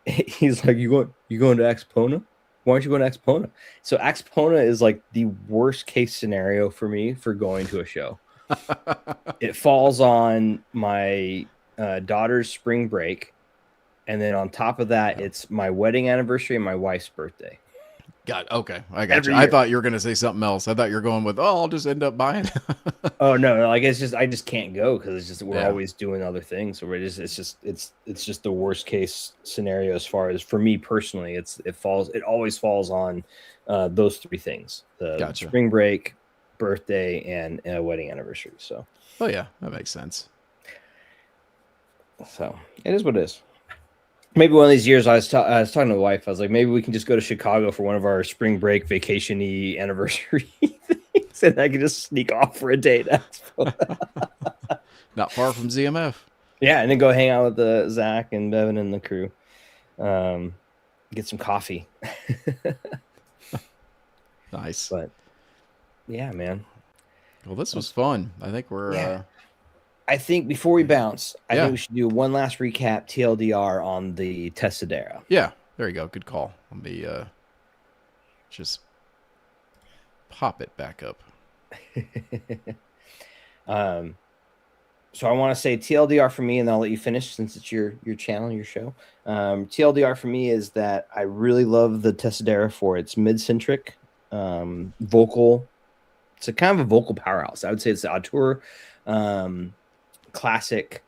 he's like, "You going to Axpona? Why aren't you going to Axpona?" So Axpona is like the worst case scenario for me for going to a show. It falls on my daughter's spring break, and then on top of that, it's my wedding anniversary and my wife's birthday. Okay. I got you. I thought you were going to say something else. I thought you were going with, I'll just end up buying. Oh no, like I just can't go because it's just we're always doing other things. So it's just the worst case scenario as far as for me personally. It always falls on those three things: the spring break, birthday, and wedding anniversary. So yeah, that makes sense. So it is what it is. Maybe one of these years I was talking to the wife. I was like, maybe we can just go to Chicago for one of our spring break vacation-y anniversary things, and I can just sneak off for a day. Not far from ZMF. Yeah, and then go hang out with Zach and Bevan and the crew. Get some coffee. Nice. But yeah, man. Well, this was fun. I think we're I think before we bounce, I think we should do one last recap TLDR on the Tessidera. Yeah, there you go. Good call. Let me just pop it back up. So I want to say TLDR for me, and I'll let you finish since it's your channel, your show. TLDR for me is that I really love the Tessidera for its mid-centric vocal. It's a kind of a vocal powerhouse. I would say it's the Auteur classic,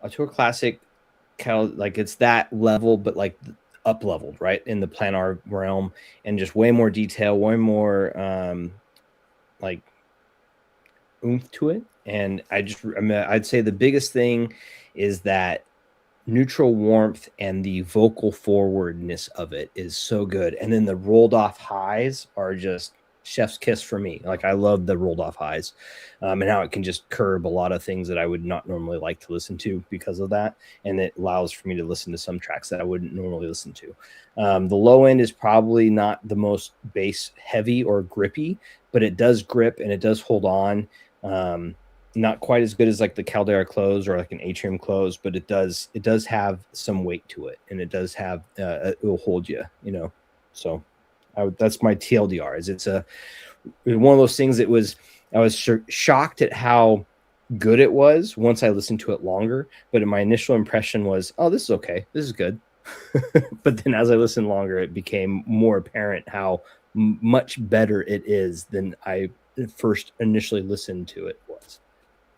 like it's that level, but like up leveled, right, in the planar realm, and just way more detail, way more like oomph to it. And I'd say the biggest thing is that neutral warmth and the vocal forwardness of it is so good. And then the rolled off highs are just chef's kiss for me. Like I love the rolled off highs, and how it can just curb a lot of things that I would not normally like to listen to because of that. And it allows for me to listen to some tracks that I wouldn't normally listen to. The low end is probably not the most bass heavy or grippy, but it does grip and it does hold on. Not quite as good as like the Caldera close or like an Atrium close, but it does have some weight to it, and it does have it will hold you, so that's my TLDR. Is it's one of those things that I was shocked at how good it was once I listened to it longer, but my initial impression was, oh, this is okay, this is good. But then as I listened longer, it became more apparent how much better it is than I first initially listened to it was.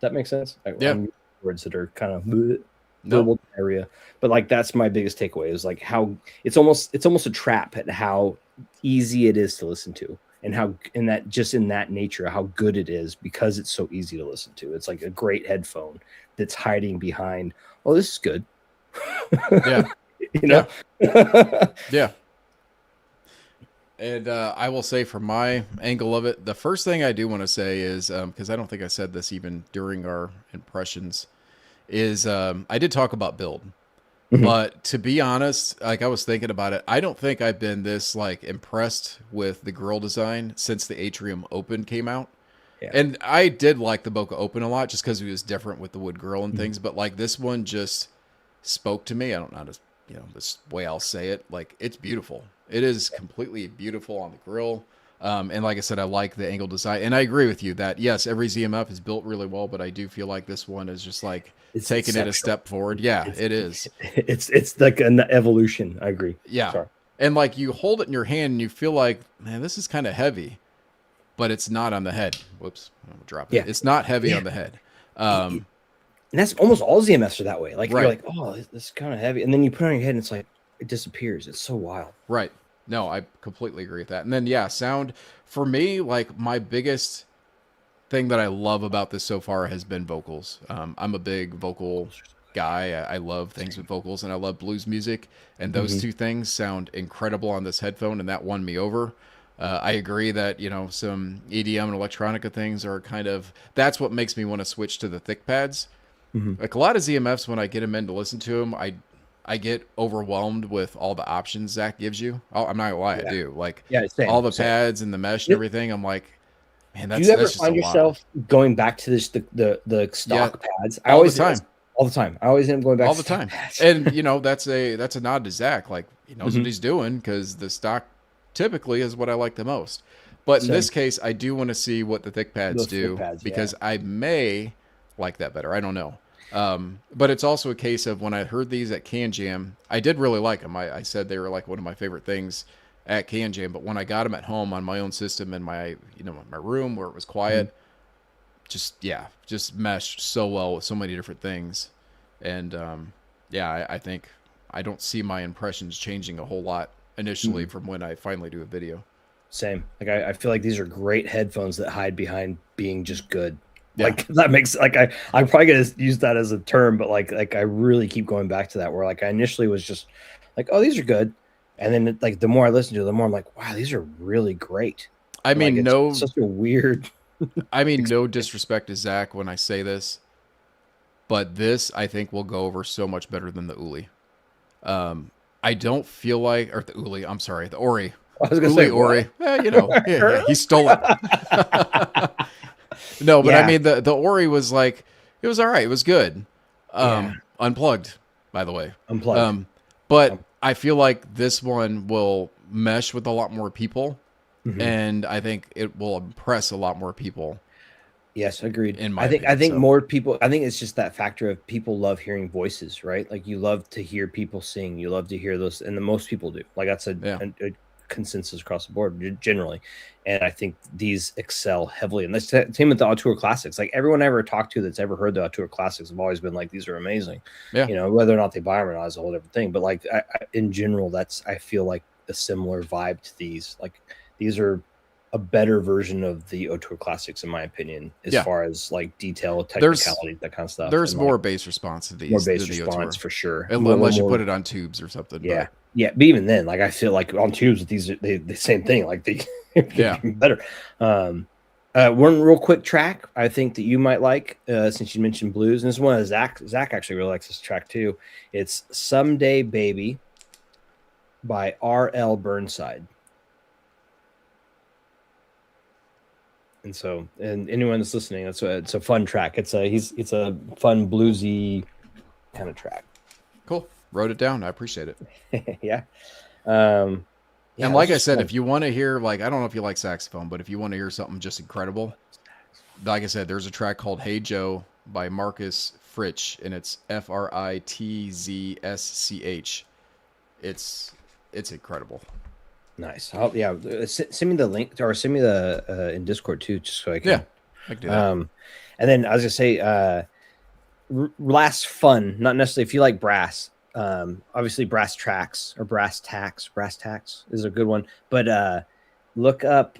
Does that make sense? Words that are kind of verbal area, but like that's my biggest takeaway is like how it's almost a trap at how easy it is to listen to, and how in that nature how good it is because it's so easy to listen to. It's like a great headphone that's hiding behind, oh, this is good. Yeah. You know? Yeah. And I will say from my angle of it, the first thing I do want to say is, because I don't think I said this even during our impressions, is I did talk about build. Mhm. But to be honest, like I was thinking about it, I don't think I've been this like impressed with the grill design since the Atrium Open came out. Yeah. And I did like the Boca Open a lot just because it was different with the wood grill and Mhm. things. But like this one just spoke to me. I don't know how to, this way I'll say it. Like it's beautiful. It is completely beautiful on the grill. And like I said, I like the angle design. And I agree with you that, yes, every ZMF is built really well, but I do feel like this one is just like It's taking it a exceptional. step forward. Yeah, it is. It's like an evolution. I agree. Yeah. Sorry. And like you hold it in your hand and you feel like, man, this is kind of heavy, but it's not on the head. Whoops. I'm gonna drop it. Yeah. It's not heavy on the head. And that's almost all ZMFs are that way. Like Right. you're like, oh, this is kind of heavy. And then you put it on your head and it's like, it disappears. It's so wild. Right. No, I completely agree with that. And then, yeah, sound for me, like my biggest thing that I love about this so far has been vocals. I'm a big vocal guy. I love things with vocals and I love blues music. And those two things sound incredible on this headphone. And that won me over. I agree that, some EDM and electronica things are kind of, that's what makes me want to switch to the thick pads. Like a lot of ZMFs, when I get them in to listen to them, I get overwhelmed with all the options Zach gives you. I'm not gonna lie, I do. Like all the pads and the mesh and everything. I'm like, man, that's. Do you ever that's just find yourself going back to the stock pads? All the time. All the time. I always end up going back all the time. And that's a nod to Zach. Like he knows what he's doing because the stock typically is what I like the most. But in this case, I do want to see what the thick pads do because I may like that better. I don't know. But it's also a case of when I heard these at Can Jam, I did really like them. I said they were like one of my favorite things at Can Jam. But when I got them at home on my own system in my my room where it was quiet, just meshed so well with so many different things. And I think I don't see my impressions changing a whole lot initially from when I finally do a video. Same. Like I feel like these are great headphones that hide behind being just good. Yeah. Like that makes I'm probably gonna use that as a term, but like I really keep going back to that where like I initially was just like, oh, these are good, and then like the more I listen to it, the more I'm like, wow, these are really great. I mean, it's such a weird. I mean, no disrespect to Zach when I say this, but this I think will go over so much better than the Uli. I don't feel like, or the Uli. I'm sorry, the Ori. I was gonna say Ori. He stole it. No, but I mean the Ori was like it was all right. It was good. Unplugged, by the way. Unplugged. But I feel like this one will mesh with a lot more people, and I think it will impress a lot more people. Yes, agreed. In my I think opinion, more people. I think it's just that factor of people love hearing voices, right? Like you love to hear people sing. You love to hear those, and the most people do. Like that's a consensus across the board generally. And I think these excel heavily. And that's the same with the Auteur Classics. Like everyone I ever talked to that's ever heard the Auteur Classics have always been like, these are amazing. Yeah. Whether or not they buy them or not is a whole different thing. But like in general, I feel like a similar vibe to these. Like these are a better version of the Auteur Classics, in my opinion, as far as like detail, technicality, that kind of stuff. There's more bass response to these. More bass response for sure. Unless you put it on tubes or something. Yeah. But. Yeah, but even then, like I feel like on tubes with these, the same thing. Like they better. One real quick track I think that you might like, since you mentioned blues, and this is one of Zach actually really likes this track too. It's "Someday Baby" by R.L. Burnside. And so, and anyone that's listening, it's a fun track. It's a fun bluesy kind of track. Cool. Wrote it down. I appreciate it. Yeah. And like I said, if you want to hear, like, I don't know if you like saxophone, but if you want to hear something just incredible, like I said, there's a track called "Hey Joe" by Marcus Fritsch, and it's Fritzsch. It's incredible. Nice. Send me the link, or send me the in Discord too, just so I can. Yeah, I can do that. And then I was gonna say, last fun, not necessarily if you like brass. Obviously brass tacks is a good one, but look up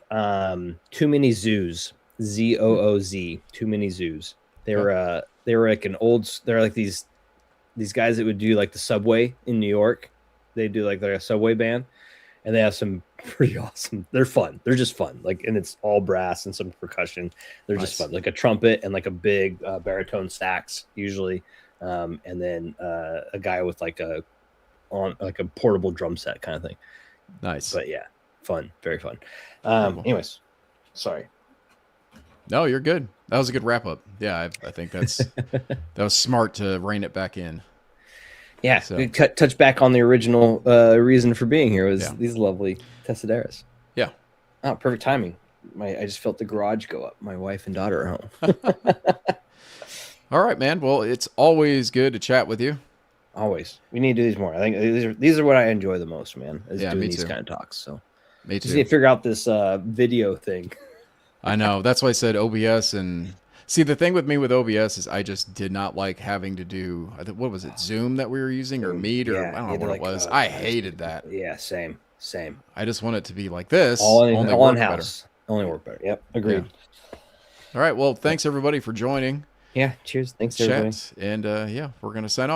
Too Many Zoos, ZOOZ, Too Many Zoos. They were like they're like these guys that would do like the subway in New York, they do like a subway band, and they have some pretty awesome. They're fun. They're just fun. Like, and it's all brass and some percussion. They're just fun. Like a trumpet and like a big baritone sax usually, and then a guy with like a portable drum set kind of thing. Nice. But yeah, fun. Very fun. Anyways, sorry. No, you're good. That was a good wrap up. Yeah, I think that was smart to rein it back in. Yeah, so. Touch back on the original reason for being here was these lovely Tessideras. Yeah. Oh, perfect timing. I just felt the garage go up. My wife and daughter are home. All right, man. Well, it's always good to chat with you. Always. We need to do these more. I think these are what I enjoy the most, man. Is doing these kind of talks. So me too. Just need to figure out this video thing. I know. That's why I said OBS. And see, the thing with me with OBS is I just did not like having to do, what was it, Zoom that we were using, or Meet, or I don't know what it was. I hated that. Yeah, same. I just want it to be like this. All in house. Only work better. Yep, agreed. Yeah. All right. Well, thanks everybody for joining. Yeah, cheers. Thanks everybody. And we're going to sign off.